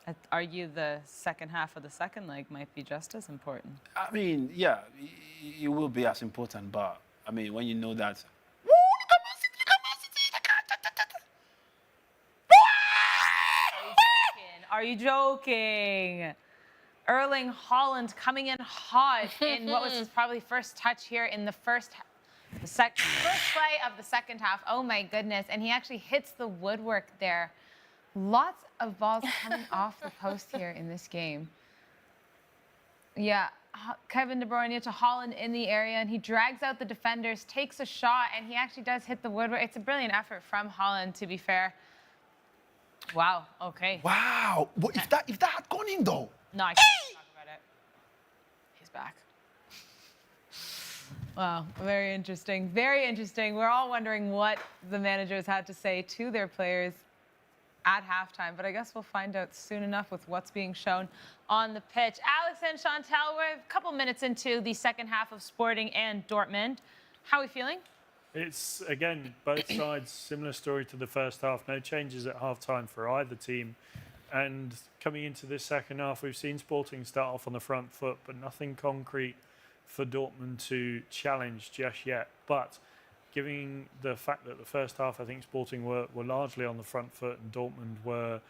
I'd argue the second half of the second leg might be just as important.
I mean, yeah, it will be as important, but I mean, when you know that.
Are you joking? Erling Haaland coming in hot in what was his probably first touch here in the first play of the second half. Oh my goodness. And he actually hits the woodwork there. Lots of balls coming off the post here in this game. Yeah, Kevin De Bruyne to Haaland in the area, and he drags out the defenders, takes a shot, and he actually does hit the woodwork. It's a brilliant effort from Haaland, to be fair. Wow, okay.
Wow. Well, if that had gone in, though.
No, I can't talk about it. He's back. Wow, very interesting. Very interesting. We're all wondering what the managers had to say to their players at halftime, but I guess we'll find out soon enough with what's being shown on the pitch. Alex and Shantelle, we're a couple minutes into the second half of Sporting and Dortmund. How are we feeling?
It's, again, both sides, similar story to the first half. No changes at half-time for either team. And coming into this second half, we've seen Sporting start off on the front foot, but nothing concrete for Dortmund to challenge just yet. But given the fact that the first half, I think Sporting were largely on the front foot and Dortmund were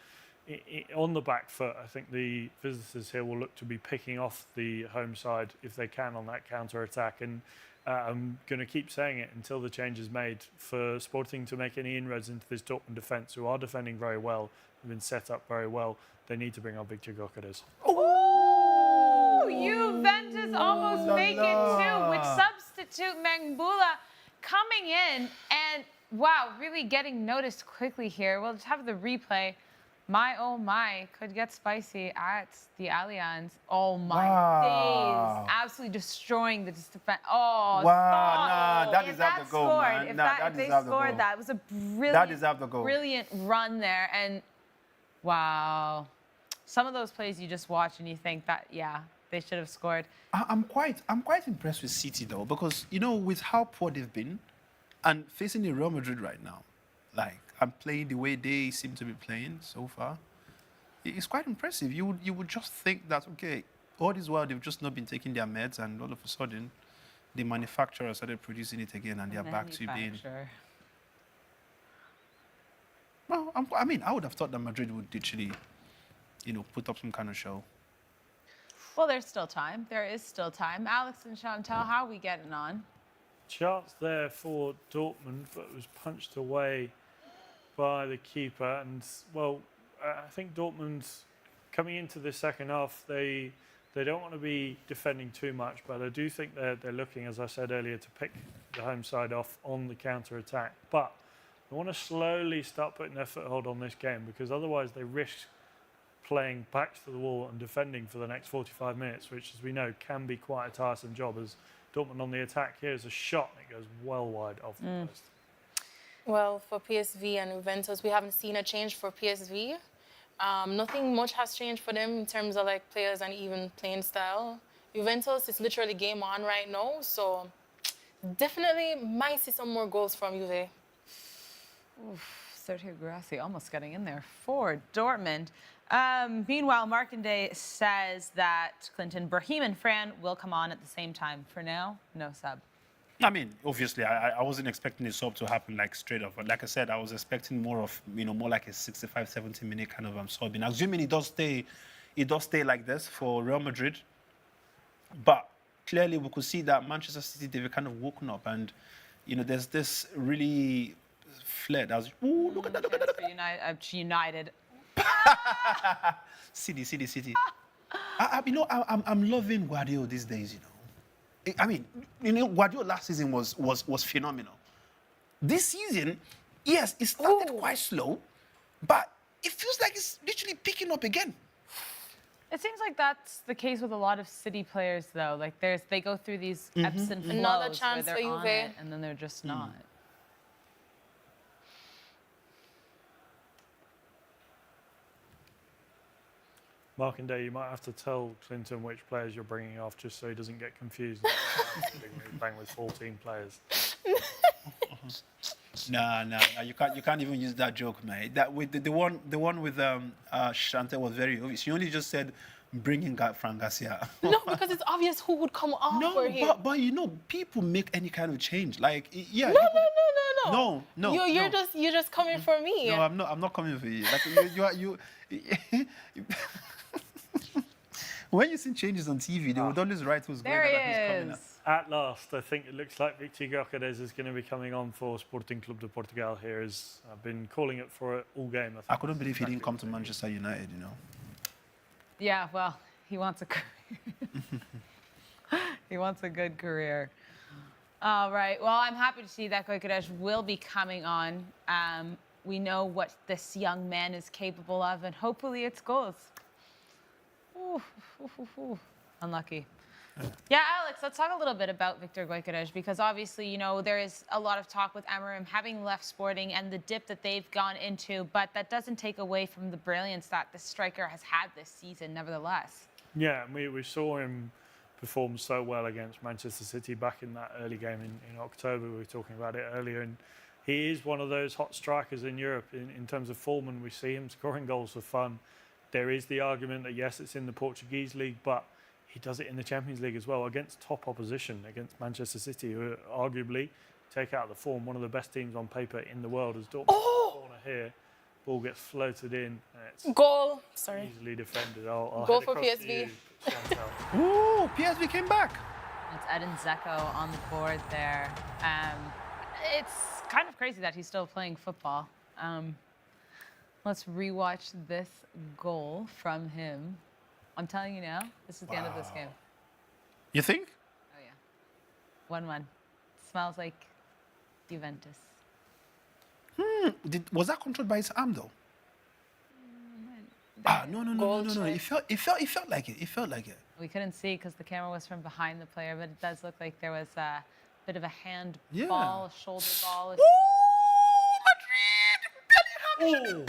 on the back foot, I think the visitors here will look to be picking off the home side if they can on that counter-attack. And I'm going to keep saying it until the change is made for Sporting to make any inroads into this Dortmund defence, who are defending very well, have been set up very well. They need to bring on Victor Gyökeres.
Oh, Juventus almost make it too with substitute Mangbula coming in and, wow, really getting noticed quickly here. We'll just have the replay. My, oh my, could get spicy at the Allianz. Oh my days. Absolutely destroying the defense. Oh,
wow, nah, that
if
deserved
that
the goal,
scored,
man.
if,
Nah,
that,
that
if they
deserved the
scored
goal.
that, it was a brilliant,
That deserved the goal.
brilliant run there. And wow, some of those plays you just watch and you think that, yeah, they should have scored.
I'm quite impressed with City though, because you know with how poor they've been, and facing the Real Madrid right now, like and playing the way they seem to be playing so far, it's quite impressive. You would just think that okay, all this while they've just not been taking their meds, and all of a sudden, the manufacturer started producing it again, and they're back to being. Well, I mean, I would have thought that Madrid would literally, you know, put up some kind of show.
Well, there's still time. There is still time. Alex and Shantelle, how are we getting on?
Chance there for Dortmund, but it was punched away by the keeper. And, well, I think Dortmund, coming into the second half, they don't want to be defending too much, but I do think they're looking, as I said earlier, to pick the home side off on the counter-attack. But they want to slowly start putting their foothold on this game, because otherwise they risk playing backs to the wall and defending for the next 45 minutes, which, as we know, can be quite a tiresome job, as Dortmund on the attack. Here's a shot, and it goes well wide off the post.
Well, for PSV and Juventus, we haven't seen a change for PSV. Nothing much has changed for them in terms of like players and even playing style. Juventus is literally game on right now, so definitely might see some more goals from Juve.
Sergio Guirassy almost getting in there for Dortmund. Meanwhile, Markandé says that Clinton, Brahim and Fran will come on at the same time. For now, no sub.
I mean, obviously, I wasn't expecting the sub to happen like straight off. But like I said, I was expecting more of, you know, more like a 65, 70 minute kind of subbing. Assuming it does stay like this for Real Madrid. But clearly, we could see that Manchester City, they've kind of woken up, and you know, there's this really flair. Ooh, look at that! Look at that!
United.
City. I'm loving Guardiola these days. You know, I mean, you know, Guardiola last season was phenomenal. This season, yes, it started quite slow, but it feels like it's literally picking up again.
It seems like that's the case with a lot of City players, though. Like they go through these ebbs and flows
Another chance
where
for
they're on
Juve.
it, and then they're just not.
Markandé, you might have to tell Clinton which players you're bringing off, just so he doesn't get confused. Playing with 14 players.
Nah, you can't even use that joke, mate. That with the one with Shantelle was very obvious. You only just said bringing Fran Garcia.
No, because it's obvious who would come off for him.
but you know, people make any kind of change. Like, yeah. No.
You're just coming for me.
No, I'm not coming for you. Like you. When you see changes on TV, they would always write who's
there
going
he
and who's coming
is.
up.
At last, I think it looks like Victor Gyökeres is going to be coming on for Sporting Club de Portugal here, as I've been calling it for all game.
I couldn't believe he didn't come to Manchester United, you know.
Yeah, well, he wants a career. He wants a good career. All right. Well, I'm happy to see that Gyökeres will be coming on. We know what this young man is capable of, and hopefully it's goals. Unlucky. Yeah, Alex, let's talk a little bit about Victor Gyökeres, because obviously, you know, there is a lot of talk with Amorim having left Sporting and the dip that they've gone into, but that doesn't take away from the brilliance that the striker has had this season, nevertheless.
Yeah, we saw him perform so well against Manchester City back in that early game in October. We were talking about it earlier, and he is one of those hot strikers in Europe in terms of form, and we see him scoring goals for fun. There is the argument that, yes, it's in the Portuguese league, but he does it in the Champions League as well against top opposition, against Manchester City, who are arguably, take out the form, one of the best teams on paper in the world. As Dortmund corner here, ball gets floated in, and it's
Goal. Sorry.
easily defended. I'll
Goal
head
for
across to
PSV.
you, Shantelle.
Ooh, PSV came back.
It's Edin Dzeko on the board there. It's kind of crazy that he's still playing football. Let's rewatch this goal from him. I'm telling you now, this is the end of this game.
You think?
Oh, yeah. 1-1. Smells like Juventus.
Was that controlled by his arm though? No. It felt like it.
We couldn't see because the camera was from behind the player, but it does look like there was a bit of a hand
Yeah.
ball, shoulder ball.
Madrid!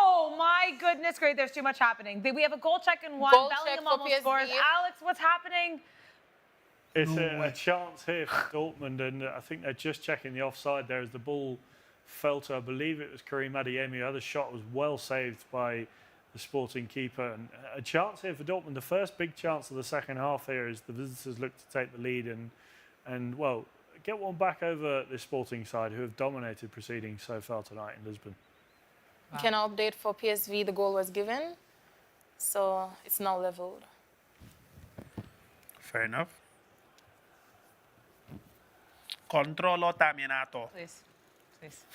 Oh my goodness, great. There's too much happening. We have a goal check in one.
Goal
Bellingham
check for
almost
PSV.
scores. Alex, what's happening?
It's a chance here for Dortmund, and I think they're just checking the offside there as the ball fell to, I believe it was Karim Adeyemi. The other shot was well saved by the Sporting keeper. And a chance here for Dortmund. The first big chance of the second half here as the visitors look to take the lead and well, get one back over the Sporting side who have dominated proceedings so far tonight in Lisbon.
Wow. Can I update for PSV? The goal was given, so it's now leveled.
Fair enough. Controllo terminato.
Please. Please.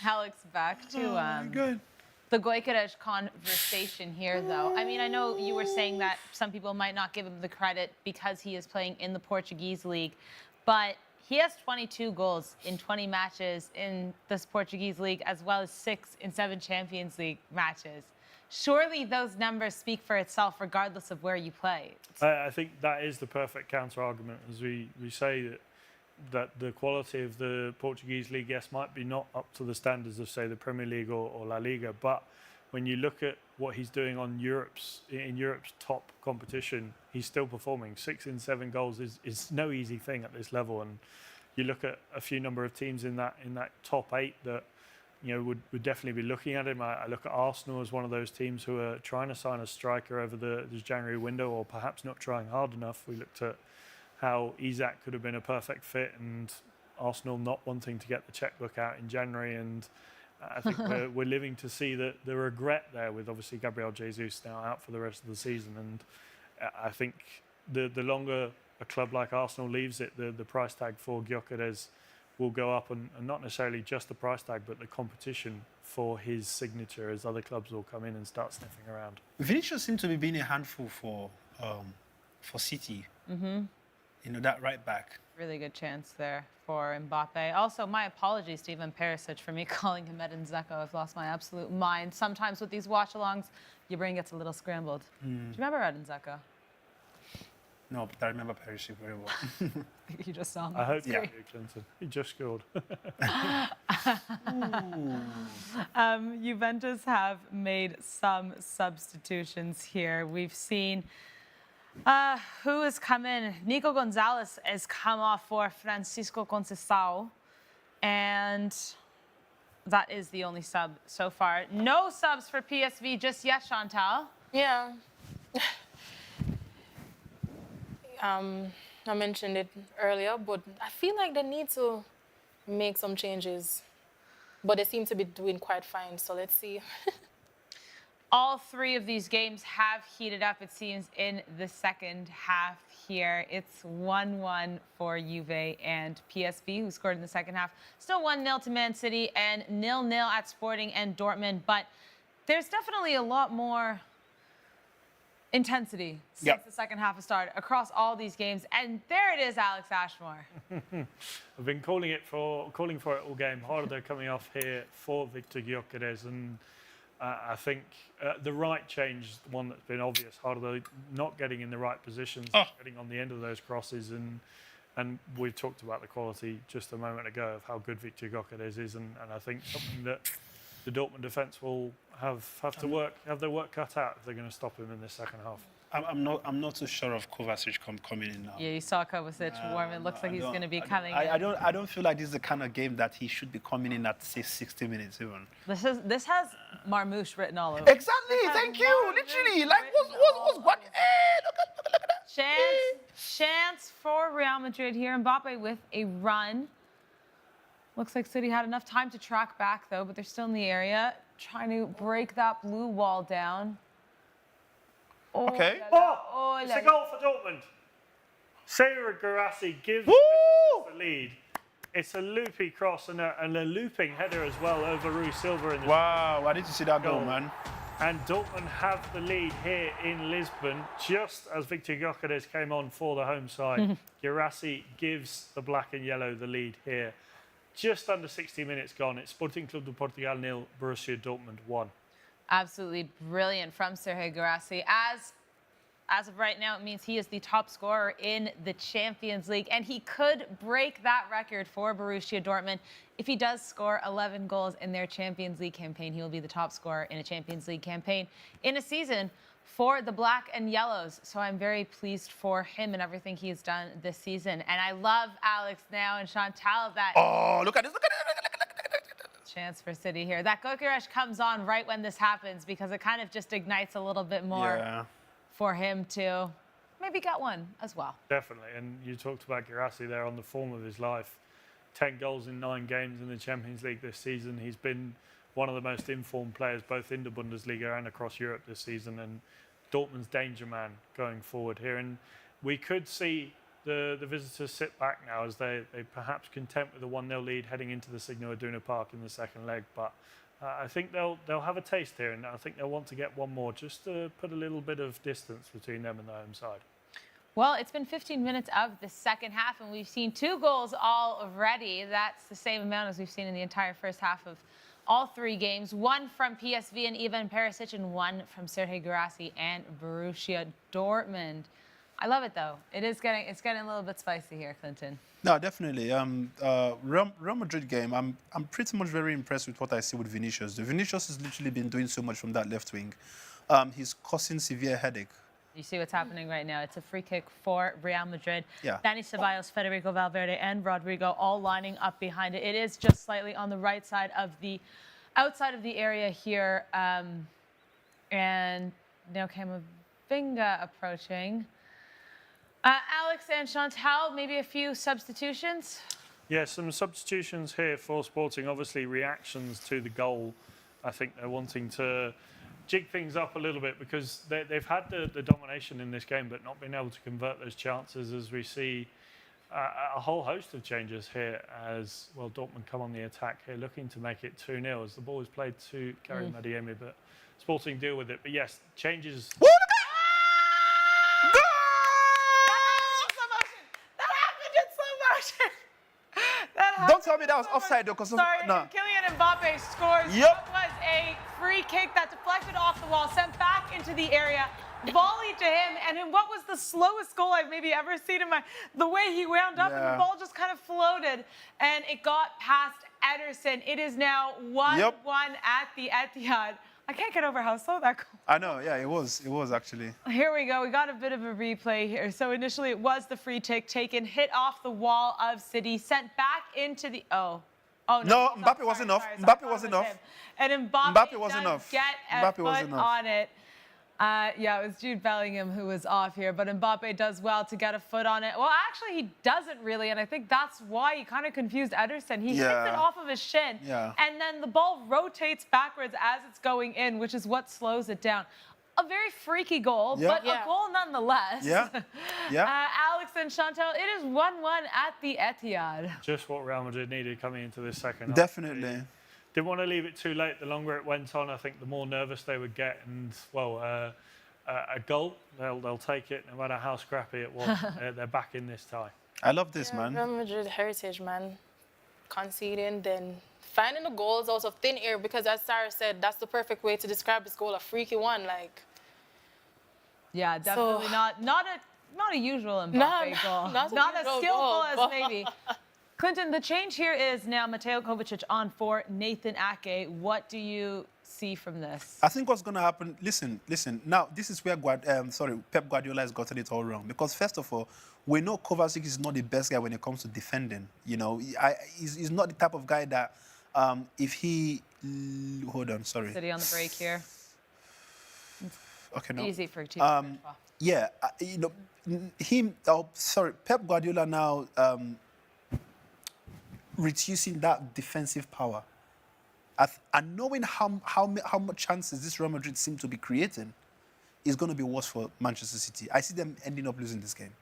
Alex, back to
Good.
the Gyökeres conversation here, though. I mean, I know you were saying that some people might not give him the credit because he is playing in the Portuguese league, but he has 22 goals in 20 matches in this Portuguese league, as well as 6 in 7 Champions League matches. Surely those numbers speak for itself, regardless of where you play.
I think that is the perfect counter-argument, as we say that the quality of the Portuguese league, yes, might be not up to the standards of, say, the Premier League or La Liga, but when you look at what he's doing in Europe's top competition, he's still performing. 6 in 7 goals is no easy thing at this level, and you look at a few number of teams in that top 8 that would definitely be looking at him. I look at Arsenal as one of those teams who are trying to sign a striker over this January window, or perhaps not trying hard enough. We looked at how Isak could have been a perfect fit, and Arsenal not wanting to get the checkbook out in January. And I think we're living to see the regret there, with obviously Gabriel Jesus now out for the rest of the season. And I think the longer a club like Arsenal leaves it, the price tag for Gyökeres will go up, and not necessarily just the price tag, but the competition for his signature, as other clubs will come in and start sniffing around.
Vinicius seems to be being a handful for City. Mm-hmm. That right back.
Really good chance there for Mbappe. Also, my apologies to Ivan Perisic for me calling him Edin Dzeko. I've lost my absolute mind. Sometimes with these watch-alongs, your brain gets a little scrambled. Do you remember Edin Dzeko?
No, but I remember Perisic very well.
You just saw him.
I hope you do, Clinton. He just scored.
Juventus have made some substitutions here. We've seen who has come in. Nico Gonzalez has come off for Francisco Conceição, and that is the only sub so far. No subs for PSV just yet, Shantelle.
Yeah. I mentioned it earlier, but I feel like they need to make some changes. But they seem to be doing quite fine, so let's see.
All 3 of these games have heated up, it seems, in the second half here. It's 1-1 for Juve and PSV, who scored in the second half. Still 1-0 to Man City and 0-0 at Sporting and Dortmund. But there's definitely a lot more intensity since the second half has started across all these games. And there it is, Alex Ashmore.
I've been calling for it all game. Harder coming off here for Victor Gyökeres, and I think the right change is the one that's been obvious. Harder not getting in the right positions, getting on the end of those crosses, and we've talked about the quality just a moment ago of how good Victor Gyökeres is, and I think something that the Dortmund defence will have their work cut out if they're going to stop him in the second half.
I'm not too sure of Kovacic coming in now.
Yeah, you saw Kovacic warm. It looks like he's going to be coming in.
I don't feel like this is the kind of game that he should be coming in at, say, 60 minutes even.
This has Marmouche written all over.
Exactly. Thank you. Literally, like what's what? Hey, look at that.
Chance for Real Madrid here. Mbappe with a run. Looks like City had enough time to track back, though, but they're still in the area, trying to break that blue wall down. Oh,
Okay.
It's a goal for Dortmund. Sara Guirassy gives the lead. It's a loopy cross and a looping header as well over Rui Silva. In the
Wow, I need to see that goal, man.
And Dortmund have the lead here in Lisbon, just as Victor Gyökeres came on for the home side. Guirassy gives the black and yellow the lead here. Just under 60 minutes gone. It's Sporting Club de Portugal 0, Borussia Dortmund 1.
Absolutely brilliant from Sergio Guirassy. As of right now, it means he is the top scorer in the Champions League, and he could break that record for Borussia Dortmund. If he does score 11 goals in their Champions League campaign, he will be the top scorer in a Champions League campaign in a season for the Black and Yellows. So I'm very pleased for him and everything he has done this season. And I love Alex now and Shantelle that...
Oh, look at this, look at it.
Chance for City here. That Gyökeres comes on right when this happens because it kind of just ignites a little bit more for him to maybe get one as well.
Definitely, and you talked about Guirassy there on the form of his life. 10 goals in 9 games in the Champions League this season. He's been one of the most informed players both in the Bundesliga and across Europe this season, and Dortmund's danger man going forward here. And we could see the visitors sit back now as they perhaps content with a 1-0 lead heading into the Signal Iduna Park in the second leg. But I think they'll have a taste here, and I think they'll want to get one more just to put a little bit of distance between them and the home side.
Well, it's been 15 minutes of the second half, and we've seen 2 goals already. That's the same amount as we've seen in the entire first half of all 3 games. 1 from PSV and Ivan Perisic, and 1 from Sergio Guirassy and Borussia Dortmund. I love it, though. It's getting a little bit spicy here, Clinton.
No, definitely. Real Madrid game, I'm pretty much very impressed with what I see with Vinicius. The Vinicius has literally been doing so much from that left wing. He's causing severe headache.
You see what's happening right now. It's a free kick for Real Madrid.
Yeah.
Dani Ceballos, Federico Valverde, and Rodrigo all lining up behind it. It is just slightly on the right side of the outside of the area here. And now Camavinga approaching. Alex and Shantelle, maybe a few substitutions?
Yeah, some substitutions here for Sporting. Obviously, reactions to the goal. I think they're wanting to jig things up a little bit because they've had the domination in this game but not been able to convert those chances, as we see a whole host of changes here as, well, Dortmund come on the attack here looking to make it 2-0 as the ball is played to Karim Adeyemi, but Sporting deal with it. But yes, changes...
Don't tell me that was offside, though, because...
Sorry,
No.
Kylian Mbappe scores.
Yep.
That was a free kick that deflected off the wall, sent back into the area, volley to him, and in what was the slowest goal I've maybe ever seen in the way he wound up, and the ball just kind of floated, and it got past Ederson. It is now 1-1 at the Etihad. I can't get over how slow that goal.
I know, yeah, it was actually.
Here we go. We got a bit of a replay here. So initially it was the free kick taken, hit off the wall of City, sent back into the... Oh,
no, Mbappe wasn't off. Mbappe wasn't off.
And
Mbappe wasn't off.
Get a foot on it. Yeah, it was Jude Bellingham who was off here, but Mbappe does well to get a foot on it. Well, actually, he doesn't really, and I think that's why he kind of confused Ederson. He hits it off of his shin, and then the ball rotates backwards as it's going in, which is what slows it down. A very freaky goal, but a goal nonetheless. Alex and Shantelle, it is 1-1 at the Etihad.
Just what Real Madrid needed coming into this second half.
Definitely.
Didn't want to leave it too late. The longer it went on, I think the more nervous they would get. And, well, a goal, they'll take it no matter how scrappy it was. They're back in this tie.
I love this, man.
Real Madrid heritage, man. Conceding, then finding the goals out of thin air, because as Sara said, that's the perfect way to describe this goal, a freaky one. Like,
yeah, definitely not a usual Mbappe goal. Not as skillful as maybe. Clinton, the change here is now Mateo Kovacic on for Nathan Ake. What do you see from this?
I think what's going to happen, listen. Now, this is where Pep Guardiola has gotten it all wrong. Because first of all, we know Kovacic is not the best guy when it comes to defending. You know, he's not the type of guy that if he... hold on, sorry.
City on the break here.
Okay, no.
Easy for team.
Yeah, you know, Pep Guardiola now... reducing that defensive power. And knowing how much chances this Real Madrid seem to be creating is going to be worse for Manchester City. I see them ending up losing this game.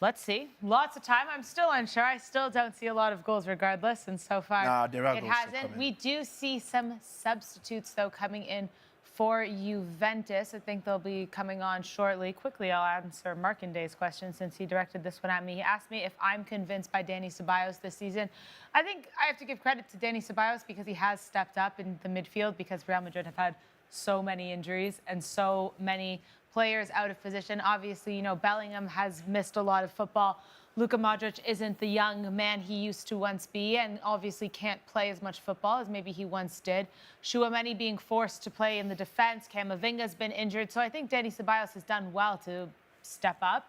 Let's see. Lots of time. I'm still unsure. I still don't see a lot of goals regardless, and so far
there are
it
goals still
hasn't.
coming.
We do see some substitutes, though, coming in for Juventus. I think they'll be coming on shortly. Quickly, I'll answer Markanday's question since he directed this one at me. He asked me if I'm convinced by Dani Ceballos this season. I think I have to give credit to Dani Ceballos because he has stepped up in the midfield because Real Madrid have had so many injuries and so many players out of position. Obviously, you know, Bellingham has missed a lot of football. Luka Modric isn't the young man he used to once be and obviously can't play as much football as maybe he once did. Tchouaméni being forced to play in the defense. Camavinga's been injured. So I think Dani Ceballos has done well to step up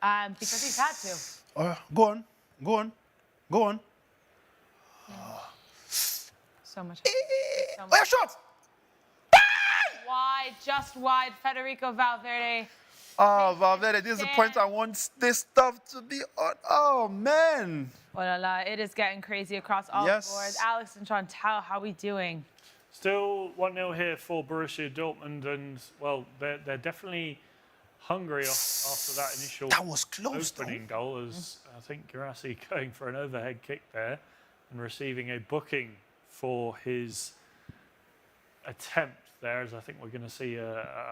because he's had to.
Go on.
Yeah. So much. So
Where shot?
Wide, just wide. Federico Valverde.
Oh, Valverde, this is the point I want this stuff to be on. Oh, man.
Oh la la, it is getting crazy across all
Yes.
boards. Alex and Shantelle, how are we doing?
Still 1-0 here for Borussia Dortmund, and well, they're definitely hungry after that initial
That was close,
opening goal. As I think Guirassy going for an overhead kick there and receiving a booking for his attempt there, as I think we're going to see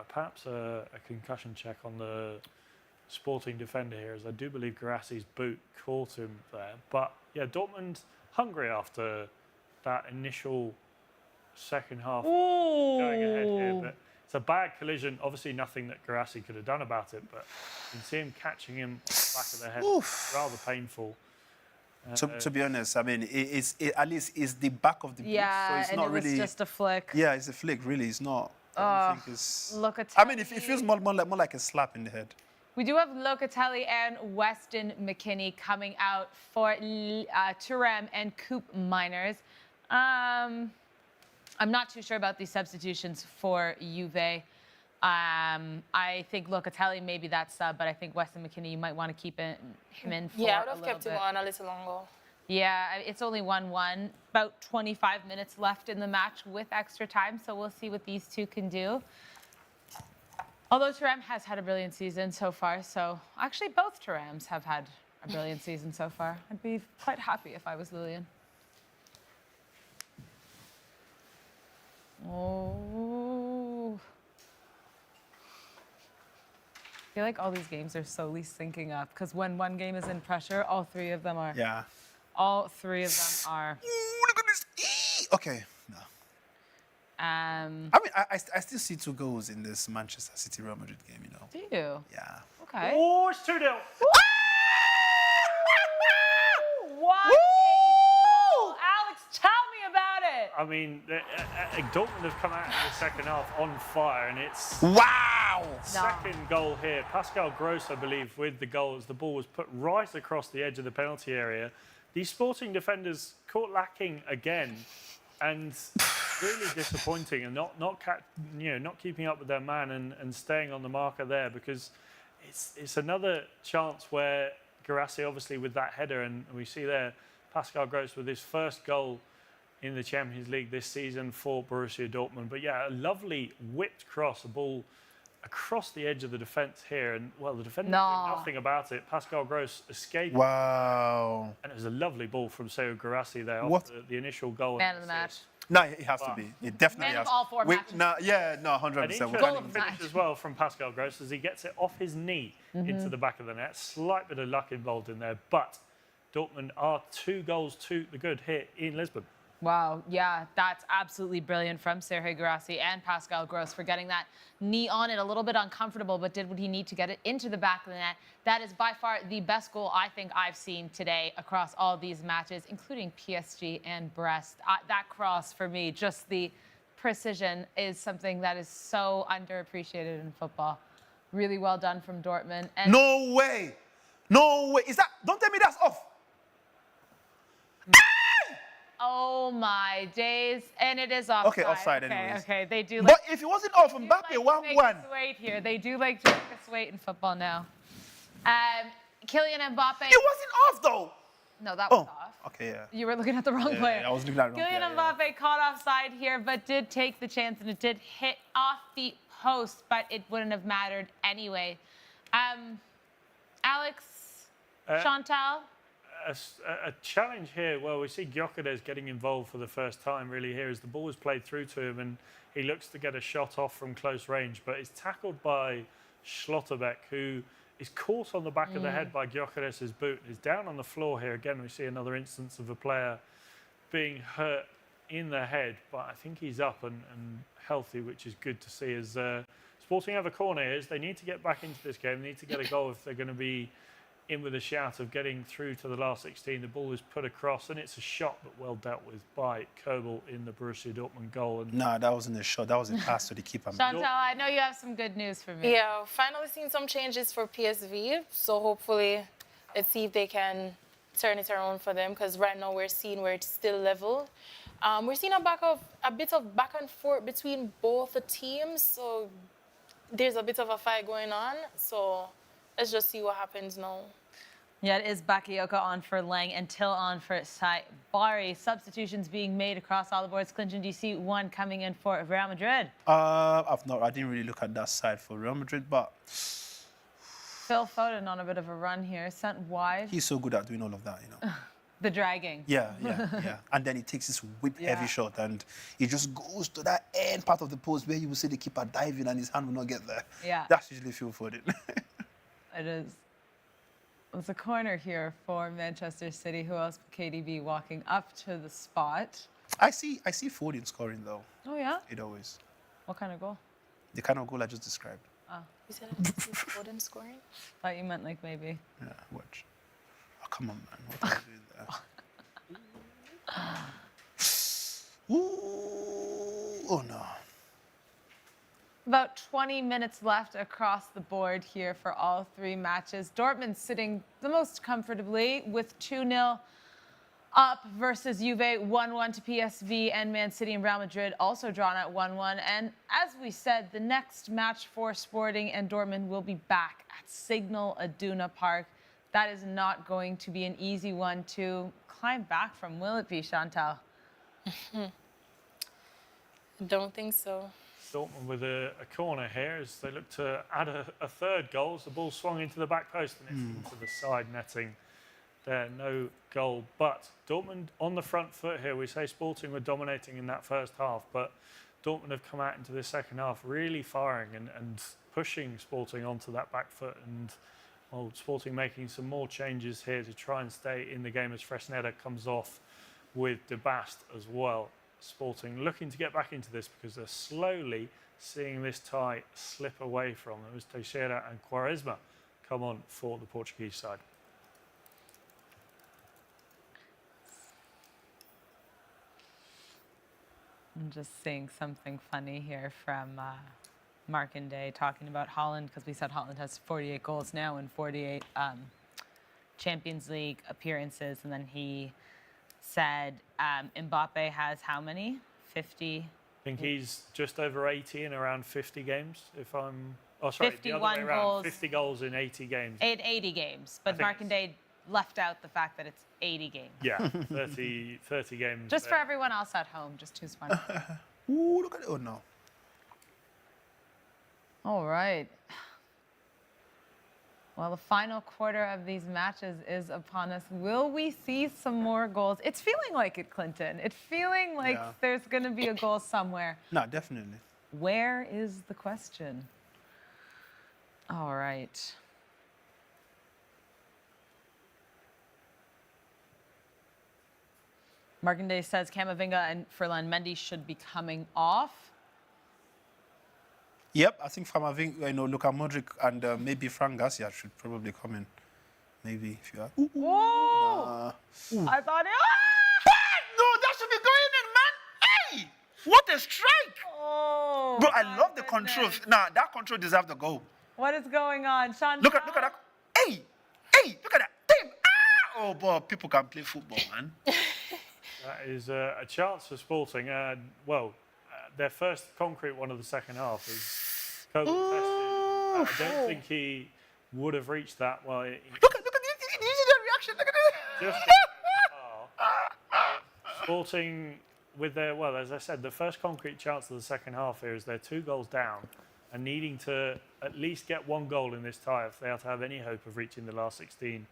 perhaps a concussion check on the Sporting defender here, as I do believe Guirassy's boot caught him there. But yeah, Dortmund hungry after that initial second half going ahead here. But it's a bad collision. Obviously nothing that Guirassy could have done about it, but you can see him catching him on the back of the head. Rather painful.
To be honest, I mean, at least it's the back of the boot, so it's
and
not
it was
really.
just a flick.
Yeah, it's a flick. Really, it's not. I don't think it's.
Locatelli.
I mean, it feels more like a slap in the head.
We do have Locatelli and Weston McKennie coming out for Thuram and Coop Miners. I'm not too sure about these substitutions for Juve. I think Locatelli maybe that sub, but I think Weston McKennie, you might want to keep him in for
Yeah, I
a
would have
little
kept
bit.
him on a little longer.
Yeah, it's only 1-1. About 25 minutes left in the match with extra time, so we'll see what these two can do. Although Thuram has had a brilliant season so far, so actually both Thurams have had a brilliant season so far. I'd be quite happy if I was Lillian. Oh. I feel like all these games are slowly syncing up because when one game is in pressure, all three of them are.
Yeah.
All three of them are.
Ooh, look at this. Okay. No. I mean, I still see 2 goals in this Manchester City Real Madrid game, you know.
Do you?
Yeah.
Okay.
Oh, it's 2-0.
What a goal! Alex, tell me about it.
I mean, Dortmund have come out in the second half on fire, and it's
Wow.
second goal here. Pascal Gross, I believe, with the goal as the ball was put right across the edge of the penalty area. These Sporting defenders caught lacking again, and really disappointing, and not keeping up with their man and staying on the marker there, because it's another chance where Guirassy, obviously with that header, and we see there Pascal Gross with his first goal in the Champions League this season for Borussia Dortmund. But yeah, a lovely whipped cross, a ball across the edge of the defence here, and well, the defender doing nothing about it. Pascal Gross escaped.
Wow.
And it was a lovely ball from Seo Guirassy there
What?
after the initial goal.
Man of the match.
No, it has to be. It definitely
Man of
has.
all 4 matches.
No, yeah, no, 100%.
An interesting
Goal of the
finish
match.
as well from Pascal Gross as he gets it off his knee into the back of the net. Slight bit of luck involved in there, but Dortmund are 2 goals to the good here in Lisbon.
Wow, yeah, that's absolutely brilliant from Sergio Guirassy and Pascal Gross for getting that knee on it. A little bit uncomfortable, but did what he need to get it into the back of the net. That is by far the best goal I think I've seen today across all these matches, including PSG and Brest. That cross, for me, just the precision is something that is so underappreciated in football. Really well done from Dortmund. And
No way. No way. Is that? Don't tell me that's off.
oh my days, and it is offside.
Okay, offside anyways.
Okay, they do.
But if it wasn't off, Mbappe
Like to
1-1.
make us wait here. They do like to make us wait in football now. Kylian Mbappe.
It wasn't off though.
No, that was off.
Okay, yeah.
You were looking at the wrong player.
Yeah, I was looking at the wrong
Kylian
player,
Mbappe caught offside here, but did take the chance, and it did hit off the post, but it wouldn't have mattered anyway. Alex, Shantelle?
A challenge here. Well, we see Gyökeres getting involved for the first time really here as the ball is played through to him and he looks to get a shot off from close range, but is tackled by Schlotterbeck, who is caught on the back of the head by Gyökeres' boot. He's down on the floor here. Again, we see another instance of a player being hurt in the head, but I think he's up and healthy, which is good to see. As Sporting have a corner here, they need to get back into this game. They need to get a goal if they're going to be in with a shout of getting through to the last 16. The ball is put across, and it's a shot, but well dealt with by Kobel in the Borussia Dortmund goal. And
No, that wasn't a shot. That was a pass to the keeper.
Shantelle, I know you have some good news for me.
Yeah, finally seen some changes for PSV. So hopefully, let's see if they can turn it around for them. Because right now we're seeing where it's still level. We're seeing a bit of back and forth between both the teams. So there's a bit of a fight going on. So let's just see what happens now.
Yeah, it is Bakayoko on for Lang and Till on for Saibari. Substitutions being made across all the boards. Clinton, do you see one coming in for Real Madrid?
I didn't really look at that side for Real Madrid, but
Phil Foden on a bit of a run here, sent wide.
he's so good at doing all of that, you know.
The dragging.
Yeah. And then he takes this whip-heavy shot, and he just goes to that end part of the post where you will see the keeper diving and his hand will not get there.
Yeah.
That's usually Phil Foden.
It is. It's a corner here for Manchester City. Who else but KDB walking up to the spot?
I see Foden scoring, though.
Oh, yeah?
It always.
What kind of goal?
The kind of goal I just described.
Oh,
You said it's Foden scoring?
thought you meant like maybe.
Yeah, watch. Oh, come on, man. What are you doing there? Ooh. Oh, no.
About 20 minutes left across the board here for all three matches. Dortmund sitting the most comfortably with 2-0 up versus Juve, 1-1 to PSV, and Man City and Real Madrid also drawn at 1-1. And as we said, the next match for Sporting and Dortmund will be back at Signal Iduna Park. That is not going to be an easy one to climb back from, will it be, Shantelle?
Don't think so.
Dortmund with a corner here as they look to add a third goal. As the ball swung into the back post and it's into the side netting there. No goal. But Dortmund on the front foot here. We say Sporting were dominating in that first half, but Dortmund have come out into the second half really firing and pushing Sporting onto that back foot. And well, Sporting making some more changes here to try and stay in the game as Fresneda comes off with De Bast as well. Sporting looking to get back into this because they're slowly seeing this tie slip away from them as Teixeira and Quaresma come on for the Portuguese side.
I'm just seeing something funny here from Markinde talking about Holland, because we said Holland has 48 goals now and 48 Champions League appearances, and then he said Mbappe has how many? 50?
I think he's just over 80 in around 50 games, if I'm... Oh, sorry,
51
the other way around.
goals.
50 goals in 80 games.
In 80 games, but Markinde left out the fact that it's 80 games.
Yeah, 30 games.
Just for everyone else at home, just who's fun.
Ooh, look at it. Oh, no.
All right. Well, the final quarter of these matches is upon us. Will we see some more goals? It's feeling like it, Clinton. It's feeling like there's going to be a goal somewhere.
No, definitely.
Where is the question? All right. Markinde says Camavinga and Ferland Mendy should be coming off.
Yep, I think Camavinga, Luka Modric and maybe Frank Garcia should probably come in. Maybe if you are.
Whoa! I thought it.
No, that should be going in, man. Hey, what a strike!
Oh,
Bro, I love the control. Nah, that control deserves the goal.
What is going on, Shantelle?
Look at that. Hey, look at that. Damn. Ah! Oh, boy, people can play football, man.
That is a chance for Sporting. Their first concrete one of the second half is Kobel tested. I don't think he would have reached that. Well,
Look at you see the reaction. Look at it.
Just Sporting with their, well, as I said, the first concrete chance of the second half here is they're 2 goals down and needing to at least get 1 goal in this tie if they are to have any hope of reaching the last 16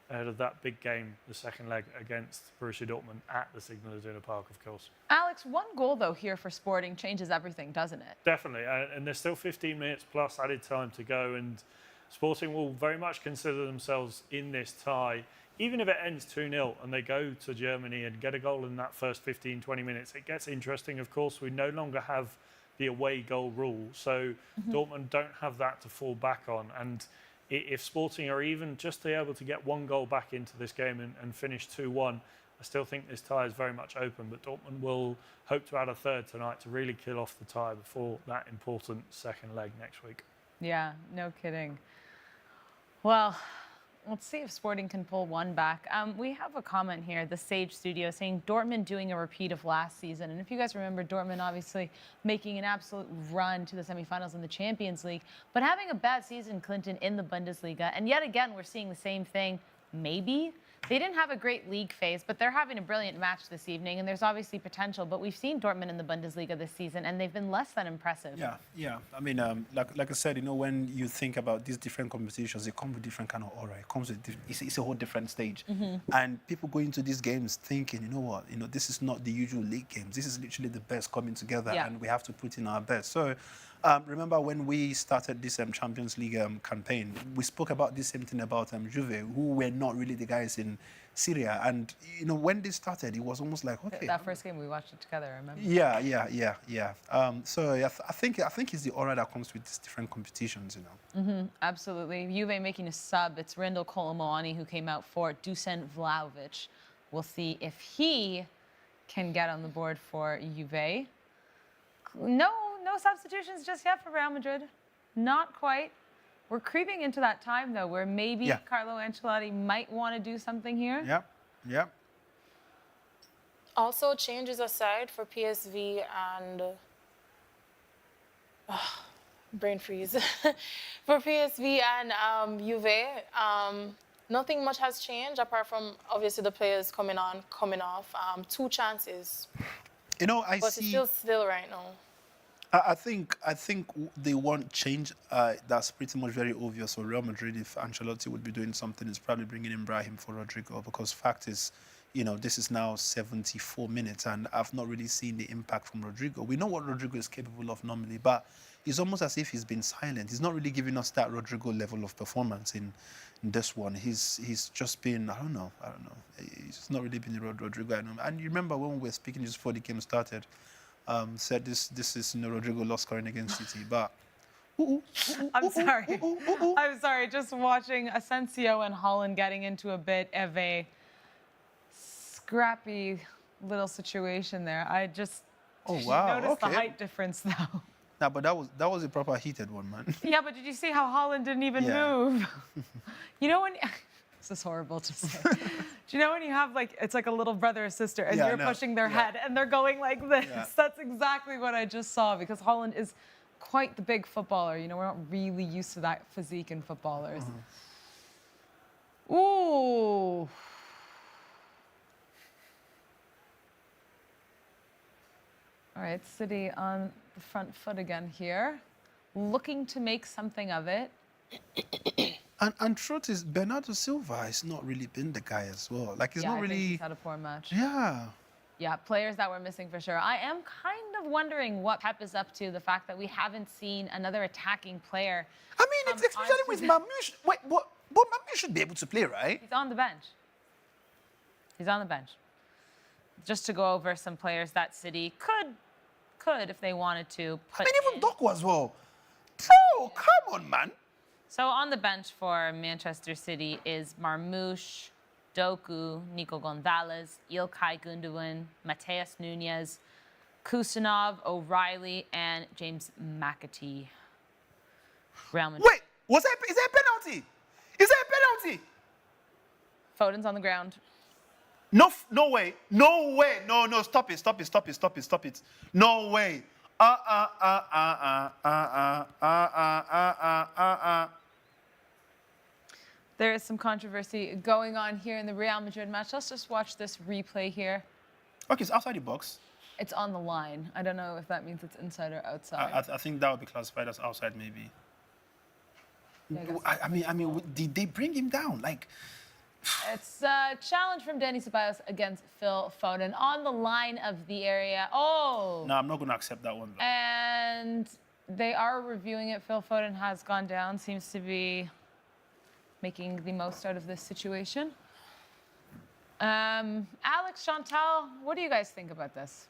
ahead of that big game, the second leg against Borussia Dortmund at the Signal Iduna Park, of course.
Alex, one goal, though, here for Sporting changes everything, doesn't it?
Definitely, and there's still 15 minutes plus added time to go, and Sporting will very much consider themselves in this tie. Even if it ends 2-0 and they go to Germany and get a goal in that first 15, 20 minutes, it gets interesting, of course. We no longer have the away goal rule, so Dortmund don't have that to fall back on. And if Sporting are even just able to get one goal back into this game and finish 2-1, I still think this tie is very much open, but Dortmund will hope to add a third tonight to really kill off the tie before that important second leg next week.
Yeah, no kidding. Well, let's see if Sporting can pull one back. We have a comment here, the Sage Studio, saying Dortmund doing a repeat of last season. And if you guys remember, Dortmund obviously making an absolute run to the semifinals in the Champions League, but having a bad season, Clinton, in the Bundesliga. And yet again, we're seeing the same thing, maybe. They didn't have a great league phase, but they're having a brilliant match this evening, and there's obviously potential. But we've seen Dortmund in the Bundesliga this season, and they've been less than impressive.
Yeah. I mean, like I said, when you think about these different competitions, it comes with different kind of aura. It comes with it's a whole different stage, and people go into these games thinking, you know what, this is not the usual league games. This is literally the best coming together, and we have to put in our best. So. Remember when we started this Champions League campaign, we spoke about this same thing about Juve, who were not really the guys in Syria. And, when they started, it was almost like, okay.
That first game, we watched it together, I remember.
Yeah. So I think it's the aura that comes with these different competitions,
Absolutely. Juve making a sub. It's Randall Kolomoani who came out for Dusan Vlahovic. We'll see if he can get on the board for Juve. No substitutions just yet for Real Madrid. Not quite. We're creeping into that time, though, where maybe Carlo Ancelotti might want to do something here.
Yeah.
Also, changes aside for PSV and... brain freeze. For PSV and Juve, nothing much has changed apart from, obviously, the players coming off. 2 chances.
I
but
see...
But it's still right now.
I think they want change. That's pretty much very obvious for Real Madrid. If Ancelotti would be doing something, it's probably bringing in Brahim for Rodrigo, because fact is, this is now 74 minutes, and I've not really seen the impact from Rodrigo. We know what Rodrigo is capable of normally, but it's almost as if he's been silent. He's not really giving us that Rodrigo level of performance in this one. He's just been, I don't know. He's not really been the Rodrigo. And you remember when we were speaking just before the game started, said this is Rodrigo lost scoring against City, but
I'm sorry. Just watching Asensio and Haaland getting into a bit of a scrappy little situation there. I just noticed the height difference, though.
Nah, but that was a proper heated one, man.
Yeah, but did you see how Haaland didn't even move? When this is horrible to say. Do you know when you have it's like a little brother or sister and you're pushing their head and they're going like this? Yeah. That's exactly what I just saw, because Haaland is quite the big footballer. We're not really used to that physique in footballers. Ooh. All right, City on the front foot again here, looking to make something of it.
And truth is, Bernardo Silva has not really been the guy as well. He's not really...
I think he's had a poor match.
Yeah,
players that were missing for sure. I am kind of wondering what Pep is up to, the fact that we haven't seen another attacking player.
I mean, it's especially with Mamouche. Wait, but Mamouche should be able to play, right?
He's on the bench. Just to go over some players that City could, if they wanted to, put
even Doku as well. Bro, come on, man.
So on the bench for Manchester City is Marmouche, Doku, Nico Gonzalez, Ilkay Gundogan, Mateus Nunes, Kusanov, O'Reilly, and James McAtee. Real Madrid.
Wait, is that a penalty? Is that a penalty?
Foden's on the ground.
No way. No, stop it. No way.
There is some controversy going on here in the Real Madrid match. Let's just watch this replay here.
Okay, it's outside the box.
It's on the line. I don't know if that means it's inside or outside.
I think that would be classified as outside, maybe. I mean, did they bring him down?
It's a challenge from Dani Ceballos against Phil Foden on the line of the area. Oh!
No, I'm not going to accept that one, though.
And they are reviewing it. Phil Foden has gone down, seems to be making the most out of this situation. Alex, Shantelle, what do you guys think about this?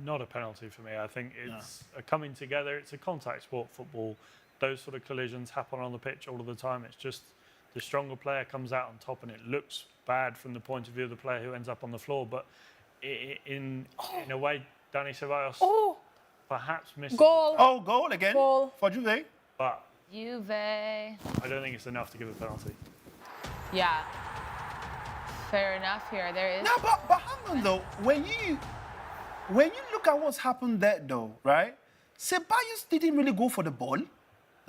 Not a penalty for me. I think it's a coming together. It's a contact sport, football. Those sort of collisions happen on the pitch all of the time. It's just the stronger player comes out on top, and it looks bad from the point of view of the player who ends up on the floor. But in a way, Dani Ceballos perhaps misses.
Goal.
Oh, goal again for Juve.
But
Juve.
I don't think it's enough to give a penalty.
Yeah. Fair enough here. There is.
No, but hang on though. When you look at what's happened there, though, right? Ceballos didn't really go for the ball.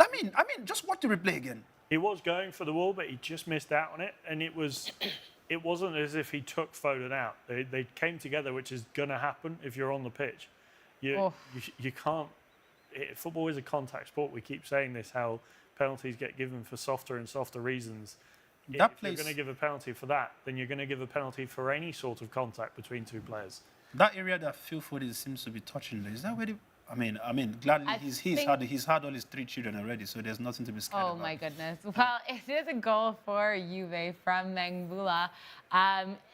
I mean, just watch the replay again.
He was going for the ball, but he just missed out on it, and it wasn't as if he took Foden out. They came together, which is going to happen if you're on the pitch. You can't. Football is a contact sport. We keep saying this, how penalties get given for softer and softer reasons. If you're going to give a penalty for that, then you're going to give a penalty for any sort of contact between two players.
That area that Phil Foden seems to be touching, is that where I mean, gladly he's had all his 3 children already, so there's nothing to be scared about.
Oh my goodness. Well, it is a goal for Juve from Mengbula.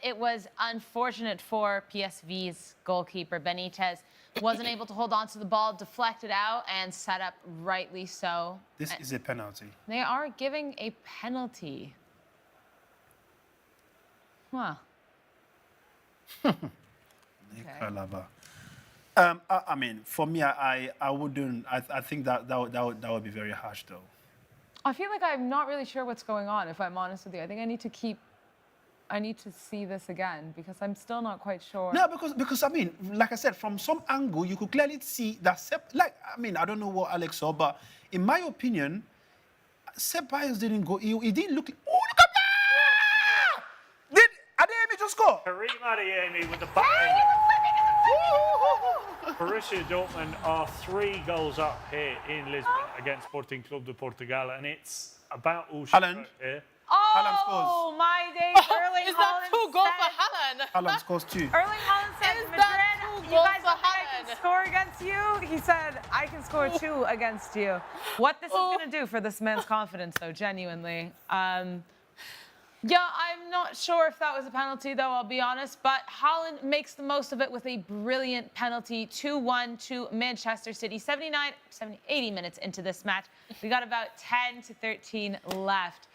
It was unfortunate for PSV's goalkeeper, Benitez. Wasn't able to hold on to the ball, deflected out, and set up rightly so.
This is a penalty.
They are giving a penalty. Huh.
I mean, for me, I wouldn't. I think that would be very harsh, though.
I feel like I'm not really sure what's going on, if I'm honest with you. I think I need to see this again because I'm still not quite sure.
No, because I mean, like I said, from some angle, you could clearly see that I don't know what Alex saw, but in my opinion, Ceballos didn't go. He didn't look. Oh, look at that! Did Adeyemi just score?
Karim Adeyemi with the back. Borussia Dortmund are 3 goals up here in Lisbon against Sporting Club de Portugal, and it's about all
Haaland
here.
Haaland
Oh,
scores.
my days. Erling
Is that
Haaland
2 goals
said-
for Haaland?
Haaland scores 2.
Erling Haaland said,
Is that
Madrid,
2
you
goals
guys
for
don't think I can
Haaland?
score against you? He said, I can score 2 against you. What this is going to do for this man's confidence, though, genuinely. Yeah, I'm not sure if that was a penalty, though, I'll be honest. But Haaland makes the most of it with a brilliant penalty, 2-1 to Manchester City. 80 minutes into this match. We got about 10 to 13 left.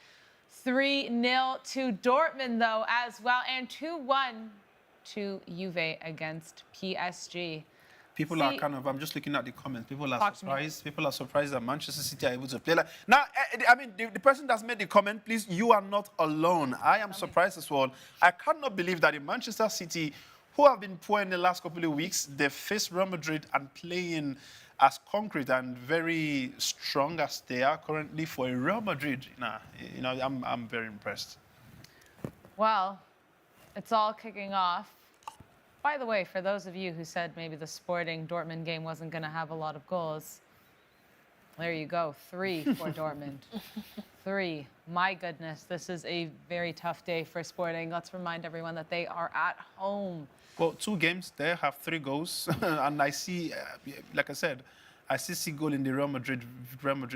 3-0 to Dortmund, though, as well. And 2-1 to Juve against PSG.
People are kind of, I'm just looking at the comments. People are surprised. People are surprised that Manchester City are able to play like. Now, I mean, the person that's made the comment, please, you are not alone. I am surprised as well. I cannot believe that in Manchester City, who have been poor in the last couple of weeks, they faced Real Madrid and playing as concrete and very strong as they are currently for a Real Madrid. I'm very impressed.
Well, it's all kicking off. By the way, for those of you who said maybe the Sporting Dortmund game wasn't going to have a lot of goals, there you go. 3 for Dortmund. 3. My goodness, this is a very tough day for Sporting. Let's remind everyone that they are at home.
Well, 2 games, they have 3 goals. And I see, like I said, I see goal in the Real Madrid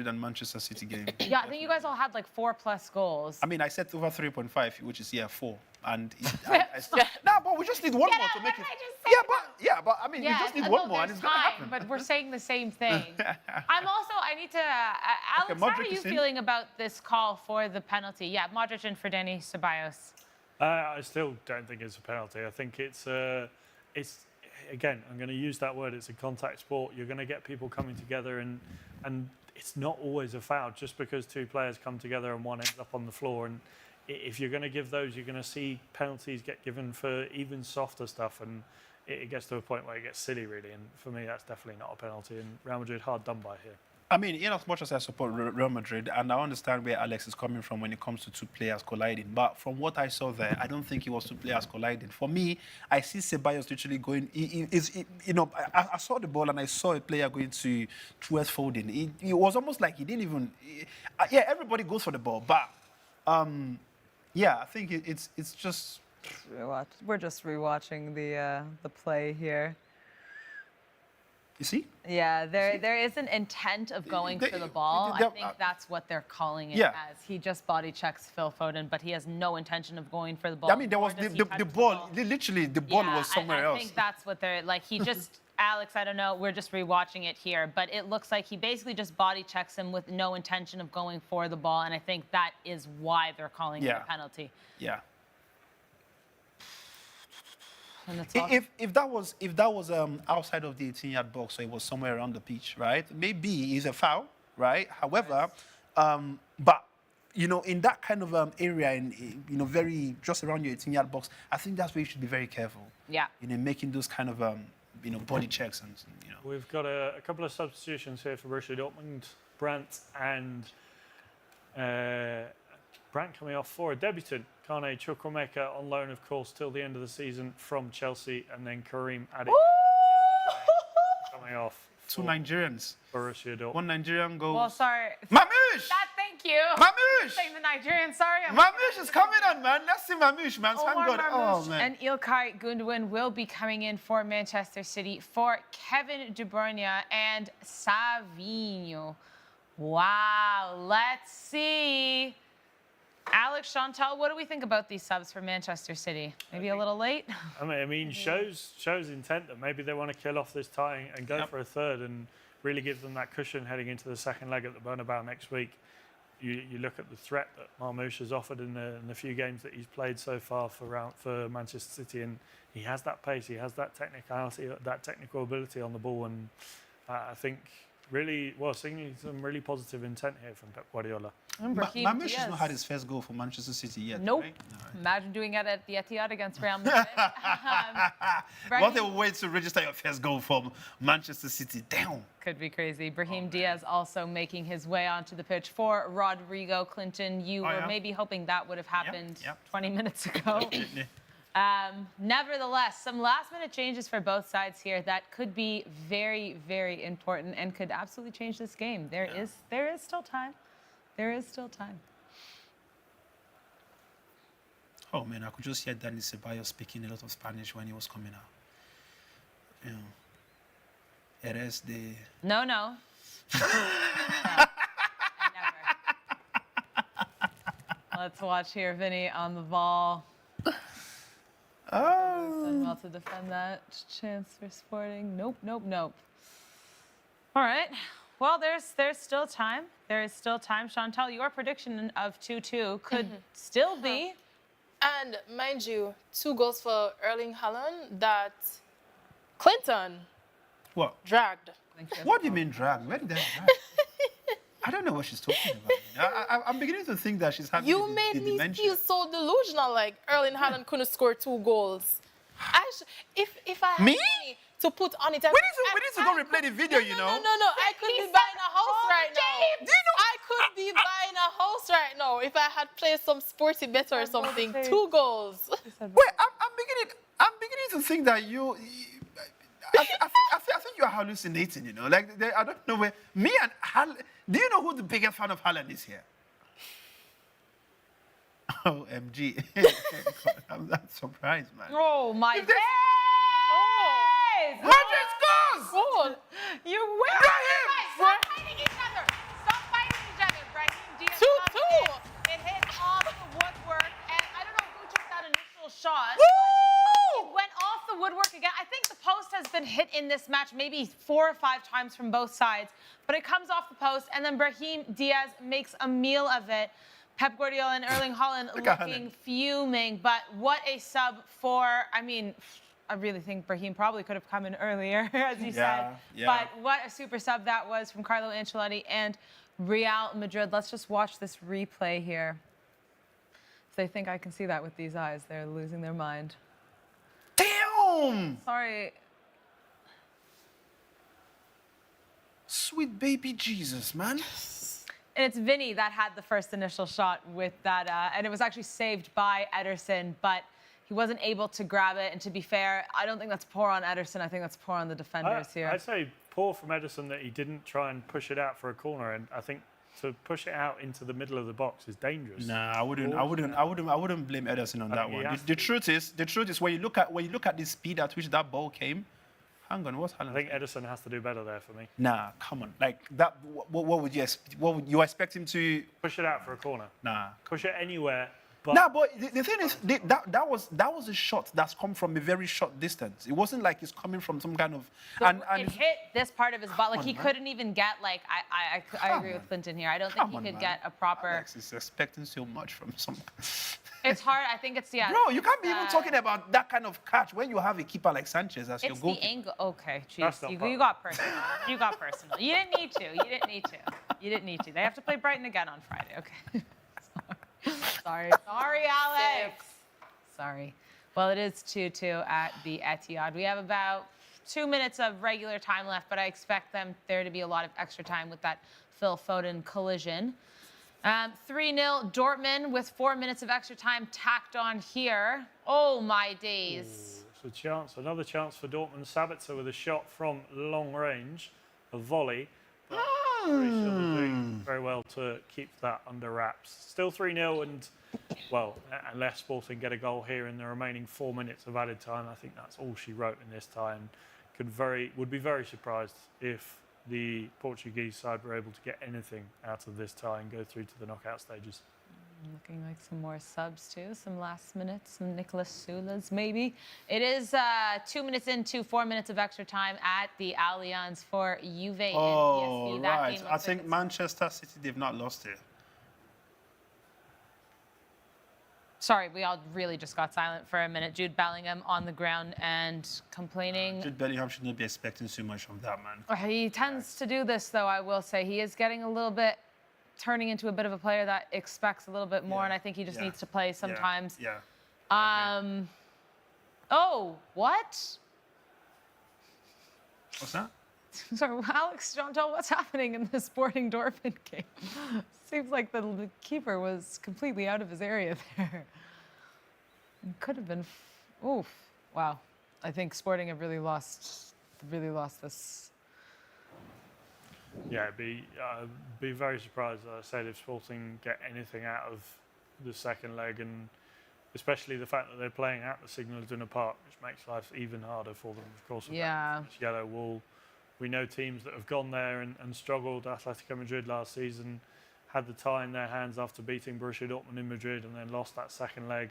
and Manchester City game.
Yeah, I think you guys all had like 4+ goals.
I mean, I said over 3.5, which is 4. And but we just need one more to make it. But I mean, we just need one more, and it's gonna happen.
But we're saying the same thing. I need to. Alex, how are you feeling about this call for the penalty? Yeah, Modric in for Dani Ceballos.
I still don't think it's a penalty. I think it's again, I'm going to use that word. It's a contact sport. You're going to get people coming together, and it's not always a foul just because 2 players come together and one ends up on the floor. And if you're going to give those, you're going to see penalties get given for even softer stuff, and it gets to a point where it gets silly, really. And for me, that's definitely not a penalty. And Real Madrid hard done by here.
I mean, in as much as I support Real Madrid, and I understand where Alex is coming from when it comes to 2 players colliding, but from what I saw there, I don't think it was 2 players colliding. For me, I see Ceballos literally going. I saw the ball and I saw a player going towards Foden. It was almost like he didn't even. Everybody goes for the ball, but Yeah, I think it's just.
We're just rewatching the play here.
You see?
Yeah, there is an intent of going for the ball. I think that's what they're calling it as. He just body checks Phil Foden, but he has no intention of going for the ball.
I mean, there was the ball. Literally, the ball was somewhere else.
I think that's what they're like. He just. Alex, I don't know. We're just rewatching it here, but it looks like he basically just body checks him with no intention of going for the ball, and I think that is why they're calling it a penalty.
Yeah.
And
if that was outside of the 18-yard box, so it was somewhere around the pitch, right? Maybe it's a foul, right? However, but you know, in that kind of area, you know, very just around your 18-yard box, I think that's where you should be very careful.
Yeah.
You know, making those kind of you know, body checks and you know.
We've got a couple of substitutions here for Borussia Dortmund. Brandt coming off for a debutant. Kane Chukwuemeka on loan, of course, till the end of the season from Chelsea, and then Karim Adeyemi coming off.
Two Nigerians.
Borussia Dortmund.
One Nigerian goes.
Well, sorry.
Mamouche!
Thank you.
Mamouche!
Saying the Nigerian, sorry.
Mamouche is coming on, man. Let's see Mamouche, man. Thank God. Oh, man.
And Ilkay Gundogan will be coming in for Manchester City for Kevin De Bruyne and Savinho. Wow. Let's see. Alex, Shantelle, what do we think about these subs for Manchester City? Maybe a little late?
I mean, shows intent that maybe they want to kill off this tie and go for a third and really give them that cushion heading into the second leg at the Bernabeu next week. You look at the threat that Marmoush has offered in the few games that he's played so far for Manchester City, and he has that pace, he has that technicality, that technical ability on the ball, and I think really, seeing some really positive intent here from Pep Guardiola.
Mamouche has not had his first goal for Manchester City yet.
Nope.
Right? No, right.
Imagine doing it at the Etihad against Real Madrid.
What a way to register your first goal for Manchester City. Damn.
Could be crazy. Brahim Diaz also making his way onto the pitch for Rodrigo. Clinton, you were maybe hoping that would have happened 20 minutes ago. Nevertheless, some last-minute changes for both sides here that could be very, very important and could absolutely change this game. There is still time. There is still time.
Oh, man, I could just hear Danny Ceballos speaking a lot of Spanish when he was coming out. You know, eres de...
No. No, never. Let's watch here. Vinny on the ball. Done well to defend that. Chance for Sporting. Nope. All right. Well, there's still time. There is still time. Shantelle, your prediction of 2-2 could still be.
And mind you, 2 goals for Erling Haaland that Clinton dragged.
What do you mean drag? Where did that drag? I don't know what she's talking about. I'm beginning to think that she's having
You made me feel so delusional, like Erling Haaland couldn't score 2 goals. If I had money to put on it,
we need to go replay the video, you know.
No. I could be buying a house right now. I could be buying a house right now if I had played some sporty bet or something. 2 goals.
Wait, I'm beginning to think that you. I think you're hallucinating, you know. Like, I don't know where. Me and Haaland. Do you know who the biggest fan of Haaland is here? OMG. I'm not surprised, man.
Oh, my days!
Madrid scores!
Goal.
You win! Stop fighting each other! Brahim Diaz.
2-2.
It hit off the woodwork, and I don't know who took that initial shot. It went off the woodwork again. I think the post has been hit in this match maybe 4 or 5 times from both sides, but it comes off the post, and then Brahim Diaz makes a meal of it. Pep Guardiola and Erling Haaland looking fuming, but what a sub for, I mean, I really think Brahim probably could have come in earlier, as you said.
Yeah.
But what a super sub that was from Carlo Ancelotti and Real Madrid. Let's just watch this replay here. If they think I can see that with these eyes, they're losing their mind.
Damn!
Sorry.
Sweet baby Jesus, man.
And it's Vinny that had the first initial shot with that, and it was actually saved by Ederson, but he wasn't able to grab it. And to be fair, I don't think that's poor on Ederson. I think that's poor on the defenders here.
I'd say poor from Ederson that he didn't try and push it out for a corner, and I think to push it out into the middle of the box is dangerous.
Nah, I wouldn't blame Ederson on that
he
one.
has
The truth is when you look at the speed at which that ball came. Hang on, what's
I
Haaland?
think Ederson has to do better there for me.
Nah, come on. Like that. What would you expect him to?
Push it out for a corner.
Nah.
Push it anywhere. But
Nah, but the thing is, that was a shot that's come from a very short distance. It wasn't like it's coming from some kind of.
So
and
it hit this part of his butt. Like he
man.
couldn't even get like I agree with Clinton here. I don't think he could get a proper.
Alex is expecting so much from some.
It's hard. I think it's
Bro, you can't be even talking about that kind of catch when you have a keeper like Sanchez as your
It's
goalkeeper.
the angle. Okay,
That's
jeez,
not
you
part.
got personal. You got personal. You didn't need to. You didn't need to. You didn't need to. They have to play Brighton again on Friday. Okay. Sorry, Alex. Sorry. Well, it is 2-2 at the Etihad. We have about 2 minutes of regular time left, but I expect there to be a lot of extra time with that Phil Foden collision. 3-0 Dortmund with 4 minutes of extra time tacked on here. Oh, my days.
It's a chance, another chance for Dortmund. Sabitzer with a shot from long range, a volley. But Croatia are doing very well to keep that under wraps. Still 3-0 and, well, unless Sporting get a goal here in the remaining 4 minutes of added time, I think that's all she wrote in this time. Would be very surprised if the Portuguese side were able to get anything out of this tie and go through to the knockout stages.
Looking like some more subs too, some last minutes, some Nicolas Sulas maybe. It is 2 minutes into 4 minutes of extra time at the Allianz for Juve and PSV. That
Right.
game
I think Manchester City, they've not lost it.
Sorry, we all really just got silent for a minute. Jude Bellingham on the ground and complaining.
Jude Bellingham should not be expecting too much from that man.
He tends to do this, though, I will say. He is getting a little bit, turning into a bit of a player that expects a little bit more, and I think he just needs to play sometimes.
Yeah.
Oh, what?
What's that?
Sorry, Alex, Shantelle, what's happening in the Sporting Dortmund game? Seems like the keeper was completely out of his area there. It could have been, oof, wow. I think Sporting have really lost this.
Yeah, be very surprised, as I said, if Sporting get anything out of the second leg, and especially the fact that they're playing at the Signal Iduna Park, which makes life even harder for them, of course.
Yeah.
This yellow wall. We know teams that have gone there and struggled. Atletico Madrid last season had the tie in their hands after beating Borussia Dortmund in Madrid and then lost that second leg.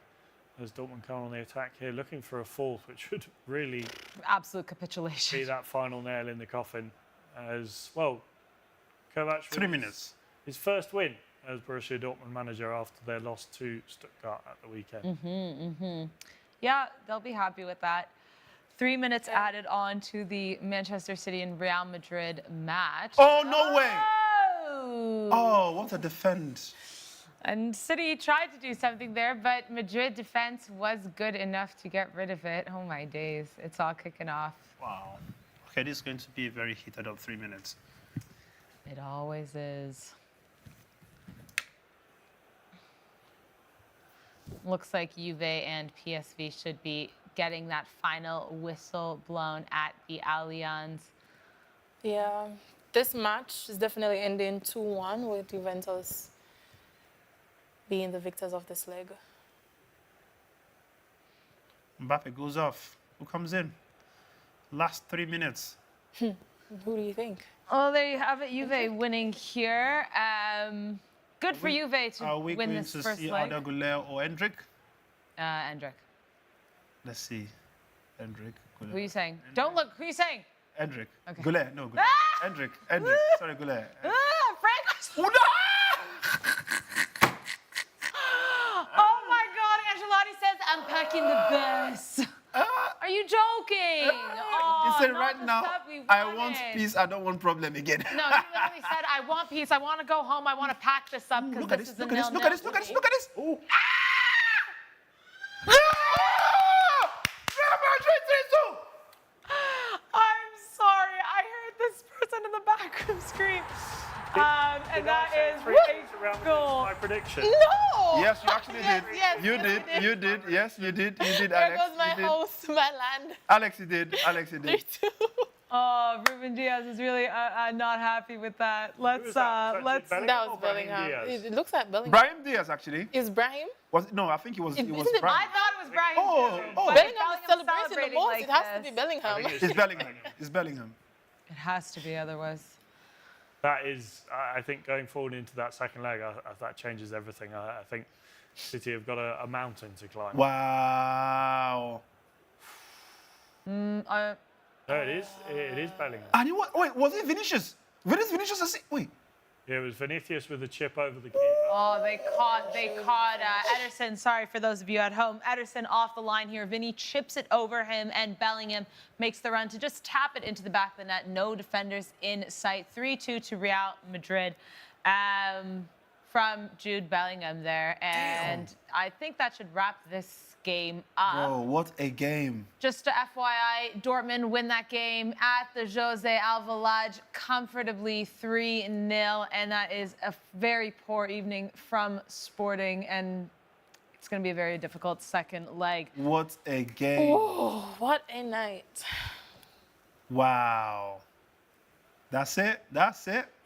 As Dortmund come on the attack here, looking for a fourth, which would really
Absolute capitulation.
be that final nail in the coffin. As well, Kovac
3 minutes.
His first win as Borussia Dortmund manager after their loss to Stuttgart at the weekend.
Yeah, they'll be happy with that. 3 minutes added on to the Manchester City and Real Madrid match.
Oh, no way.
Oh.
Oh, what a defend.
And City tried to do something there, but Madrid defense was good enough to get rid of it. Oh, my days. It's all kicking off.
Wow. Okay, this is going to be a very heated up 3 minutes.
It always is. Looks like Juve and PSV should be getting that final whistle blown at the Allianz.
Yeah, this match is definitely ending 2-1 with Juventus being the victors of this leg.
Mbappe goes off. Who comes in? Last 3 minutes.
Who do you think?
Oh, there you have it. Juve winning here. Good for Juve
Are
to
we
win
going
this
to
first
see
leg.
Arda Güler or Endrick?
Endrick.
Let's see. Endrick. Güler.
Who are you saying? Don't look. Who are you saying?
Endrick.
Okay.
Güler. No, Güler.
Ah!
Endrick. Sorry, Güler.
Frank. Oh my God! Angelotti says, "I'm packing the bus." Are you joking?
He
Oh,
said
not
right
the
now,
stuff we
I
wanted.
want peace, I don't want problem again.
No, he literally said, "I want peace. I want to go home. I want to pack this up because
Look at
this
this,
is a
look at this,
nil-nil
look at this, look at this,
game."
look at this. Oh.
I'm sorry. I heard this person in the back room scream. And that is a goal.
My prediction.
No!
Yes, you actually did.
Yes,
You
yes,
did.
I did.
You did. Yes, you did. You did,
There
Alex.
goes my
You did.
host, my land.
Alex, you did. Alex, you did.
3-2.
Oh, Ruben Diaz is really not happy with that. Let's.
That was
That was
Brahim
Bellingham.
Diaz?
It looks like Bellingham.
Brahim Diaz, actually.
Is Brahim?
No, I think it was
Isn't
Brahim.
it-
I thought it was Brian.
Oh,
too,
oh.
but
Bellingham
Bellingham's
is celebrating the
celebrating
most.
like
It has to
this.
be Bellingham.
It's Bellingham. It's Bellingham.
It has to be otherwise.
That is, I think, going forward into that second leg, that changes everything. I think City have got a mountain to climb.
Wow.
No, it is. It is Bellingham.
And wait, was it Vinicius? Vinicius, wait.
Yeah, it was Vinicius with a chip over the keeper.
Oh, they caught Ederson. Sorry for those of you at home. Ederson off the line here. Vinny chips it over him, and Bellingham makes the run to just tap it into the back of the net. No defenders in sight. 3-2 to Real Madrid from Jude Bellingham there. And I think that should wrap this game up.
Oh, what a game.
Just to FYI, Dortmund win that game at the Jose Alvalade comfortably 3-0, and that is a very poor evening from Sporting, and it's going to be a very difficult second leg.
What a game.
Oh, what a night.
Wow. That's it.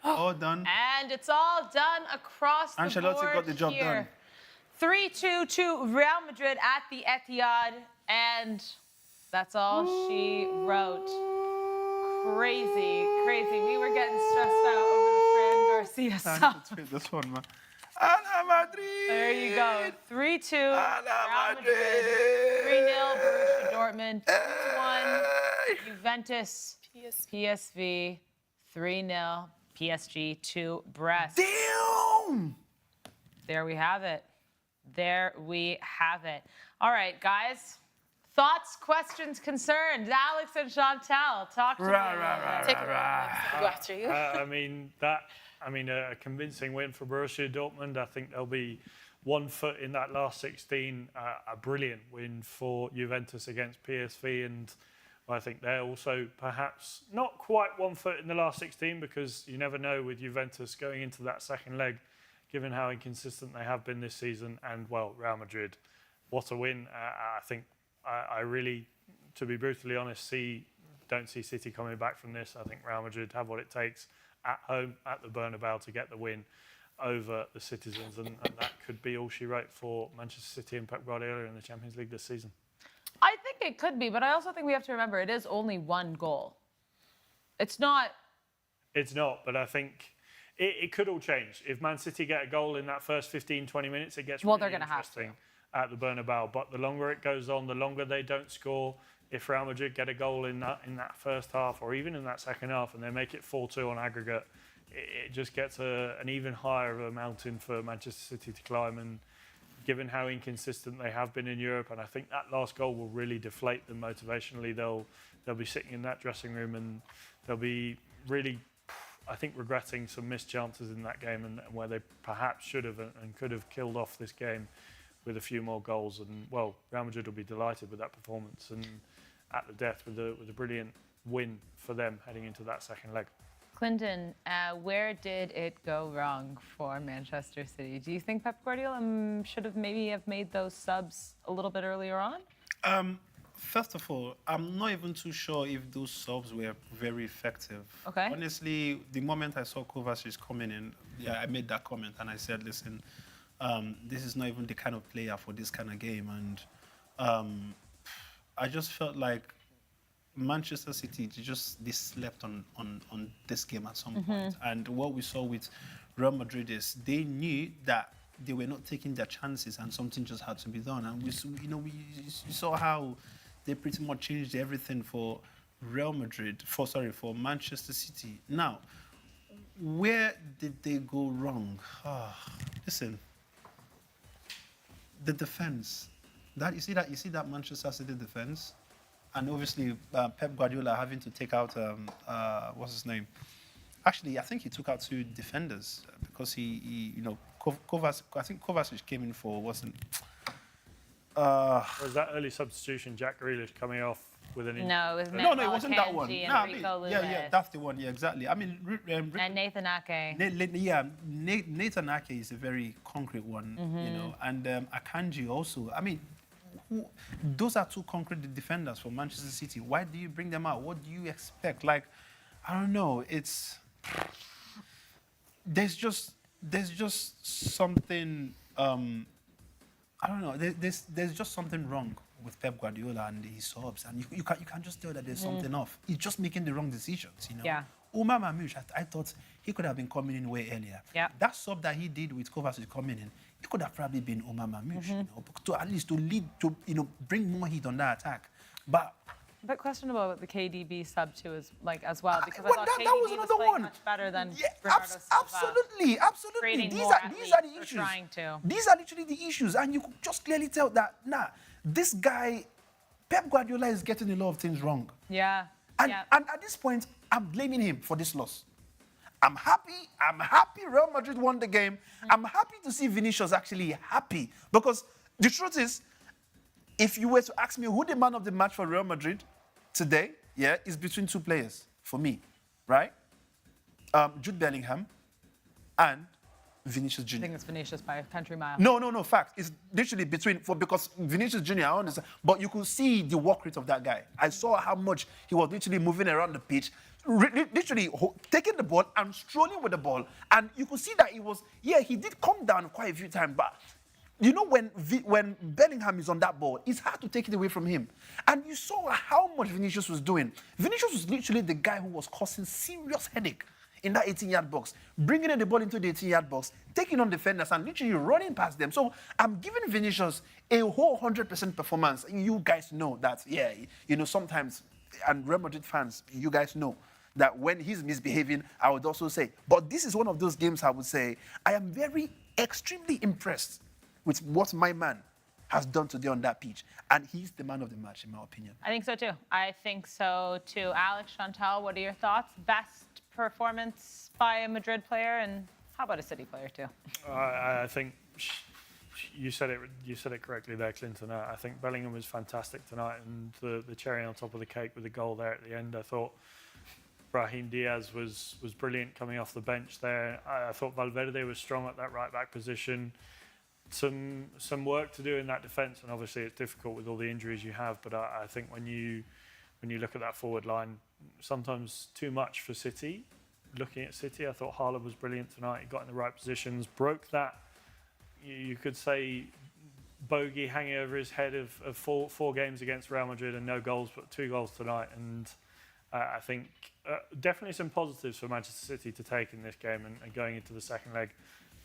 All done.
And it's all done across the
Ancelotti
board
got the job
here.
done.
3-2 to Real Madrid at the Etihad, and that's all she wrote. Crazy. We were getting stressed out over the Fran Garcia
I
song.
need to tweet this one, man. Ala Madrid.
There you go. 3-2
Ala
Real
Madrid.
Madrid. 3-0 Borussia Dortmund. 2-1 Juventus. PSV. 3-0 PSG to Brest.
Damn.
There we have it. All right, guys. Thoughts, questions, concerns? Alex and Shantelle, talk to me.
Take it away. Go after you.
A convincing win for Borussia Dortmund. I think they'll be 1 foot in that last 16. A brilliant win for Juventus against PSV, and I think they're also perhaps not quite 1 foot in the last 16, because you never know with Juventus going into that second leg, given how inconsistent they have been this season. And, well, Real Madrid, what a win. I think I really, to be brutally honest, don't see City coming back from this. I think Real Madrid have what it takes at home, at the Bernabeu, to get the win over the citizens. And that could be all she wrote for Manchester City and Pep Guardiola in the Champions League this season.
I think it could be, but I also think we have to remember it is only 1 goal. It's not,
but I think it could all change. If Man City get a goal in that first 15, 20 minutes, it gets
Well,
really
they're gonna have
interesting at the Bernabeu. But the longer it goes on, the longer they don't score. If Real Madrid get a goal in that first half, or even in that second half, and they make it 4-2 on aggregate, it just gets an even higher of a mountain for Manchester City to climb. And given how inconsistent they have been in Europe, and I think that last goal will really deflate them motivationally. They'll be sitting in that dressing room, and they'll be really, I think, regretting some missed chances in that game, and where they perhaps should have and could have killed off this game with a few more goals. And, well, Real Madrid will be delighted with that performance, and at the death with a brilliant win for them heading into that second leg.
Clinton, where did it go wrong for Manchester City? Do you think Pep Guardiola should have made those subs a little bit earlier on?
First of all, I'm not even too sure if those subs were very effective.
Okay.
Honestly, the moment I saw Kovacic coming in, I made that comment and I said, listen, this is not even the kind of player for this kind of game. And I just felt like Manchester City, they slept on this game at some point. And what we saw with Real Madrid is they knew that they were not taking their chances, and something just had to be done. And we saw how they pretty much changed everything for for Manchester City. Now, where did they go wrong? Listen, the defense. You see that Manchester City defense, and obviously Pep Guardiola having to take out what's his name? Actually, I think he took out 2 defenders because Kovacic. I think Kovacic came in for wasn't.
Was that early substitution, Jack Grealish coming off with an injury?
No, it was
No, it wasn't that one.
and Rico Lewis.
Yeah, that's the one. Yeah, exactly. I mean,
And Nathan Ake.
Nathan Ake is a very concrete one, and Akanji also. I mean, Those are two concrete defenders for Manchester City. Why do you bring them out? What do you expect? Like, I don't know. There's just something. I don't know. There's just something wrong with Pep Guardiola and his subs, and you can just tell that there's something off. He's just making the wrong decisions, you know.
Yeah.
Umar Mamouche, I thought he could have been coming in way earlier.
Yeah.
That sub that he did with Kovacic coming in, it could have probably been Umar Mamouche, you know, to at least to lead to, you know, bring more heat on that attack. But
questionable with the KDB sub too, as well, because I
well,
thought
that
KDB
was
was
another
playing
one.
much better than
yeah,
Bernardo Silva.
absolutely.
Creating
These
more
are the
athletes, or
issues.
trying to.
These are literally the issues, and you could just clearly tell that this guy, Pep Guardiola, is getting a lot of things wrong.
Yeah.
And
yeah.
at this point, I'm blaming him for this loss. I'm happy Real Madrid won the game. I'm happy to see Vinicius actually happy, because the truth is, if you were to ask me who the man of the match for Real Madrid today, is between two players for me, right? Jude Bellingham and Vinicius Jr.
I think it's Vinicius by a country mile.
No, fact. It's literally because Vinicius Jr., I understand, but you could see the work rate of that guy. I saw how much he was literally moving around the pitch, literally taking the ball and strolling with the ball. And you could see that he did come down quite a few times, but you know, when Bellingham is on that ball, it's hard to take it away from him. And you saw how much Vinicius was doing. Vinicius was literally the guy who was causing serious headache in that 18-yard box, bringing the ball into the 18-yard box, taking on defenders and literally running past them. So I'm giving Vinicius a whole 100% performance. You guys know that, you know, sometimes, and Real Madrid fans, you guys know that when he's misbehaving, I would also say, but this is one of those games I would say, I am extremely impressed with what my man has done today on that pitch. And he's the man of the match, in my opinion.
I think so too. Alex, Shantelle, what are your thoughts? Best performance by a Madrid player, and how about a City player too?
I think you said it correctly there, Clinton. I think Bellingham was fantastic tonight, and the cherry on top of the cake with the goal there at the end. I thought Brahim Diaz was brilliant coming off the bench there. I thought Valverde was strong at that right back position. Some work to do in that defence, and obviously it's difficult with all the injuries you have. But I think when you look at that forward line, sometimes too much for City. Looking at City, I thought Haaland was brilliant tonight. He got in the right positions, broke that, you could say, bogey hanging over his head of four games against Real Madrid and no goals, but 2 goals tonight. And I think definitely some positives for Manchester City to take in this game and going into the second leg.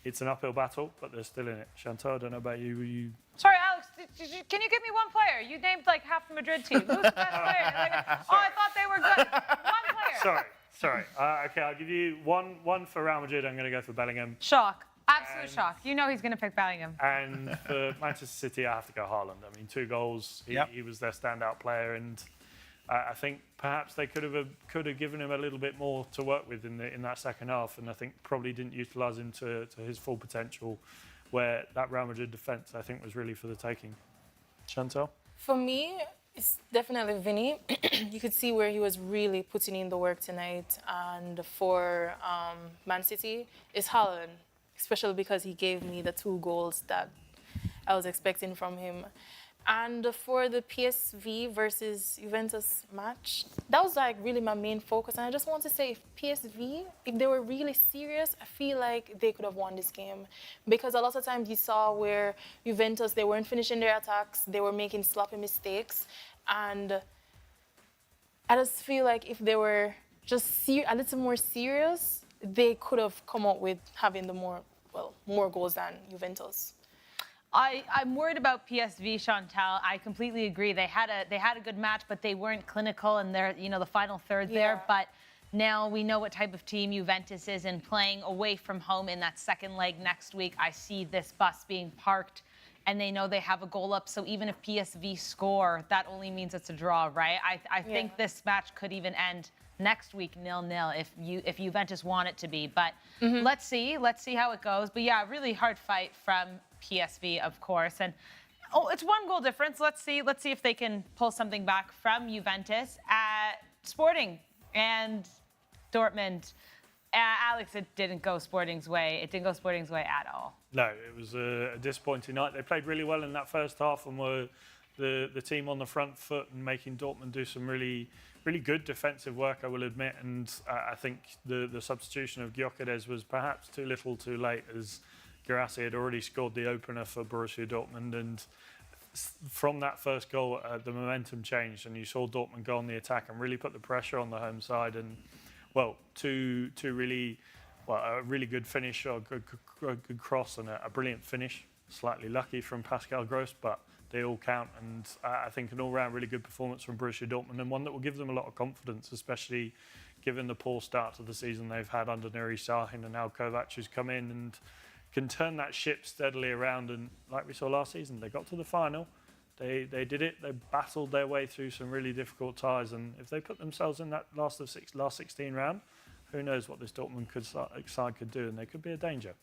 It's an uphill battle, but they're still in it. Shantelle, I don't know about you.
Sorry, Alex, can you give me one player? You named like half the Madrid team. Who's the best player? I thought they were good. One player.
Sorry. Okay, I'll give you one for Real Madrid. I'm going to go for Bellingham.
Shock. Absolute shock. You know he's going to pick Bellingham.
And for Manchester City, I have to go Haaland. I mean, 2 goals. He was their standout player, and I think perhaps they could have given him a little bit more to work with in that second half, and I think probably didn't utilise him to his full potential, where that Real Madrid defence, I think, was really for the taking. Shantelle?
For me, it's definitely Vinny. You could see where he was really putting in the work tonight. And for Man City, it's Haaland, especially because he gave me the 2 goals that I was expecting from him. And for the PSV versus Juventus match, that was like really my main focus. And I just want to say, if PSV, if they were really serious, I feel like they could have won this game. Because a lot of times you saw where Juventus, they weren't finishing their attacks, they were making sloppy mistakes. And I just feel like if they were just a little more serious, they could have come up with having more goals than Juventus.
I'm worried about PSV, Shantelle. I completely agree. They had a good match, but they weren't clinical in their, the final third there. But now we know what type of team Juventus is, and playing away from home in that second leg next week, I see this bus being parked, and they know they have a goal up. So even if PSV score, that only means it's a draw, right? I think this match could even end next week 0-0 if Juventus want it to be. But let's see how it goes. But yeah, really hard fight from PSV, of course, and it's 1 goal difference. Let's see if they can pull something back from Juventus. Sporting and Dortmund. Alex, it didn't go Sporting's way. It didn't go Sporting's way at all.
No, it was a disappointing night. They played really well in that first half and were the team on the front foot and making Dortmund do some really good defensive work, I will admit. And I think the substitution of Gyökeres was perhaps too little too late, as Guirassy had already scored the opener for Borussia Dortmund. And from that first goal, the momentum changed, and you saw Dortmund go on the attack and really put the pressure on the home side. And, well, a really good finish, or a good cross, and a brilliant finish. Slightly lucky from Pascal Gross, but they all count. And I think an all-round really good performance from Borussia Dortmund, and one that will give them a lot of confidence, especially given the poor start to the season they've had under Nuri Sahin, and now Kovac who's come in and can turn that ship steadily around. And like we saw last season, they got to the final. They did it. They battled their way through some really difficult ties, and if they put themselves in that last 16 round, who knows what this Dortmund side could do, and they could be a danger.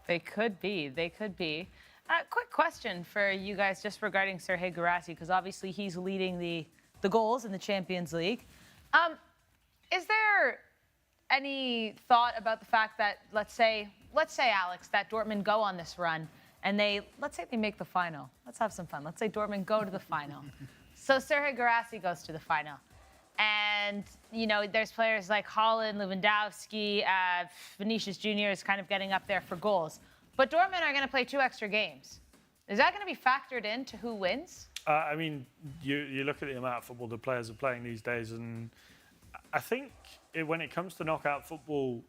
They could be. They could be. Quick question for you guys just regarding Serhei Guirassy, because obviously he's leading the goals in the Champions League. Is there any thought about the fact that, let's say, Alex, that Dortmund go on this run and let's say they make the final. Let's have some fun. Let's say Dortmund go to the final. So Serhei Guirassy goes to the final. And, you know, there's players like Haaland, Lewandowski, Vinicius Jr. is kind of getting up there for goals. But Dortmund are going to play 2 extra games. Is that going to be factored into who wins?
I mean, you look at the amount of football the players are playing these days, and I think when it comes to knockout football,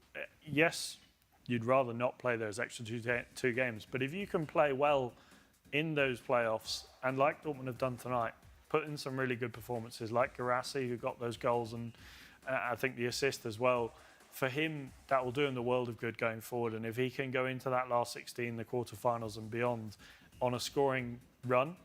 yes, you'd rather not play those extra two games. But if you can play well in those playoffs, and like Dortmund have done tonight, put in some really good performances, like Guirassy, who got those goals, and I think the assist as well. For him, that will do him the world of good going forward. And if he can go into that last 16, the quarterfinals and beyond, on a scoring run,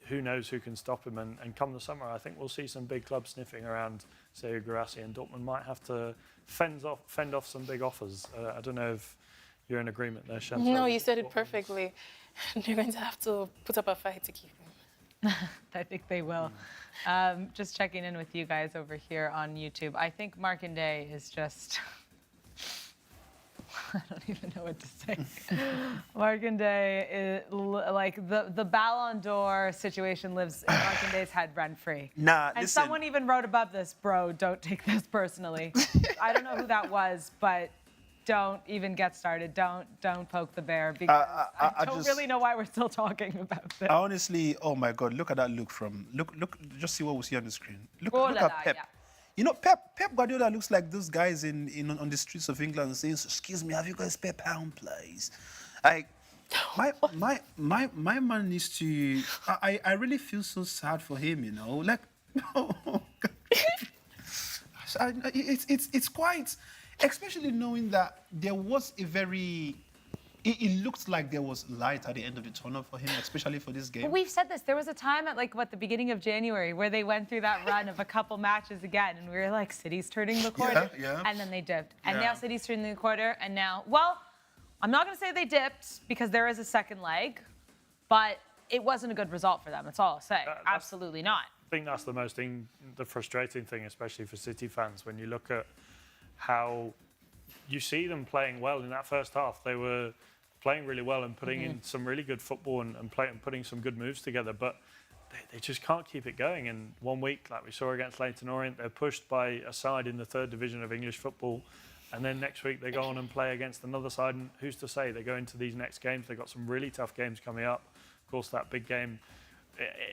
who knows who can stop him? And come the summer, I think we'll see some big clubs sniffing around Serhei Guirassy, and Dortmund might have to fend off some big offers. I don't know if you're in agreement there, Shantelle.
No, you said it perfectly. They're going to have to put up a fight to keep him.
I think they will. Just checking in with you guys over here on YouTube. I think Markandé is just... I don't even know what to say. Markandé is like the Ballon d'Or situation lives in Markandé's head run-free.
Nah,
and
listen.
someone even wrote above this, bro, don't take this personally. I don't know who that was, but don't even get started. Don't poke the bear, because I don't really know why we're still talking about this.
Honestly, oh my God, look at that look from... Look, just see what we see on the screen. Look at Pep.
Yeah.
You know, Pep Guardiola looks like those guys on the streets of England saying, "Excuse me, have you got a spare pound, please?" Like, my man needs to... I really feel so sad for him, you know? Like, oh, God. It's quite... Especially knowing that there was a very... It looked like there was light at the end of the tunnel for him, especially for this game.
But we've said this. There was a time at the beginning of January where they went through that run of a couple matches again, and we were like, City's turning the corner.
Yeah.
And then they dipped. And now City's turning the corner, and now, well, I'm not going to say they dipped because there is a second leg, but it wasn't a good result for them. That's all I'll say. Absolutely not.
I think that's the frustrating thing, especially for City fans, when you look at how you see them playing well in that first half. They were playing really well and putting in some really good football and putting some good moves together, but they just can't keep it going. And 1 week, like we saw against Leyton Orient, they're pushed by a side in the 3rd division of English football, and then next week they go on and play against another side, and who's to say they go into these next games? They've got some really tough games coming up. Of course, that big game,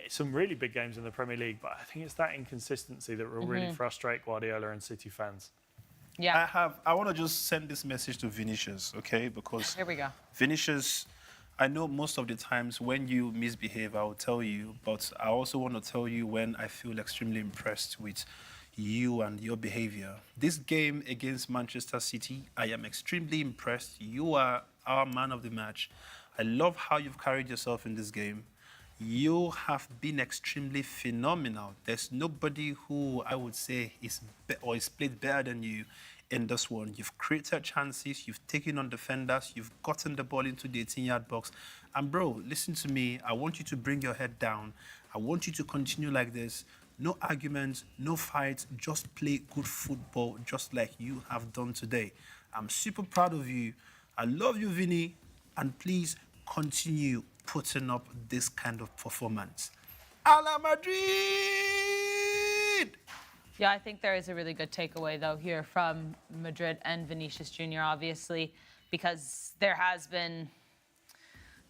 some really big games in the Premier League, but I think it's that inconsistency that will really frustrate Guardiola and City fans.
Yeah.
I want to just send this message to Vinicius, okay? Because
Here we go.
Vinicius, I know most of the times when you misbehave, I will tell you, but I also want to tell you when I feel extremely impressed with you and your behavior. This game against Manchester City, I am extremely impressed. You are our man of the match. I love how you've carried yourself in this game. You have been extremely phenomenal. There's nobody who I would say is played better than you in this one. You've created chances, you've taken on defenders, you've gotten the ball into the 18-yard box. And bro, listen to me. I want you to bring your head down. I want you to continue like this. No arguments, no fights, just play good football just like you have done today. I'm super proud of you. I love you, Vinny, and please continue putting up this kind of performance. A la Madrid!
Yeah, I think there is a really good takeaway, though, here from Madrid and Vinicius Jr., obviously, because there has been,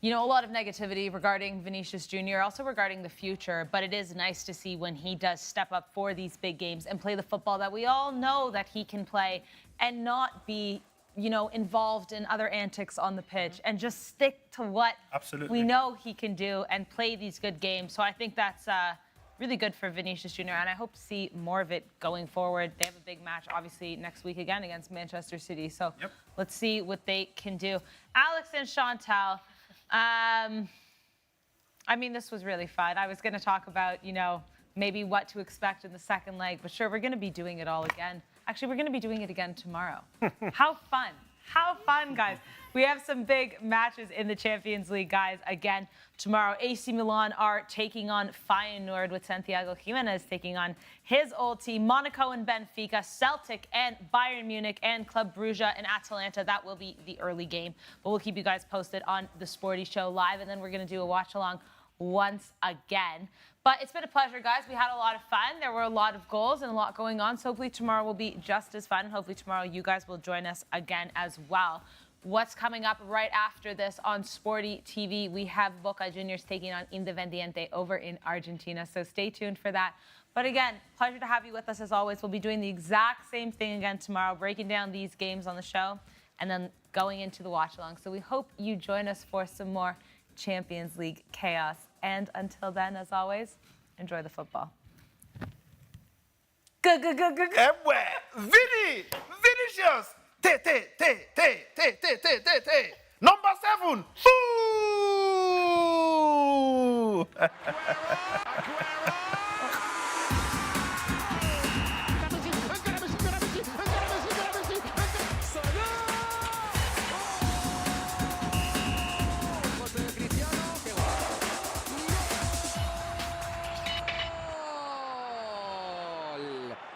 you know, a lot of negativity regarding Vinicius Jr., also regarding the future, but it is nice to see when he does step up for these big games and play the football that we all know that he can play and not be, you know, involved in other antics on the pitch and just stick to what we know he can do and play these good games. So I think that's really good for Vinicius Jr., and I hope to see more of it going forward. They have a big match, obviously, next week again against Manchester City. So let's see what they can do. Alex and Shantelle, I mean, this was really fun. I was going to talk about, you know, maybe what to expect in the second leg, but sure, we're going to be doing it all again. Actually, we're going to be doing it again tomorrow. How fun. How fun, guys. We have some big matches in the Champions League, guys. Again, tomorrow, AC Milan are taking on Feyenoord with Santiago Jimenez taking on his old team. Monaco and Benfica, Celtic and Bayern Munich, and Club Brugge and Atalanta. That will be the early game. But we'll keep you guys posted on the Sporty Show live, and then we're going to do a watch-along once again. But it's been a pleasure, guys. We had a lot of fun. There were a lot of goals and a lot going on. So hopefully tomorrow will be just as fun. Hopefully tomorrow you guys will join us again as well. What's coming up right after this on Sporty TV? We have Boca Juniors taking on Independiente over in Argentina. So stay tuned for that. But again, pleasure to have you with us as always. We'll be doing the exact same thing again tomorrow, breaking down these games on the show and then going into the watch-along. So we hope you join us for some more Champions League chaos. And until then, as always, enjoy the football.
Vinny! Vinicius! Number 7! Ooh!
Gol.